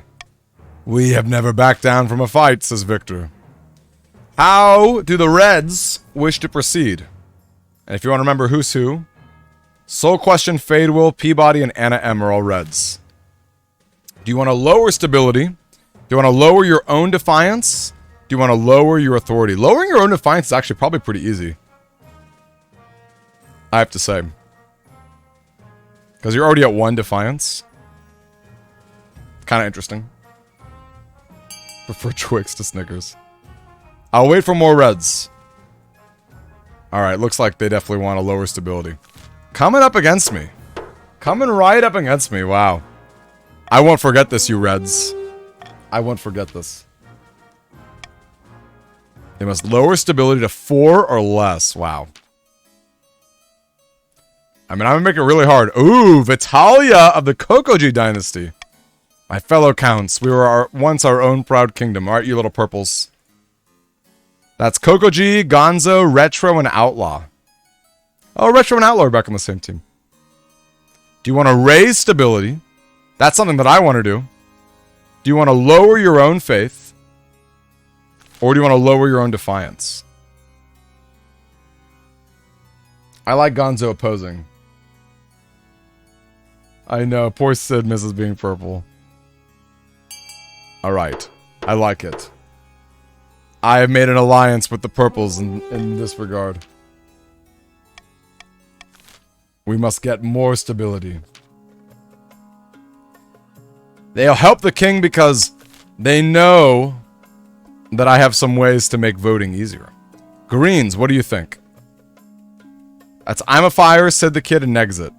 We have never backed down from a fight, says Victor. How do the Reds wish to proceed? And if you want to remember who's who, Soul Question, Fadewell, Peabody, and Anna M are all Reds. Do you want to lower stability? Do you want to lower your own defiance? Do you want to lower your authority? Lowering your own defiance is actually probably pretty easy, I have to say. Because you're already at 1 defiance. Kind of interesting. Prefer Twix to Snickers. I'll wait for more Reds. Alright, looks like they definitely want to lower stability. Coming up against me. Coming right up against me, wow. I won't forget this, you Reds. I won't forget this. They must lower stability to 4 or less, wow. I mean, I'm gonna make it really hard. Ooh, Vitalia of the Kokoji dynasty. My fellow counts, we were once our own proud kingdom. Alright, you little purples. That's Kokoji, Gonzo, Retro, and Outlaw. Oh, Retro and Outlaw are back on the same team. Do you want to raise stability? That's something that I want to do. Do you want to lower your own faith? Or do you want to lower your own defiance? I like Gonzo opposing. I know, poor Sid misses being purple. Alright, I like it. I have made an alliance with the purples in this regard. We must get more stability. They'll help the king because they know that I have some ways to make voting easier. Greens, what do you think? That's I'm a Fire, Sid the Kid, and Exit.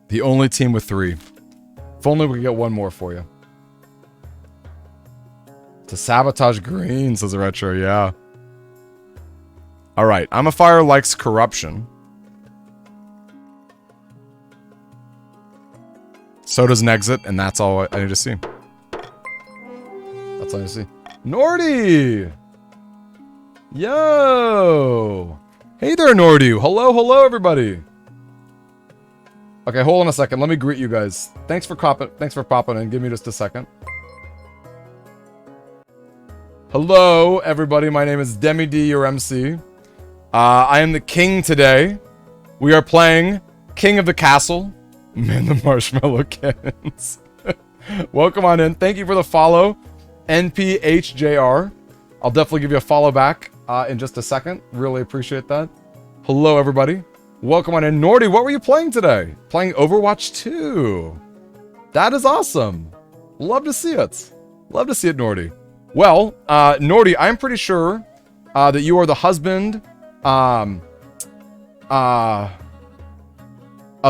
The only team with 3. If only we could get one more for you. To sabotage green, says Retro, yeah. Alright, I'm a Fire likes corruption. So does an Exit, and that's all I need to see. That's all I need to see. Nordy! Yo! Hey there, Nordu. Hello, hello, everybody. Okay, hold on a second. Let me greet you guys. Thanks for popping in. Give me just a second. Hello, everybody. My name is Demi D, your MC. I am the king today. We are playing King of the Castle. Man, the marshmallow cannons. Welcome on in. Thank you for the follow, NPHJR. I'll definitely give you a follow back in just a second. Really appreciate that. Hello, everybody. Welcome on in. Nordy, what were you playing today? Playing Overwatch 2. That is awesome. Love to see it. Love to see it, Nordy. Well, Nordy, I'm pretty sure that you are the husband of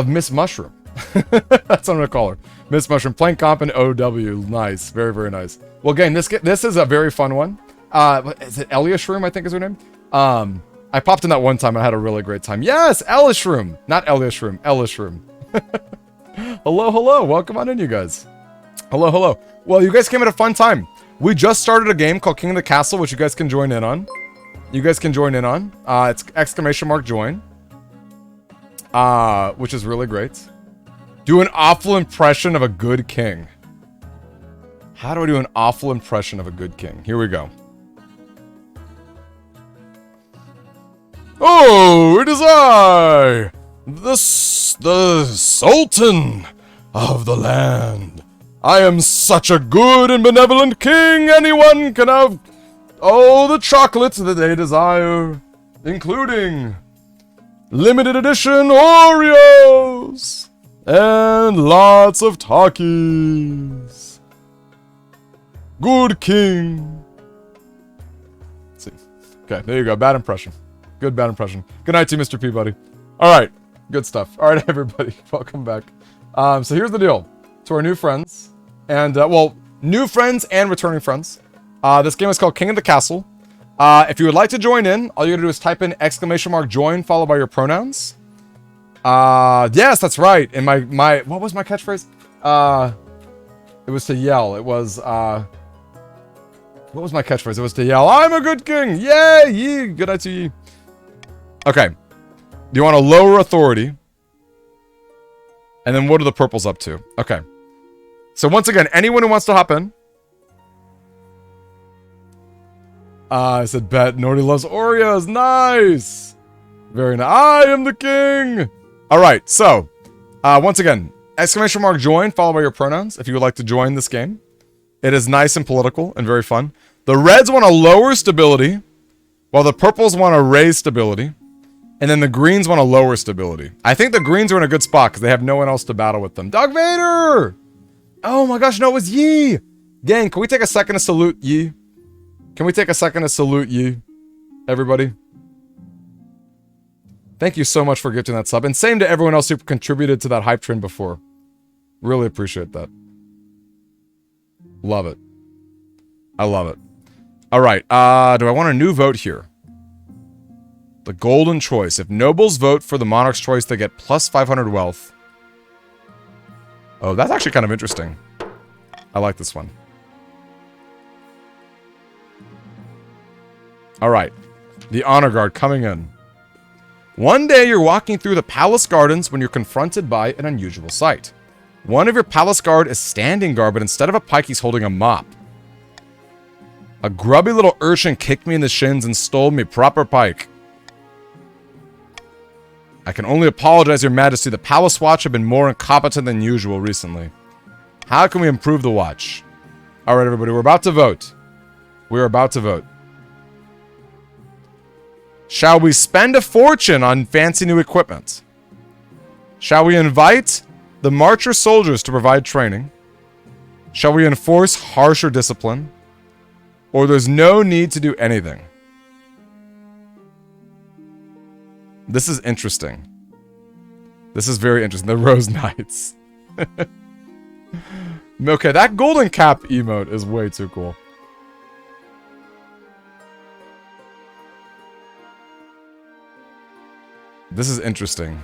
Miss Mushroom. That's what I'm gonna call her. Miss Mushroom, playing comp in OW. Nice. Very, very nice. Well, again, this is a very fun one. Is it Elia Shroom, I think is her name? I popped in that one time and I had a really great time. Yes, Elia Shroom. Not Elia Shroom, Elia Shroom. Hello, hello. Welcome on in, you guys. Hello, hello. Well, you guys came at a fun time. We just started a game called King of the Castle, which you guys can join in on. It's !join. Which is really great. Do an awful impression of a good king. How do I do an awful impression of a good king? Here we go. Oh, it is I, the Sultan of the land. I am such a good and benevolent king. Anyone can have all the chocolates that they desire, including limited edition Oreos and lots of Takis. Good king. Let's see. Okay, there you go. Bad impression. Good bad impression. Good night to you, Mr. Peabody. All right, good stuff. All right, everybody, welcome back. So here's the deal. To our new friends, and well, new friends and returning friends. This game is called King of the Castle. If you would like to join in, all you gotta do is type in !join followed by your pronouns. Yes, that's right. And my what was my catchphrase? It was to yell. It was what was my catchphrase? It was to yell, I'm a good king! Yay! Ye! Good night to ye. Okay. Do you want a lower authority? And then what are the purples up to? Okay. So once again, anyone who wants to hop in. I said, bet. Nordy loves Oreos. Nice. Very nice. I am the king. All right. So, once again, !join followed by your pronouns if you would like to join this game. It is nice and political and very fun. The reds want to lower stability, while the purples want to raise stability. And then the greens want to lower stability. I think the greens are in a good spot because they have no one else to battle with them. Dog Vader! Oh my gosh, no, it was Yi! Gang, can we take a second to salute Yi? Can we take a second to salute Yi? Everybody? Thank you so much for gifting that sub. And same to everyone else who contributed to that hype train before. Really appreciate that. Love it. I love it. Alright, do I want a new vote here? The golden choice. If nobles vote for the monarch's choice, they get plus 500 wealth. Oh, that's actually kind of interesting. I like this one. Alright. The honor guard coming in. One day you're walking through the palace gardens when you're confronted by an unusual sight. One of your palace guard is standing guard, but instead of a pike, he's holding a mop. A grubby little urchin kicked me in the shins and stole me proper pike. I can only apologize, Your Majesty. The Palace Watch have been more incompetent than usual recently. How can we improve the watch? Alright, everybody, we're about to vote. We're about to vote. Shall we spend a fortune on fancy new equipment? Shall we invite the Marcher soldiers to provide training? Shall we enforce harsher discipline? Or there's no need to do anything? This is interesting. This is very interesting. The Rose Knights. Okay, that golden cap emote is way too cool. This is interesting.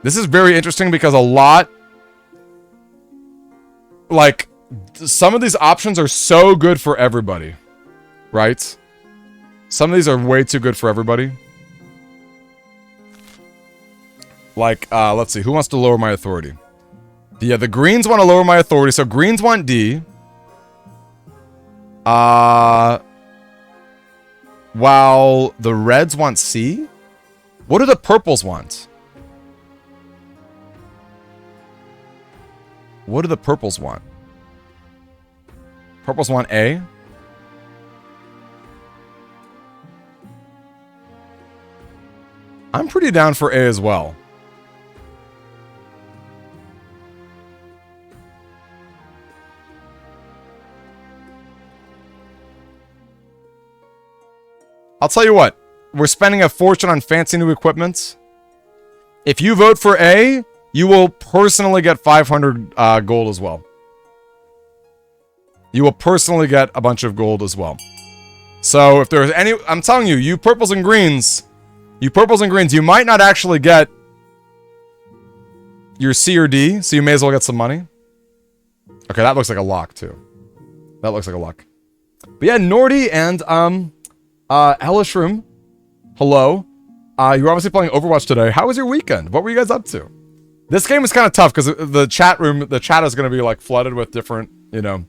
This is very interesting because a lot... Like, some of these options are so good for everybody. Right? Some of these are way too good for everybody. Like, let's see. Who wants to lower my authority? Yeah, the greens want to lower my authority. So greens want D. While the reds want C? What do the purples want? What do the purples want? Purples want A? I'm pretty down for A as well. I'll tell you what. We're spending a fortune on fancy new equipment. If you vote for A, you will personally get 500 gold as well. You will personally get a bunch of gold as well. So if there's any... I'm telling you, you purples and greens, you might not actually get your C or D, so you may as well get some money. Okay, that looks like a lock, too. That looks like a lock. But yeah, Nordy and, Helishroom, hello. You were obviously playing Overwatch today. How was your weekend? What were you guys up to? This game is kind of tough, because the chat is going to be, like, flooded with different, you know,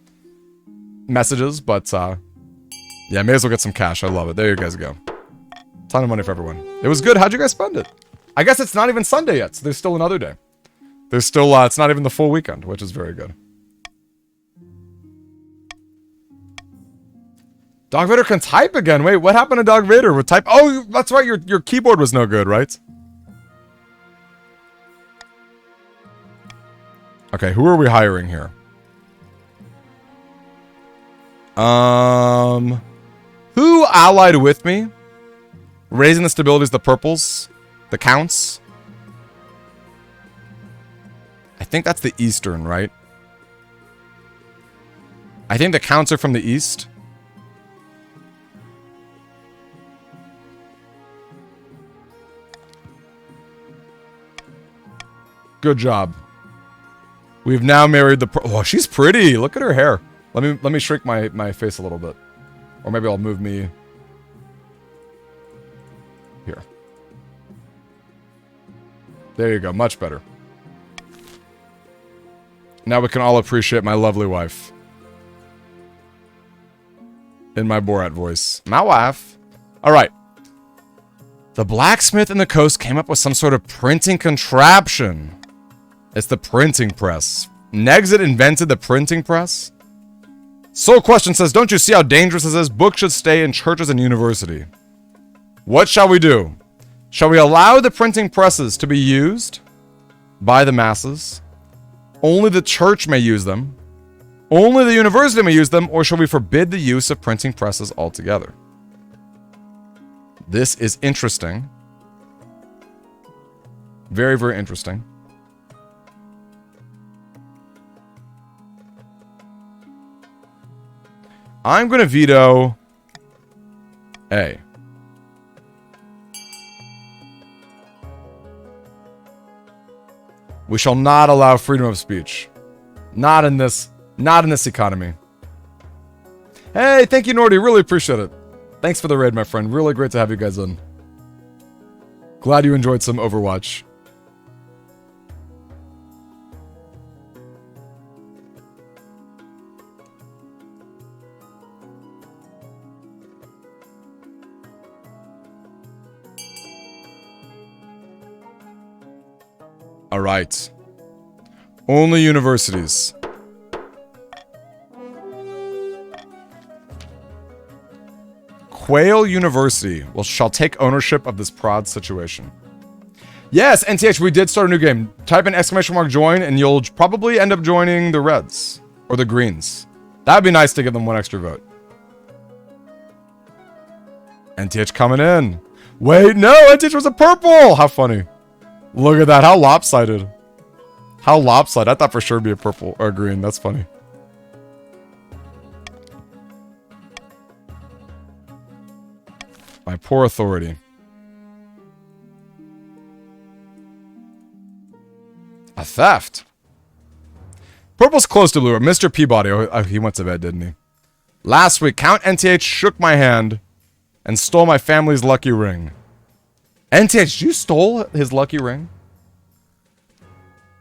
messages, but, yeah, may as well get some cash. I love it. There you guys go. Ton of money for everyone. It was good. How'd you guys spend it? I guess it's not even Sunday yet, so there's still another day. There's still, it's not even the full weekend, which is very good. Dog Vader can type again. Wait, what happened to Dog Vader with type? Oh, that's right. Your keyboard was no good, right? Okay, who are we hiring here? Who allied with me? Raising the stabilities, the purples, the counts. I think that's the Eastern, right? I think the counts are from the East. Good job. We've now married the... Oh, she's pretty. Look at her hair. Let me shrink my face a little bit. Or maybe I'll move me... Here. There you go. Much better. Now we can all appreciate my lovely wife. In my Borat voice. My wife. Alright. The blacksmith in the coast came up with some sort of printing contraption. It's the printing press. Nexit invented the printing press? Soul Question says, don't you see how dangerous this is? Books should stay in churches and university. What shall we do? Shall we allow the printing presses to be used by the masses? Only the church may use them. Only the university may use them, or shall we forbid the use of printing presses altogether? This is interesting. Very, very interesting. I'm going to veto A. We shall not allow freedom of speech. Not in this economy. Hey, thank you, Nordy. Really appreciate it. Thanks for the raid, my friend. Really great to have you guys in. Glad you enjoyed some Overwatch. All right. Only universities. Quail University shall take ownership of this prod situation. Yes, NTH, we did start a new game. Type in ! join and you'll probably end up joining the Reds. Or the Greens. That'd be nice to give them one extra vote. NTH coming in. Wait, no, NTH was a purple! How funny. Look at that, how lopsided. How lopsided. I thought for sure it'd be a purple or a green. That's funny. My poor authority. A theft. Purple's close to blue. Mr. Peabody. Oh, he went to bed, didn't he? Last week, Count NTH shook my hand and stole my family's lucky ring. NTH, you stole his lucky ring?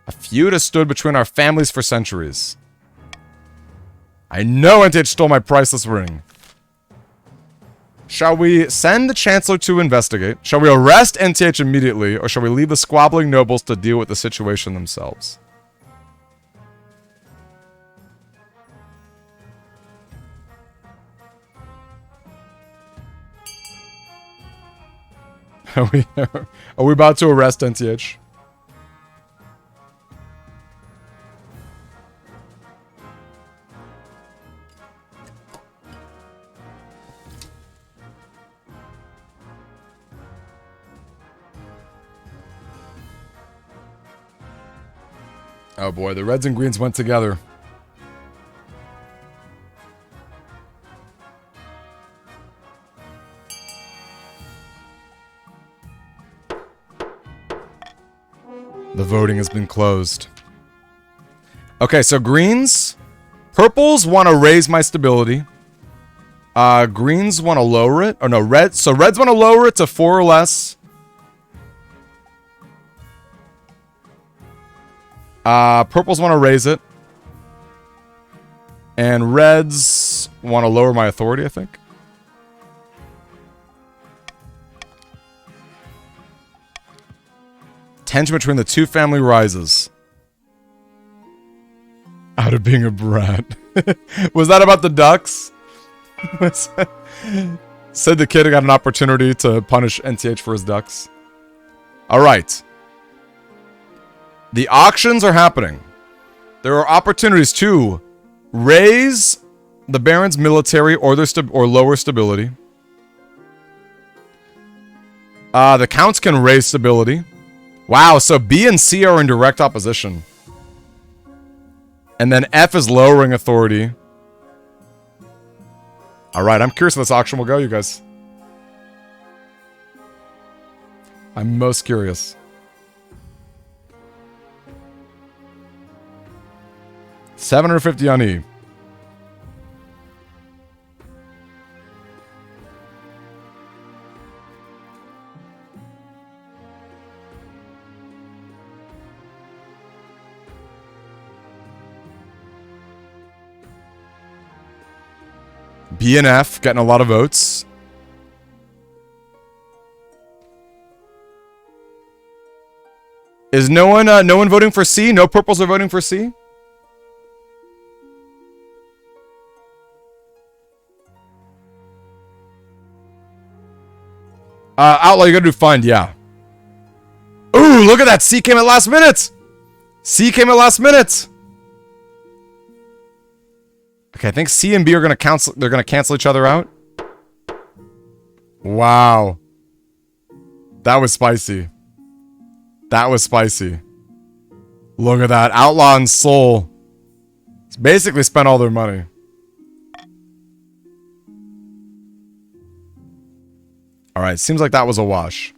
A feud has stood between our families for centuries. I know NTH stole my priceless ring. Shall we send the Chancellor to investigate? Shall we arrest NTH immediately? Or shall we leave the squabbling nobles to deal with the situation themselves? Are we about to arrest NTH? Oh boy, the reds and greens went together. The voting has been closed. Okay, so greens. Purples want to raise my stability. Greens want to lower it. Or no, reds. So reds want to lower it to 4 or less. Purples want to raise it. And reds want to lower my authority, I think. Tension between the two family rises. Out of being a brat. Was that about the ducks? Said the kid got an opportunity to punish NTH for his ducks. Alright. The auctions are happening. There are opportunities to raise the Baron's military or their or lower stability. The Counts can raise stability. Wow, so B and C are in direct opposition. And then F is lowering authority. Alright, I'm curious how this auction will go, you guys. I'm most curious. $750 on E. B and F getting a lot of votes. Is no one voting for C? No purples are voting for C? Outlaw, you gotta do find, yeah. Ooh, look at that! C came at last minute! C came at last minute! Okay, I think C and B are gonna cancel. They're gonna cancel each other out. Wow, that was spicy. That was spicy. Look at that, Outlaw and Soul. It's basically spent all their money. All right, seems like that was a wash.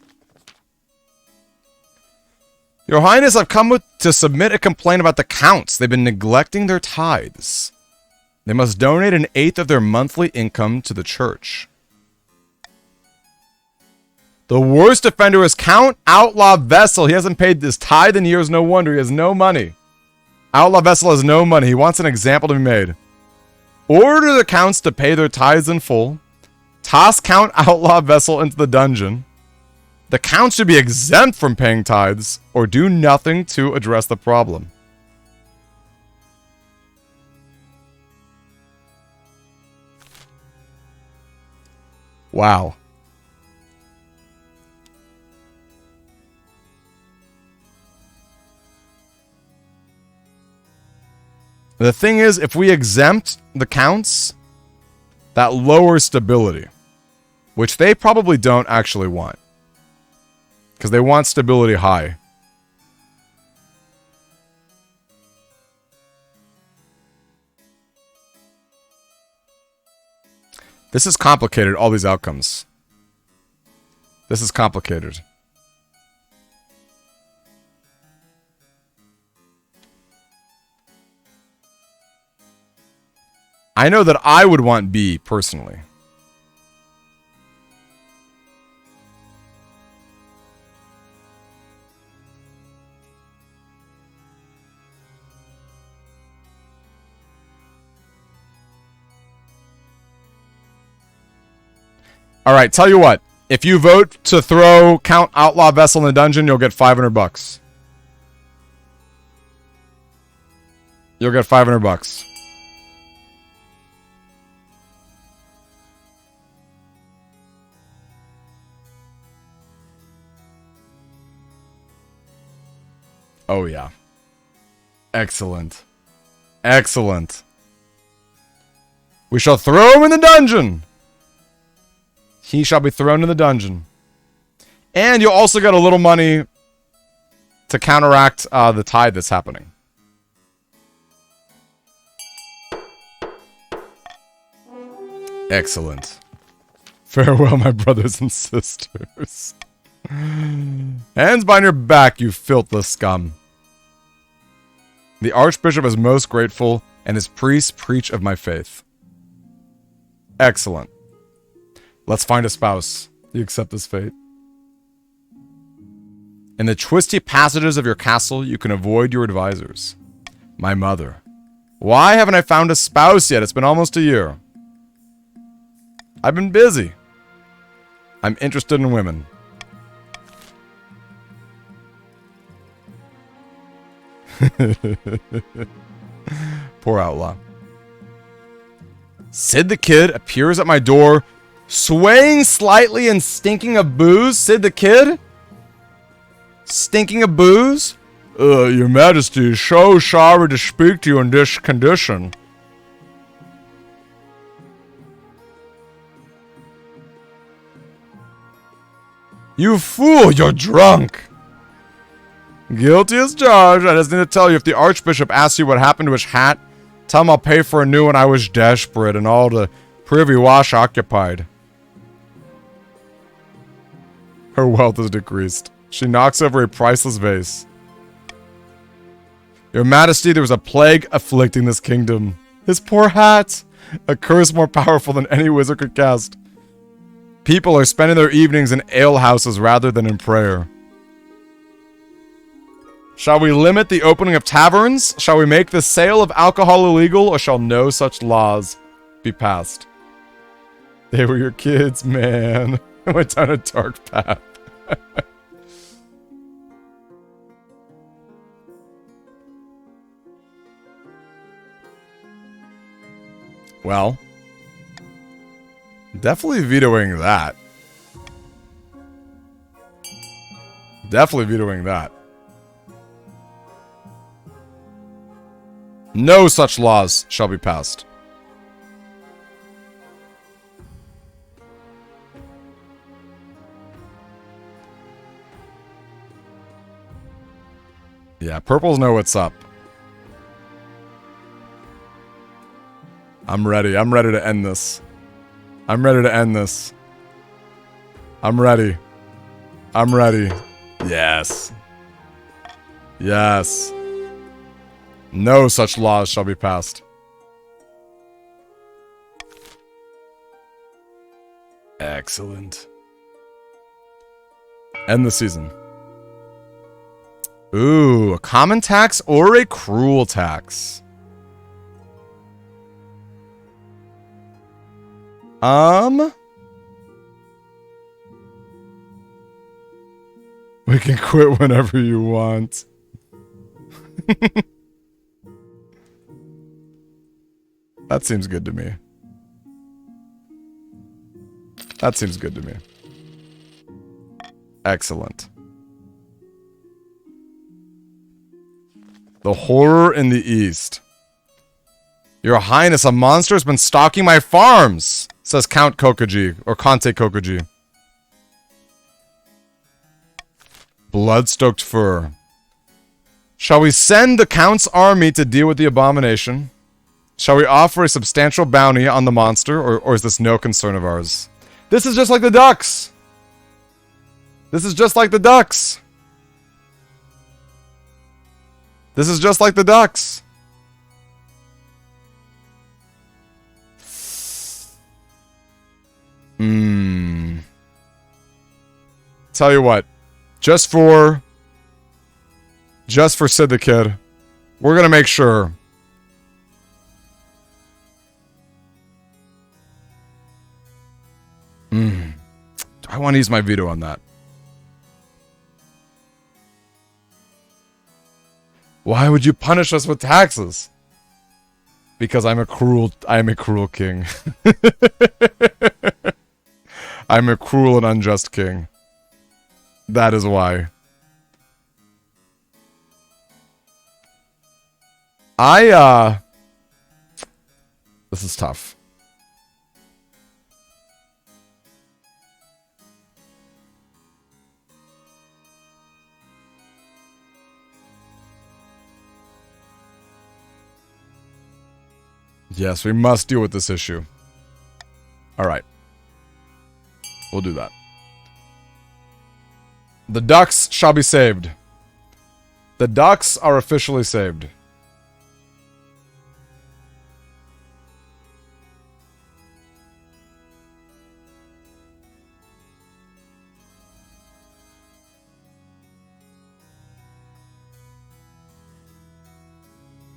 Your Highness, I've come to submit a complaint about the Counts. They've been neglecting their tithes. They must donate 1/8 of their monthly income to the church. The worst offender is Count Outlaw Vessel. He hasn't paid this tithe in years. No wonder. He has no money. Outlaw Vessel has no money. He wants an example to be made. Order the Counts to pay their tithes in full. Toss Count Outlaw Vessel into the dungeon. The Counts should be exempt from paying tithes or do nothing to address the problem. Wow. The thing is, if we exempt the Counts, that lowers stability, which they probably don't actually want, because they want stability high. This is complicated, all these outcomes. This is complicated. I know that I would want B, personally. Alright, tell you what. If you vote to throw Count Outlaw Vessel in the dungeon, you'll get 500 bucks. You'll get 500 bucks. Oh, yeah. Excellent. Excellent. We shall throw him in the dungeon. He shall be thrown in the dungeon. And you'll also get a little money to counteract the tide that's happening. Excellent. Farewell, my brothers and sisters. Hands behind your back, you filthless scum. The Archbishop is most grateful, and his priests preach of my faith. Excellent. Let's find a spouse. You accept this fate. In the twisty passages of your castle, you can avoid your advisors. My mother. Why haven't I found a spouse yet? It's been almost a year. I've been busy. I'm interested in women. Poor outlaw. Sid the Kid appears at my door, swaying slightly and stinking of booze. Sid the Kid? Stinking of booze? Your Majesty is so sorry to speak to you in this condition. You fool, you're drunk! Guilty as charged. I just need to tell you, if the Archbishop asks you what happened to his hat, tell him I'll pay for a new one. I was desperate and all the privy wash occupied. Her wealth is decreased. She knocks over a priceless vase. Your Majesty, there was a plague afflicting this kingdom. His poor hat! A curse more powerful than any wizard could cast. People are spending their evenings in alehouses rather than in prayer. Shall we limit the opening of taverns? Shall we make the sale of alcohol illegal, or shall no such laws be passed? They were your kids, man. I went down a dark path. Well, definitely vetoing that. Definitely vetoing that. No such laws shall be passed. Yeah, purples know what's up. I'm ready. I'm ready to end this. I'm ready to end this. I'm ready. I'm ready. Yes. Yes. No such laws shall be passed. Excellent. End the season. Ooh, a common tax or a cruel tax? We can quit whenever you want. That seems good to me. That seems good to me. Excellent. The horror in the east. Your Highness, a monster has been stalking my farms, says Count Kokoji, or Conte Kokoji. Blood-stoked fur. Shall we send the Count's army to deal with the abomination? Shall we offer a substantial bounty on the monster, or is this no concern of ours? This is just like the ducks! This is just like the ducks! This is just like the ducks! Tell you what. Just for Sid the Kid, we're gonna make sure. I want to use my veto on that. Why would you punish us with taxes? Because I am a cruel king. I'm a cruel and unjust king. That is why. This is tough. Yes, we must deal with this issue. Alright. We'll do that. The ducks shall be saved. The ducks are officially saved.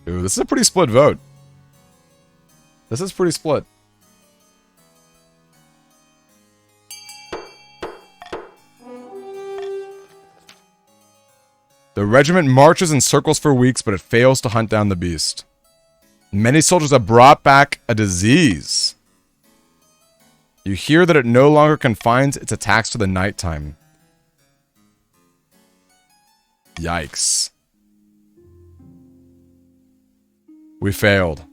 Ooh, this is a pretty split vote. This is pretty split. The regiment marches in circles for weeks, but it fails to hunt down the beast. Many soldiers have brought back a disease. You hear that it no longer confines its attacks to the nighttime. Yikes. We failed.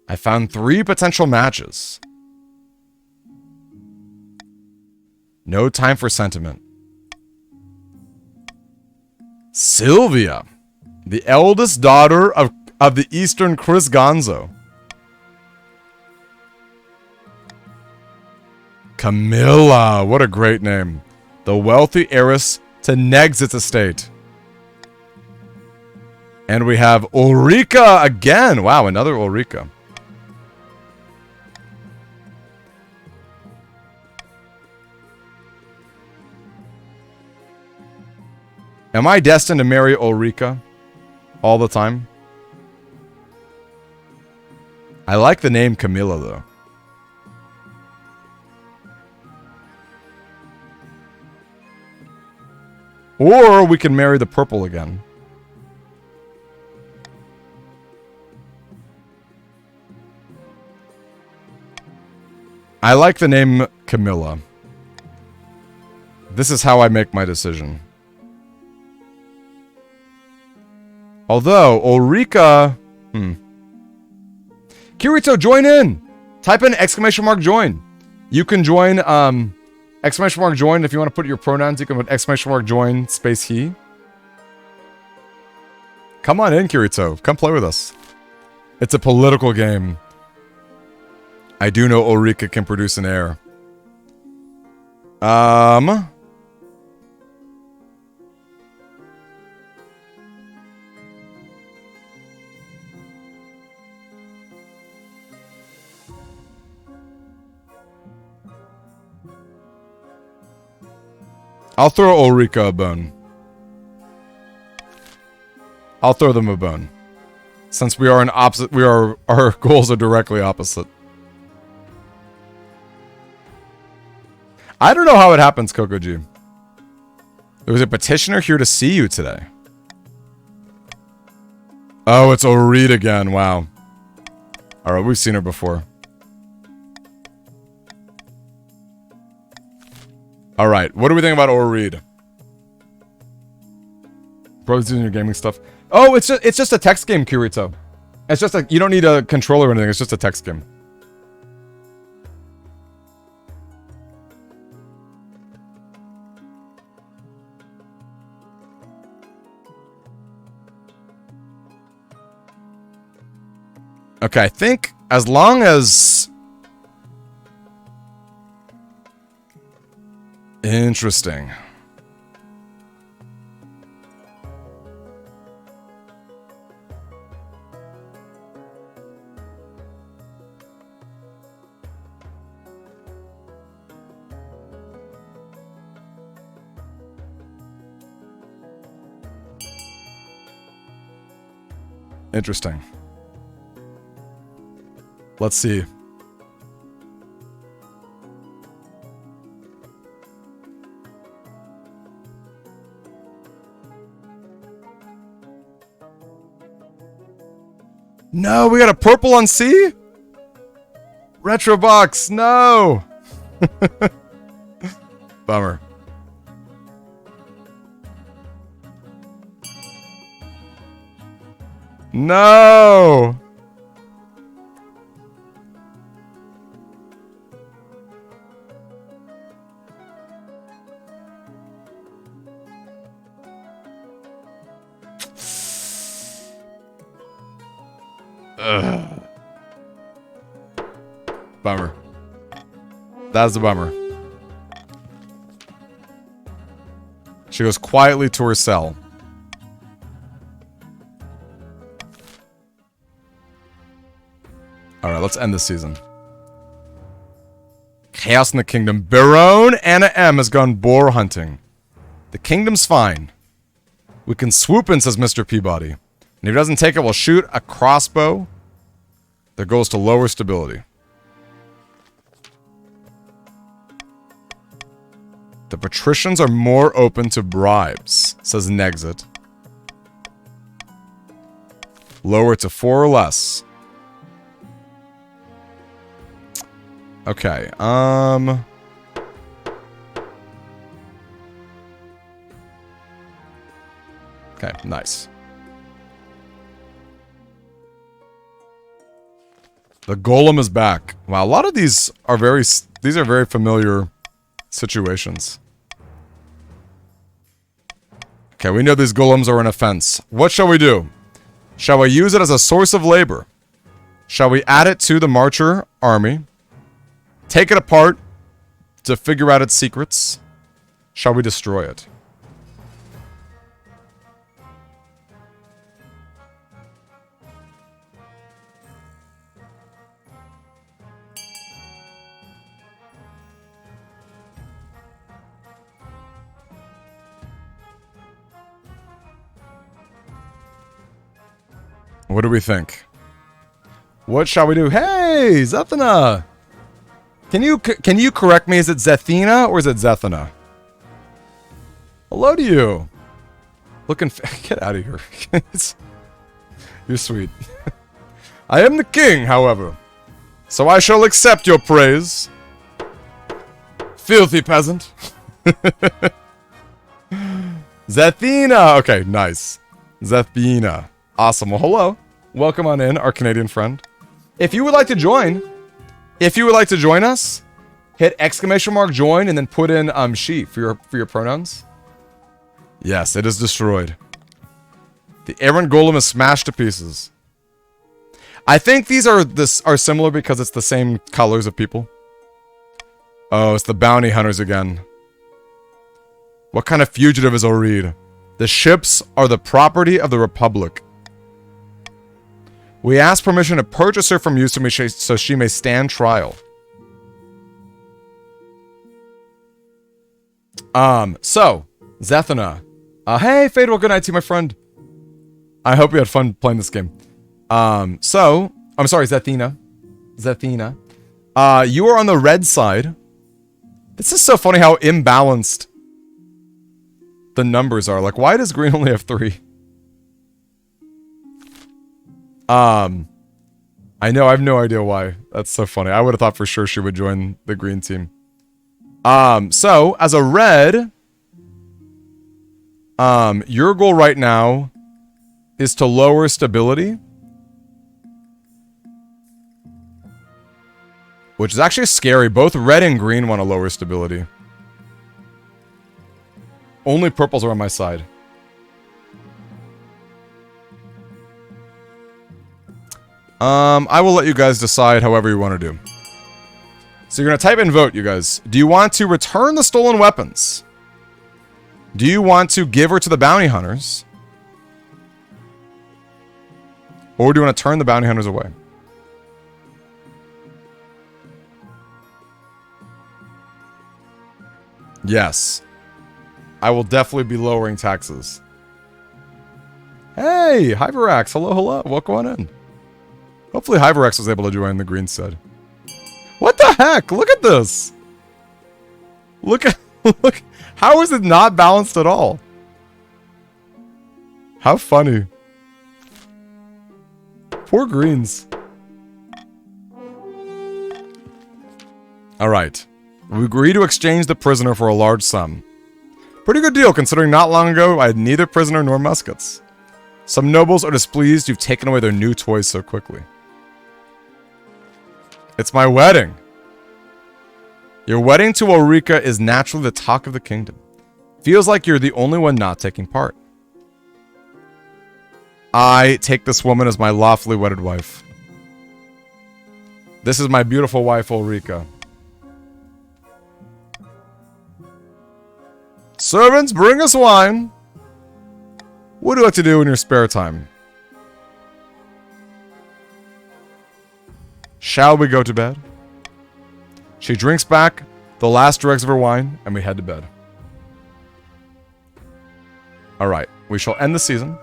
I found 3 potential matches. No time for sentiment. Sylvia, the eldest daughter of the Eastern Chris Gonzo. Camilla, what a great name. The wealthy heiress to Neg's estate. And we have Ulrika again. Wow, another Ulrika. Am I destined to marry Ulrika all the time? I like the name Camilla, though. Or we can marry the purple again. I like the name Camilla. This is how I make my decision. Although, Ulrika... Kirito, join in! Type in exclamation mark join. You can join, exclamation mark join. If you want to put your pronouns, you can put exclamation mark join space he. Come on in, Kirito. Come play with us. It's a political game. I do know Ulrika can produce an heir. I'll throw Ulrika a bone. I'll throw them a bone. Since we are an opposite, our goals are directly opposite. I don't know how it happens, Kokoji. There was a petitioner here to see you today. Oh, it's Oreed again. Wow. Alright, we've seen her before. Alright, what do we think about Oreed? Bro's doing your gaming stuff. Oh, it's just a text game, Kirito. It's just you don't need a controller or anything, it's just a text game. Okay, I think as long as... Interesting. Interesting. Let's see. No, we got a purple on C? Retro box, no! Bummer. No! Ugh. Bummer. That's a bummer. She goes quietly to her cell. Alright, let's end this season. Chaos in the Kingdom. Barone Anna M has gone boar hunting. The kingdom's fine. We can swoop in, says Mr. Peabody. And if he doesn't take it, we'll shoot a crossbow that goes to lower stability. The patricians are more open to bribes, says Nexit. Lower it to 4 or less. Okay, okay, nice. The golem is back. Wow, a lot of these are very familiar situations. Okay, we know these golems are an offense. What shall we do? Shall we use it as a source of labor? Shall we add it to the Marcher army? Take it apart to figure out its secrets? Shall we destroy it? What do we think? What shall we do? Hey, Zethina! Can you correct me? Is it Zethina or is it Zethina? Hello to you. Looking get out of here. You're sweet. I am the king, however. So I shall accept your praise. Filthy peasant. Zethina! Okay, nice. Zethina. Awesome. Well, hello. Welcome on in, our Canadian friend. If you would like to join us, hit !join and then put in she for your pronouns. Yes, it is destroyed. The errant golem is smashed to pieces. I think these are similar because it's the same colors of people. Oh, it's the bounty hunters again. What kind of fugitive is Oreed? The ships are the property of the Republic. We ask permission to purchase her from you so she may stand trial. So, Zethina. Hey, Fadewell, good night to you, my friend. I hope you had fun playing this game. I'm sorry, Zethina. Zethina. You are on the red side. This is so funny how imbalanced the numbers are. Like, why does green only have 3? I know, I have no idea why. That's so funny. I would have thought for sure she would join the green team. So, as a red, your goal right now is to lower stability. Which is actually scary. Both red and green want to lower stability. Only purples are on my side. I will let you guys decide however you want to do. So you're going to type in vote, you guys. Do you want to return the stolen weapons? Do you want to give her to the bounty hunters? Or do you want to turn the bounty hunters away? Yes. I will definitely be lowering taxes. Hey, Hyverax. Hello, hello. Welcome on in. Hopefully Hyverax was able to join the green side. What the heck? Look at this. Look. How is it not balanced at all? How funny. Poor greens. Alright. We agree to exchange the prisoner for a large sum. Pretty good deal, considering not long ago I had neither prisoner nor muskets. Some nobles are displeased you've taken away their new toys so quickly. It's my wedding. Your wedding to Ulrika is naturally the talk of the kingdom. Feels like you're the only one not taking part. I take this woman as my lawfully wedded wife. This is my beautiful wife, Ulrika. Servants, bring us wine. What do you like to do in your spare time? Shall we go to bed? She drinks back the last dregs of her wine, and we head to bed. Alright, we shall end the season.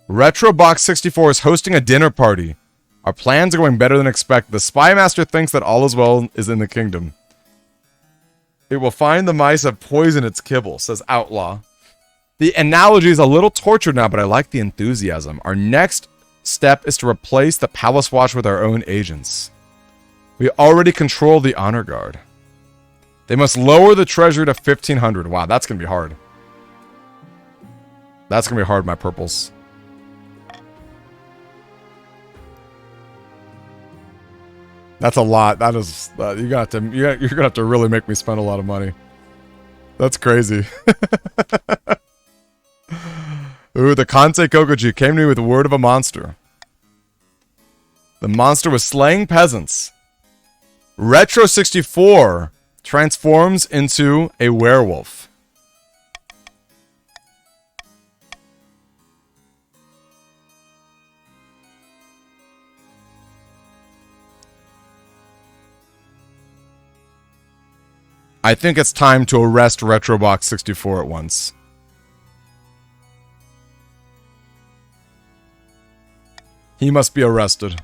Retrobox 64 is hosting a dinner party. Our plans are going better than expected. The Spy Master thinks that all is well is in the kingdom. It will find the mice have poisoned its kibble, says Outlaw. The analogy is a little tortured now, but I like the enthusiasm. Our next step is to replace the Palace Watch with our own agents. We already control the Honor Guard. They must lower the treasury to 1,500. Wow, that's going to be hard. That's going to be hard, my purples. That's a lot. That is... you're gonna have to really make me spend a lot of money. That's crazy. Ooh, the Kansei Kokoji came to me with the word of a monster. The monster was slaying peasants. Retro 64 transforms into a werewolf. I think it's time to arrest Retrobox 64 at once. He must be arrested.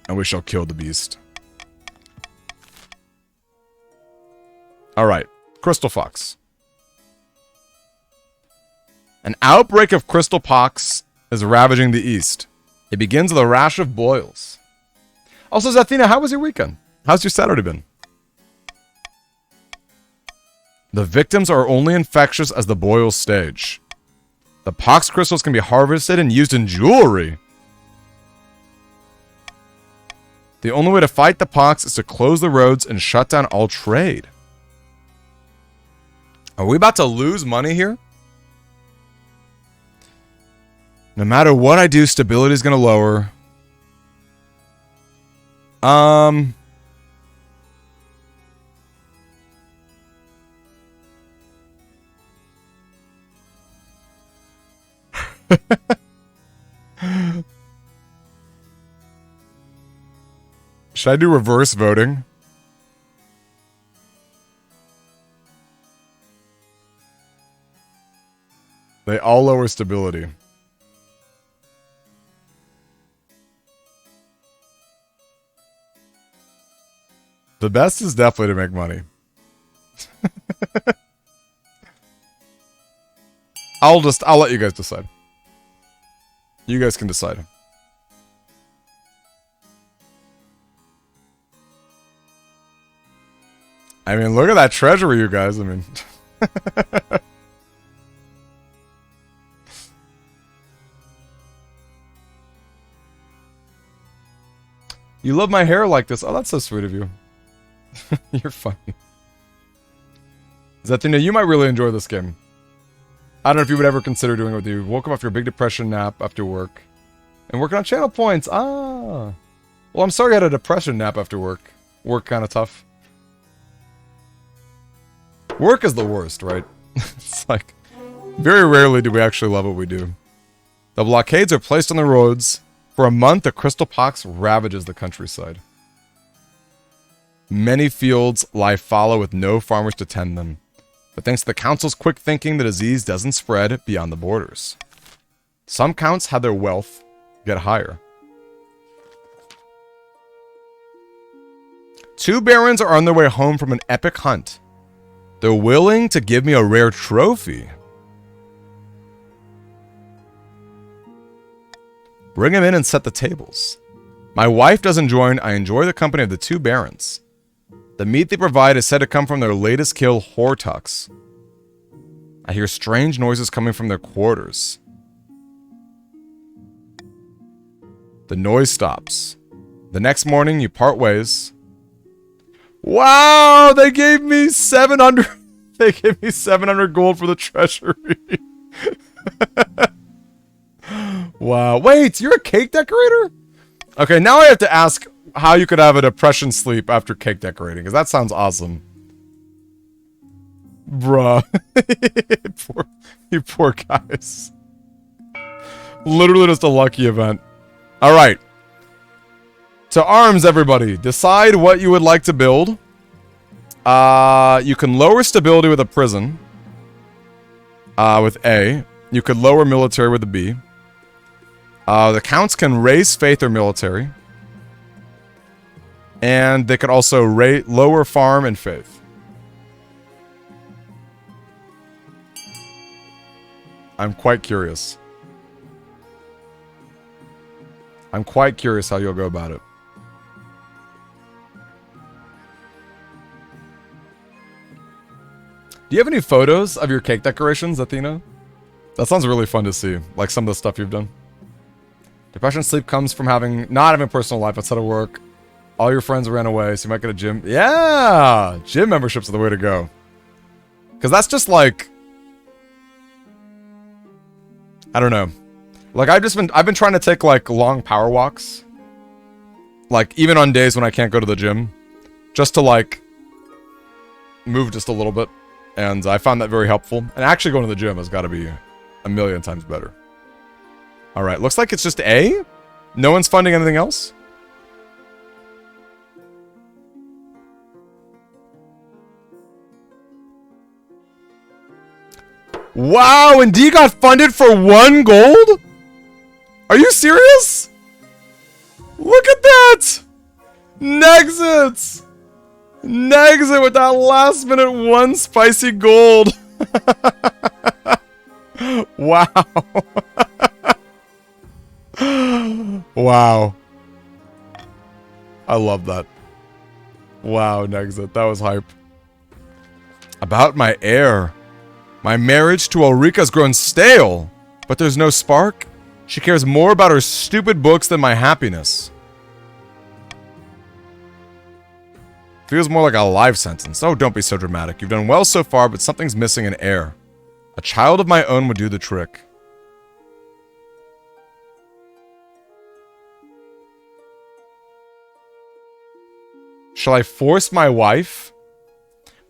And we shall kill the beast. Alright, Crystal Fox. An outbreak of crystal pox is ravaging the east. It begins with a rash of boils. Also, Zathina, how was your weekend? How's your Saturday been? The victims are only infectious as the boils stage. The pox crystals can be harvested and used in jewelry. The only way to fight the pox is to close the roads and shut down all trade. Are we about to lose money here? No matter what I do, stability is going to lower. Should I do reverse voting? They all lower stability. The best is definitely to make money. I'll let you guys decide. You guys can decide. I mean, look at that treasury, you guys. I mean... You love my hair like this. Oh, that's so sweet of you. You're funny. Zathina, you might really enjoy this game. I don't know if you would ever consider doing it with you. Woke up after a big depression nap after work. And working on channel points. Ah. Well, I'm sorry I had a depression nap after work. Work kind of tough. Work is the worst, right? It's like, very rarely do we actually love what we do. The blockades are placed on the roads. For a month, the crystal pox ravages the countryside. Many fields lie fallow with no farmers to tend them. But thanks to the council's quick thinking, the disease doesn't spread beyond the borders. Some counts had their wealth get higher. 2 barons are on their way home from an epic hunt. They're willing to give me a rare trophy. Bring him in and set the tables. My wife doesn't join. I enjoy the company of the two barons. The meat they provide is said to come from their latest kill, Hortucks. I hear strange noises coming from their quarters. The noise stops. The next morning, you part ways. Wow, they gave me 700. They gave me 700 gold for the treasury. Wow. Wait, you're a cake decorator? Okay, now I have to ask how you could have a depression sleep after cake decorating, because that sounds awesome. Bruh. You poor guys. Literally just a lucky event. Alright. To arms, everybody. Decide what you would like to build. You can lower stability with a prison. With A. You could lower military with a B. The counts can raise faith or military. And they could also lower farm and faith. I'm quite curious. I'm quite curious how you'll go about it. Do you have any photos of your cake decorations, Athena? That sounds really fun to see, like some of the stuff you've done. Depression sleep comes from not having a personal life outside of work. All your friends ran away, so you might get a gym. Yeah! Gym memberships are the way to go. Because that's just like... I don't know. Like, I've been trying to take, like, long power walks. Like, even on days when I can't go to the gym. Just to, like, move just a little bit. And I found that very helpful. And actually going to the gym has got to be a million times better. Alright, looks like it's just A? No one's funding anything else? Wow, and D got funded for 1 gold? Are you serious? Look at that! Nexit! Nexit with that last minute 1 spicy gold. Wow. Wow. I love that. Wow, Nexit. That was hype. About my heir. My marriage to Ulrika's grown stale, but there's no spark. She cares more about her stupid books than my happiness. Feels more like a life sentence. Oh, don't be so dramatic. You've done well so far, but something's missing an heir. A child of my own would do the trick. Shall I force my wife?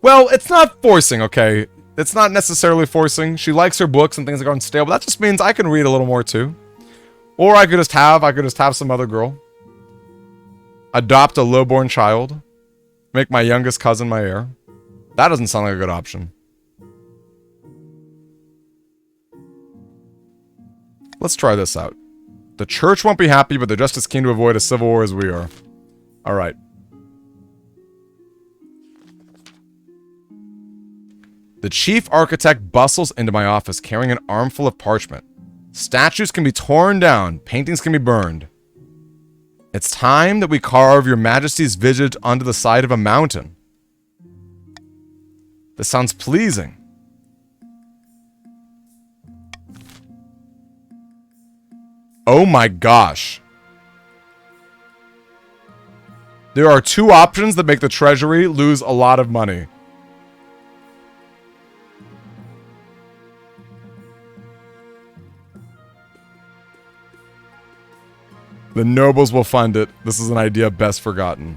Well, it's not forcing, okay? It's not necessarily forcing. She likes her books and things are going stale, but that just means I can read a little more too. Or I could just have some other girl. Adopt a lowborn child. Make my youngest cousin my heir. That doesn't sound like a good option. Let's try this out. The church won't be happy, but they're just as keen to avoid a civil war as we are. Alright. The chief architect bustles into my office carrying an armful of parchment. Statues can be torn down, paintings can be burned. It's time that we carve your majesty's visage onto the side of a mountain. This sounds pleasing. Oh my gosh. There are 2 options that make the treasury lose a lot of money. The nobles will fund it. This is an idea best forgotten.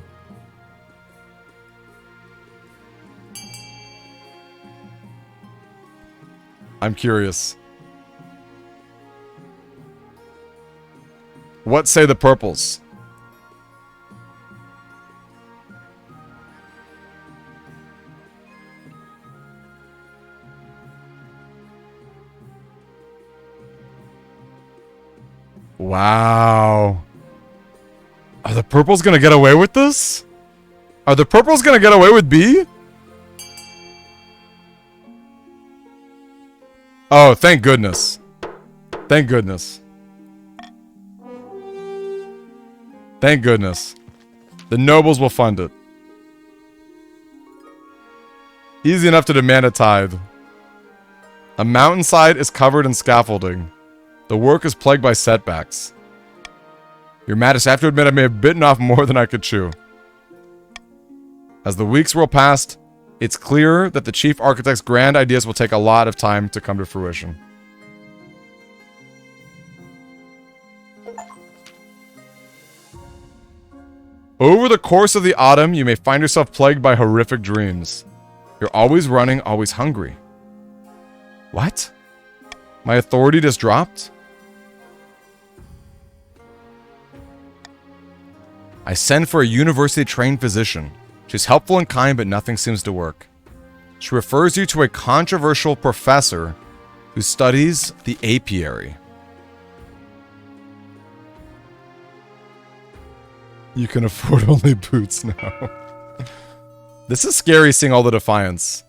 I'm curious. What say the purples? Wow. Are the purples gonna get away with this? Are the purples gonna get away with B? Oh, thank goodness. Thank goodness. Thank goodness. The nobles will fund it. Easy enough to demand a tithe. A mountainside is covered in scaffolding. The work is plagued by setbacks. Your Majesty, I have to admit I may have bitten off more than I could chew. As the weeks roll past, it's clear that the chief architect's grand ideas will take a lot of time to come to fruition. Over the course of the autumn, you may find yourself plagued by horrific dreams. You're always running, always hungry. What? My authority just dropped? I send for a university-trained physician. She's helpful and kind, but nothing seems to work. She refers you to a controversial professor who studies the apiary. You can afford only boots now. This is scary seeing all the defiance.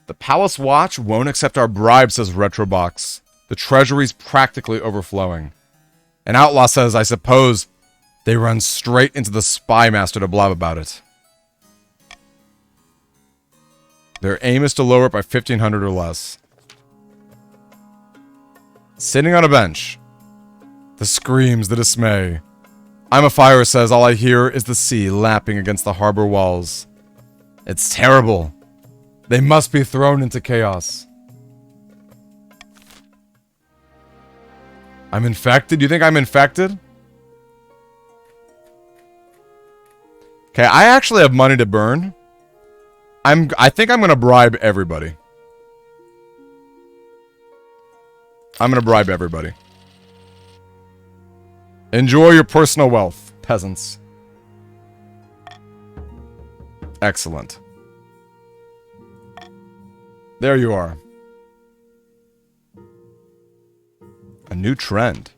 The Palace Watch won't accept our bribe, says Retrobox. The treasury's practically overflowing. An outlaw says, I suppose they run straight into the spy master to blab about it. Their aim is to lower it by 1,500 or less. Sitting on a bench. The screams, the dismay. I'm a fire, says, all I hear is the sea lapping against the harbor walls. It's terrible. They must be thrown into chaos. I'm infected? You think I'm infected? Okay, I actually have money to burn. I think I'm gonna bribe everybody. I'm gonna bribe everybody. Enjoy your personal wealth, peasants. Excellent. There you are. A new trend.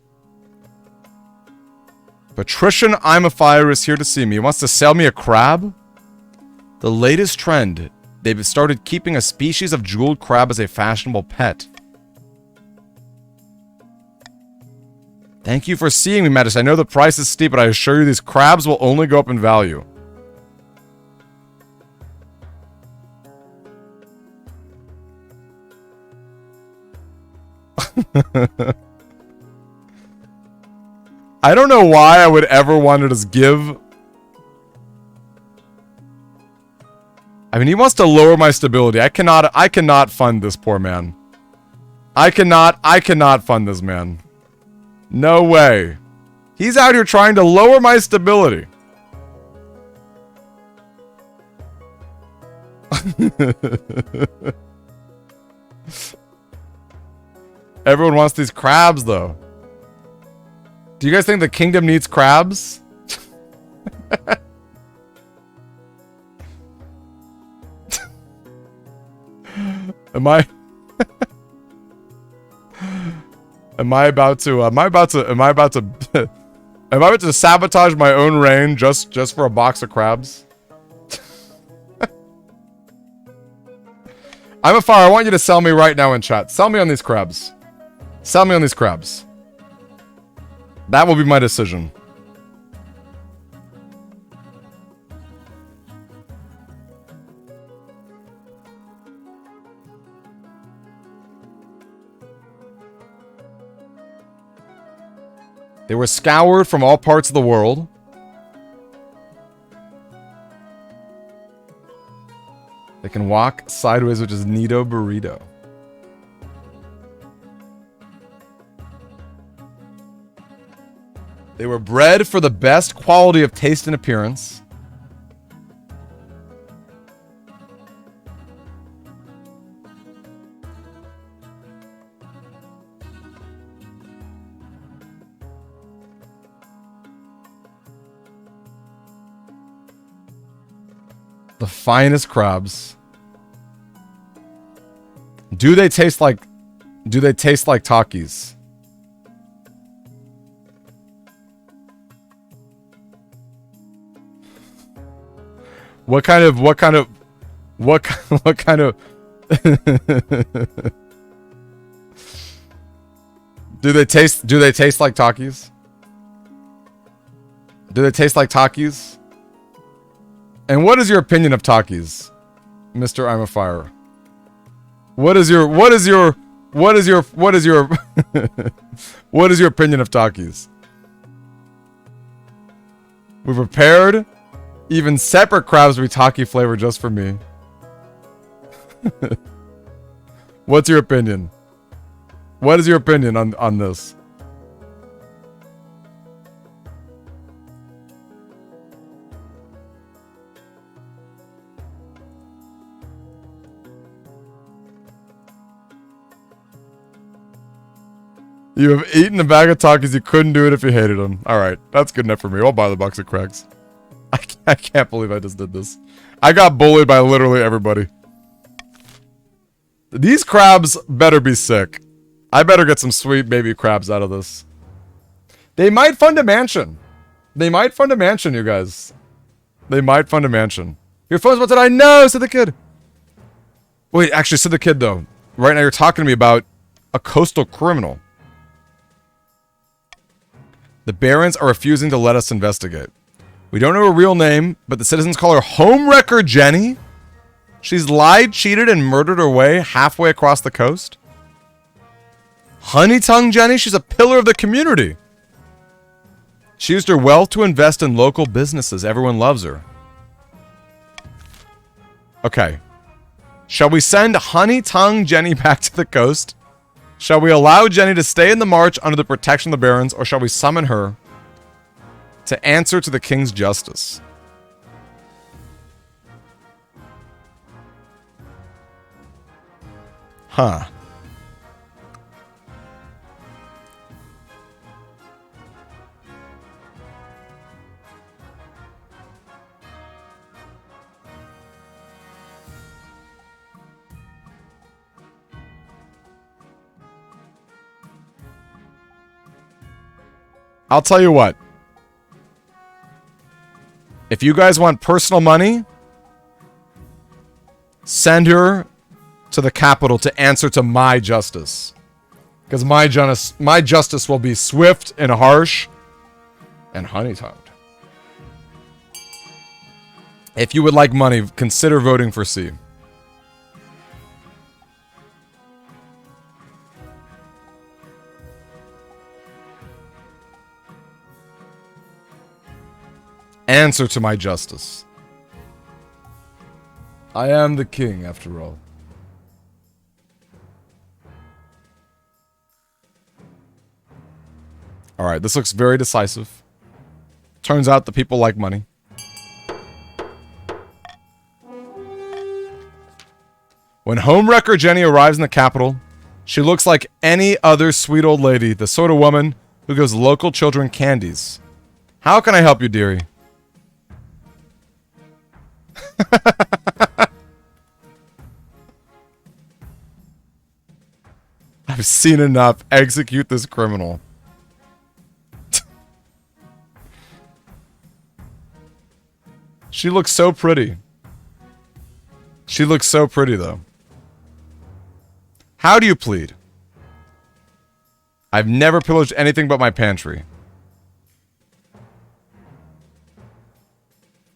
Patrician I'm a Fire is here to see me. He wants to sell me a crab? The latest trend. They've started keeping a species of jeweled crab as a fashionable pet. Thank you for seeing me, Majesty. I know the price is steep, but I assure you these crabs will only go up in value. I don't know why I would ever want to just give... I mean, he wants to lower my stability. I cannot fund this poor man. I cannot fund this man. No way. He's out here trying to lower my stability. Everyone wants these crabs, though. Do you guys think the kingdom needs crabs? Am I about to sabotage my own reign just for a box of crabs? I'm a fire. I want you to sell me right now in chat. Sell me on these crabs. Sell me on these crabs. That will be my decision. They were scoured from all parts of the world. They can walk sideways, which is Neato Burrito. They were bred for the best quality of taste and appearance. The finest crabs. Do they taste like Takis? What kind of Do they taste like Takis? Do they taste like Takis? And what is your opinion of Takis, Mr. I'm a Fire? What is your what is your what is your opinion of Takis? We prepared even separate crabs to be Taki flavor just for me. What's your opinion? What is your opinion on this? You have eaten a bag of Takis. You couldn't do it if you hated them. Alright, that's good enough for me. I'll buy the box of cracks. I can't believe I just did this. I got bullied by literally everybody. These crabs better be sick. I better get some sweet baby crabs out of this. They might fund a mansion. They might fund a mansion, you guys. They might fund a mansion. Your phone's about to die. No, said the kid. Wait, actually, said the kid, though. Right now you're talking to me about a coastal criminal. The Barons are refusing to let us investigate. We don't know her real name, but the citizens call her Homewrecker Jenny. She's lied, cheated, and murdered her way halfway across the coast. Honey Tongue Jenny, she's a pillar of the community. She used her wealth to invest in local businesses. Everyone loves her. Okay. Shall we send Honey Tongue Jenny back to the coast? Shall we allow Jenny to stay in the march under the protection of the Barons, or shall we summon her to answer to the king's justice? Huh. I'll tell you what. If you guys want personal money, send her to the capital to answer to my justice. Because my justice will be swift and harsh and honey-tongued. If you would like money, consider voting for C. Answer to my justice. I am the king, after all. Alright, this looks very decisive. Turns out the people like money. When Homewrecker Jenny arrives in the capital, she looks like any other sweet old lady, the sort of woman who gives local children candies. How can I help you, dearie? I've seen enough. Execute this criminal. She looks so pretty. She looks so pretty, though. How do you plead? I've never pillaged anything but my pantry.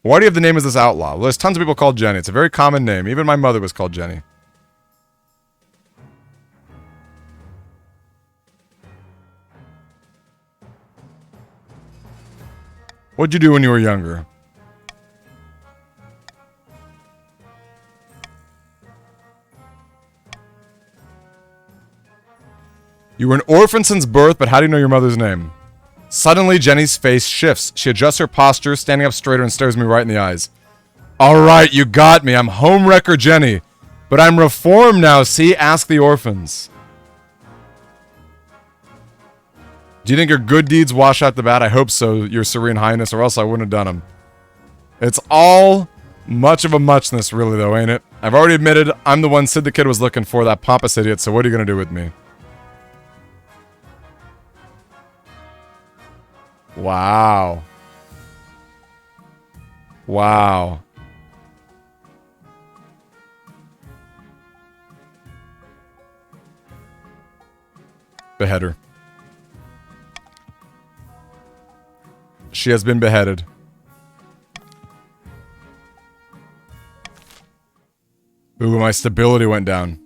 Why do you have the name as this outlaw? Well, there's tons of people called Jenny. It's a very common name. Even my mother was called Jenny. What'd you do when you were younger? You were an orphan since birth, but how do you know your mother's name? Suddenly, Jenny's face shifts. She adjusts her posture, standing up straighter, and stares me right in the eyes. Alright, you got me. I'm Homewrecker Jenny. But I'm reformed now, see? Ask the orphans. Do you think your good deeds wash out the bad? I hope so, your serene highness, or else I wouldn't have done them. It's all much of a muchness, really, though, ain't it? I've already admitted I'm the one Sid the Kid was looking for, that pompous idiot, so what are you going to do with me? Wow. Wow. Behead her. She has been beheaded. Ooh, my stability went down.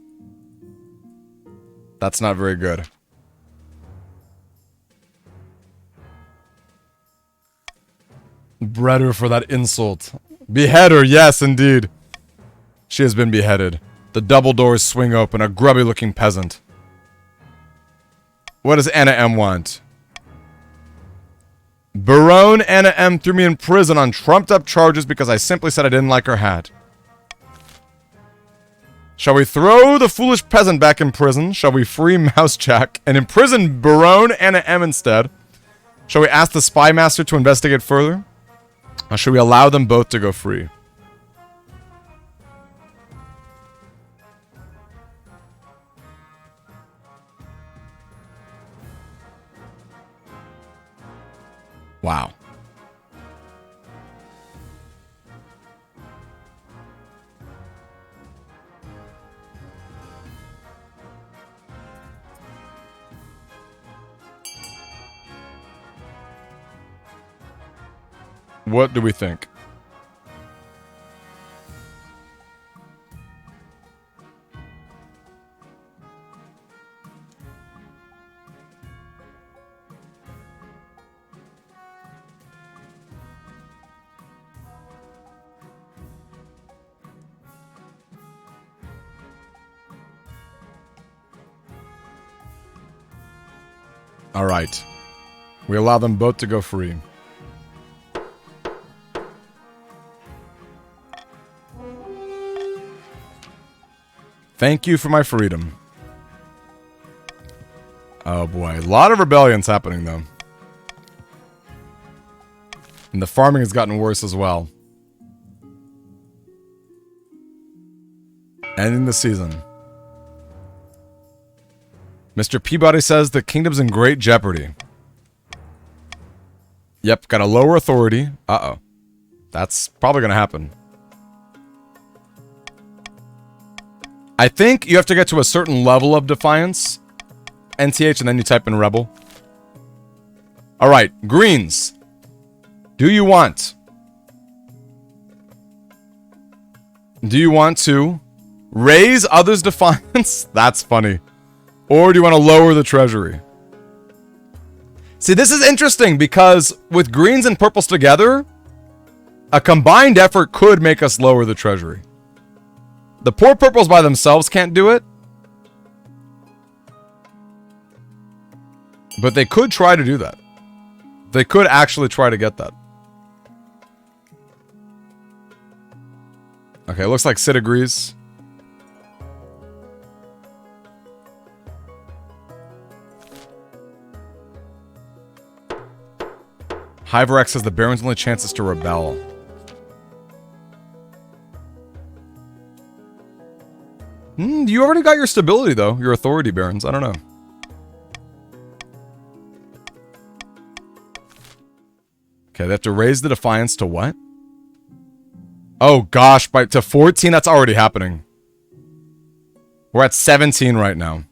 That's not very good. Bread her for that insult. Behead her, yes, indeed. She has been beheaded. The double doors swing open, a grubby-looking peasant. What does Anna M want? Barone Anna M threw me in prison on trumped-up charges because I simply said I didn't like her hat. Shall we throw the foolish peasant back in prison? Shall we free Mouse Jack and imprison Barone Anna M instead? Shall we ask the spy master to investigate further? Or should we allow them both to go free? Wow. What do we think? All right. We allow them both to go free. Thank you for my freedom. Oh boy, a lot of rebellions happening though. And the farming has gotten worse as well. Ending the season. Mr. Peabody says the kingdom's in great jeopardy. Yep, got a lower authority. Uh-oh. That's probably gonna happen. I think you have to get to a certain level of defiance. NTH, and then you type in rebel. Alright, Greens. Do you want to raise others' defiance? That's funny. Or do you want to lower the treasury? See, this is interesting because with greens and purples together, a combined effort could make us lower the treasury. The poor purples by themselves can't do it. But they could try to do that. They could actually try to get that. Okay, looks like Sid agrees. Hyverex says the Baron's only chance is to rebel. You already got your stability, though. Your authority, Barons. I don't know. Okay, they have to raise the defiance to what? Oh, gosh. To 14? That's already happening. We're at 17 right now.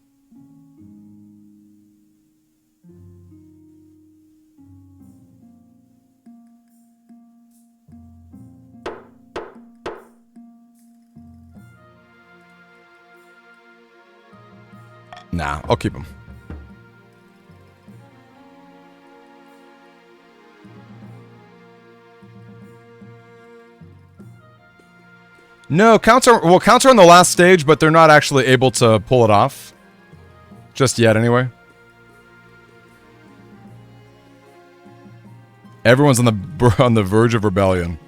Nah, I'll keep him. No, counts are on the last stage, but they're not actually able to pull it off. Just yet, anyway. Everyone's on the verge of rebellion.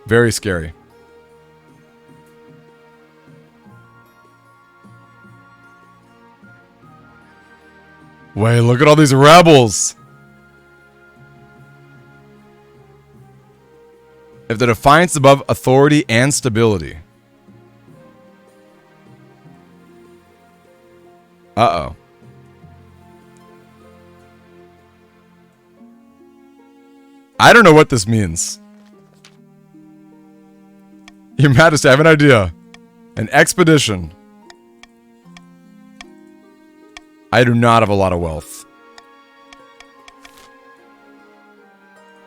Very scary. Wait, look at all these rebels! If the defiance is above authority and stability. Uh-oh. I don't know what this means. Your Majesty, I have an idea. An expedition. I do not have a lot of wealth.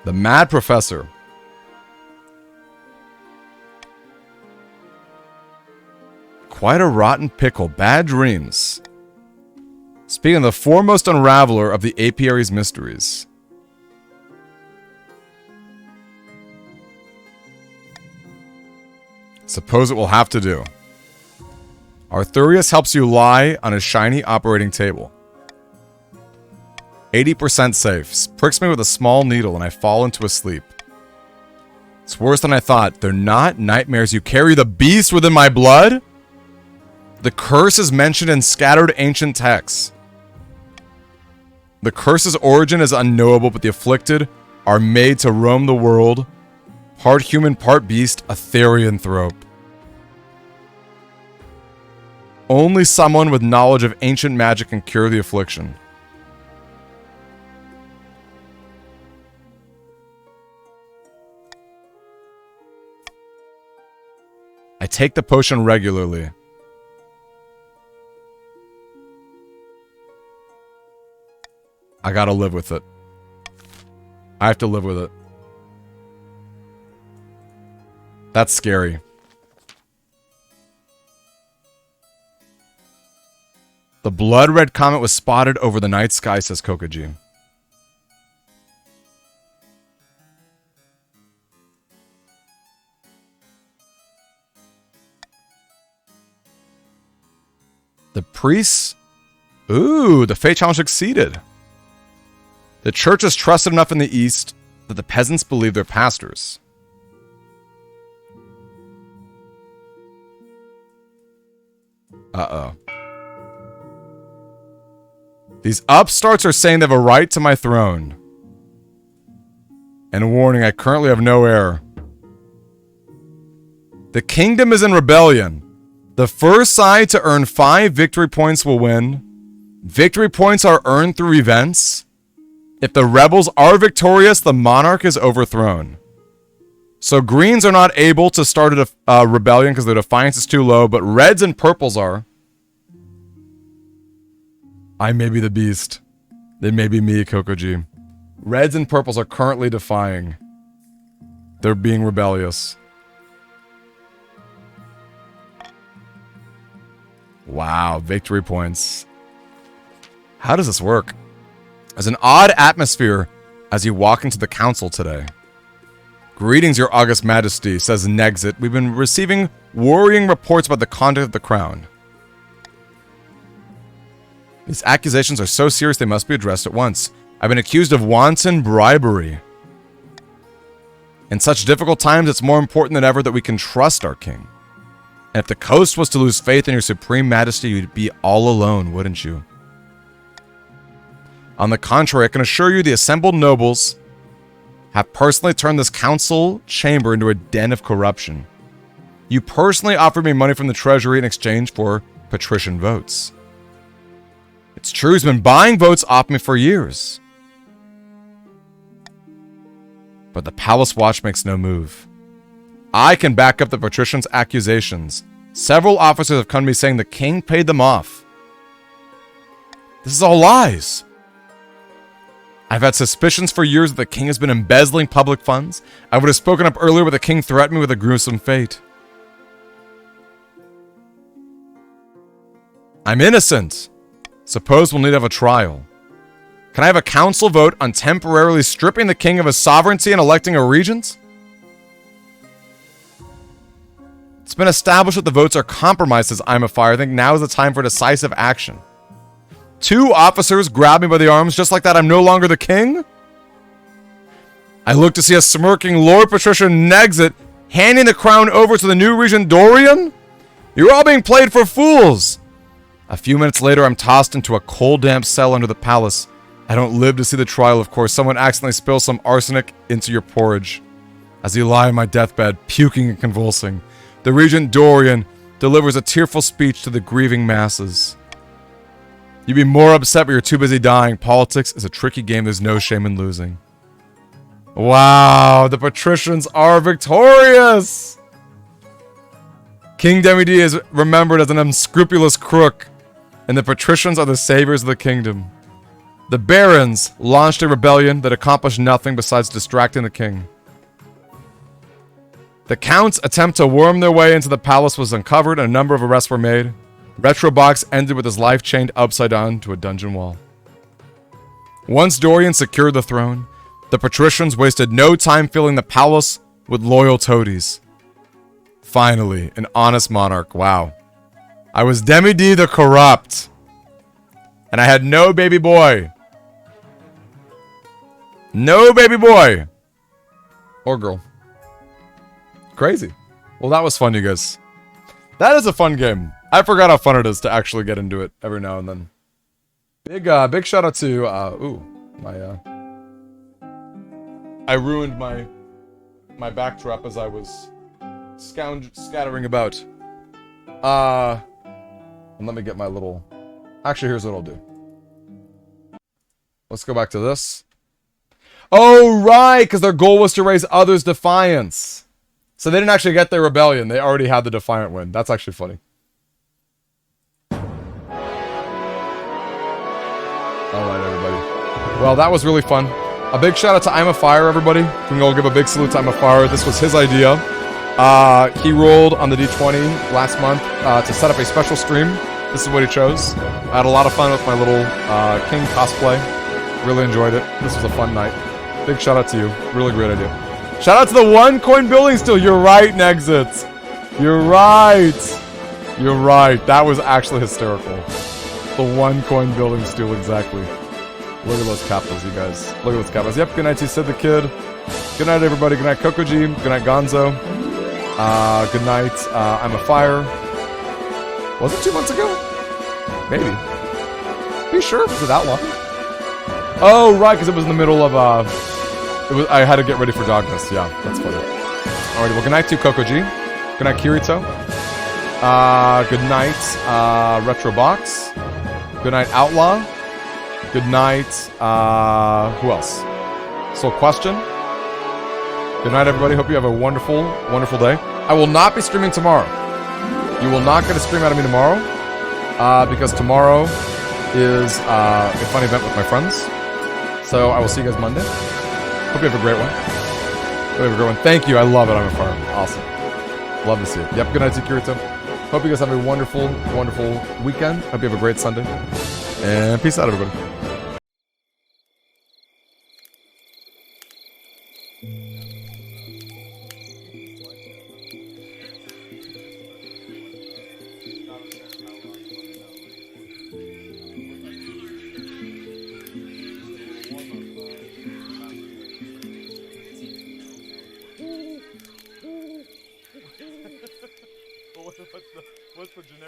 The Mad Professor. Quite a rotten pickle. Bad dreams. Speaking of the foremost unraveler of the apiary's mysteries. Suppose it will have to do. Arthurius helps you lie on a shiny operating table. 80% safe. Pricks me with a small needle and I fall into a sleep. It's worse than I thought. They're not nightmares. You carry the beast within my blood? The curse is mentioned in scattered ancient texts. The curse's origin is unknowable, but the afflicted are made to roam the world. Part human, part beast, a therianthrope. Only someone with knowledge of ancient magic can cure the affliction. I take the potion regularly. I gotta live with it. I have to live with it. That's scary. The blood red comet was spotted over the night sky, says Kokaji. The priests? Ooh, the Fate Challenge succeeded. The church is trusted enough in the East that the peasants believe their pastors. Uh-oh. These upstarts are saying they have a right to my throne. And warning, I currently have no heir. The kingdom is in rebellion. The first side to earn 5 victory points will win. Victory points are earned through events. If the rebels are victorious, the monarch is overthrown. So greens are not able to start a rebellion because their defiance is too low, but reds and purples are. I may be the beast. It may be me, Kokoji. Reds and purples are currently defying. They're being rebellious. Wow, victory points. How does this work? There's an odd atmosphere as you walk into the council today. Greetings, your august majesty, says Nexit. We've been receiving worrying reports about the conduct of the crown. These accusations are so serious they must be addressed at once. I've been accused of wanton bribery. In such difficult times, it's more important than ever that we can trust our king. And if the coast was to lose faith in your supreme majesty, you'd be all alone, wouldn't you? On the contrary, I can assure you the assembled nobles have personally turned this council chamber into a den of corruption. You personally offered me money from the treasury in exchange for patrician votes. It's true, he's been buying votes off me for years. But the palace watch makes no move. I can back up the patricians' accusations. Several officers have come to me saying the king paid them off. This is all lies. I've had suspicions for years that the king has been embezzling public funds. I would have spoken up earlier, but the king threatened me with a gruesome fate. I'm innocent. Suppose we'll need to have a trial. Can I have a council vote on temporarily stripping the king of his sovereignty and electing a regent? It's been established that the votes are compromised, says I'm a fire. I think now is the time for decisive action. 2 officers grab me by the arms, just like that I'm no longer the king? I look to see a smirking Lord Patrician Nexit handing the crown over to the new regent Dorian? You're all being played for fools! A few minutes later, I'm tossed into a cold, damp cell under the palace. I don't live to see the trial, of course. Someone accidentally spills some arsenic into your porridge. As you lie on my deathbed, puking and convulsing, the regent Dorian delivers a tearful speech to the grieving masses. You'd be more upset, but you're too busy dying. Politics is a tricky game. There's no shame in losing. Wow, the patricians are victorious! King Demide is remembered as an unscrupulous crook. and the patricians are the saviors of the kingdom. The barons launched a rebellion that accomplished nothing besides distracting the king. The count's attempt to worm their way into the palace was uncovered and a number of arrests were made. Retrobox ended with his life chained upside down to a dungeon wall. Once Dorian secured the throne, the patricians wasted no time filling the palace with loyal toadies. Finally, an honest monarch. Wow. I was Demi-D the Corrupt. And I had no baby boy. No baby boy. Or girl. Crazy. Well, that was fun, you guys. That is a fun game. I forgot how fun it is to actually get into it every now and then. Big shout out to, I ruined my backdrop as I was scattering about. And let me get my little... Actually, here's what I'll do. Let's go back to this. Oh, right, because their goal was to raise others' defiance. So they didn't actually get their rebellion. They already had the defiant win. That's actually funny. Alright, everybody. Well, that was really fun. A big shout out to I'm a Fire, everybody. Can we all give a big salute to I'm a Fire? This was his idea. He rolled on the D20 last month to set up a special stream. This is what he chose. I had a lot of fun with my little King cosplay. Really enjoyed it. This was a fun night. Big shout out to you. Really great idea. Shout out to the one coin building still. You're right, Nexit. You're right. You're right. That was actually hysterical. The one coin building stool, exactly. Look at those kappas, you guys. Look at those kappas. Yep, good night to Sid the Kid. Good night, everybody. Good night, Kokoji. Good night, Gonzo. Good night, I'm a Fire. Was it 2 months ago? Maybe. Are you sure? Was it that long? Oh, right, because it was in the middle of, I had to get ready for Dogmas. Yeah, that's funny. Alrighty, well, good night to Kokoji. Good night, Kirito. Good night, Retrobox. Good night, Outlaw. Good night, who else? Soul Question. Good night, everybody. Hope you have a wonderful, wonderful day. I will not be streaming tomorrow. You will not get a stream out of me tomorrow, because tomorrow is a fun event with my friends. So I will see you guys Monday. Hope you have a great one. Hope you have a great one. Thank you. I love it. I'm a Farm. Awesome. Love to see it. Yep. Good night, Kirito. Hope you guys have a wonderful, wonderful weekend. Hope you have a great Sunday. And peace out, everybody.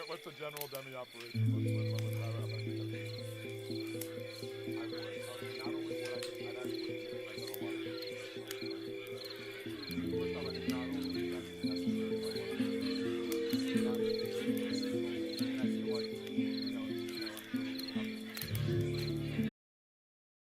What's the general dummy operation?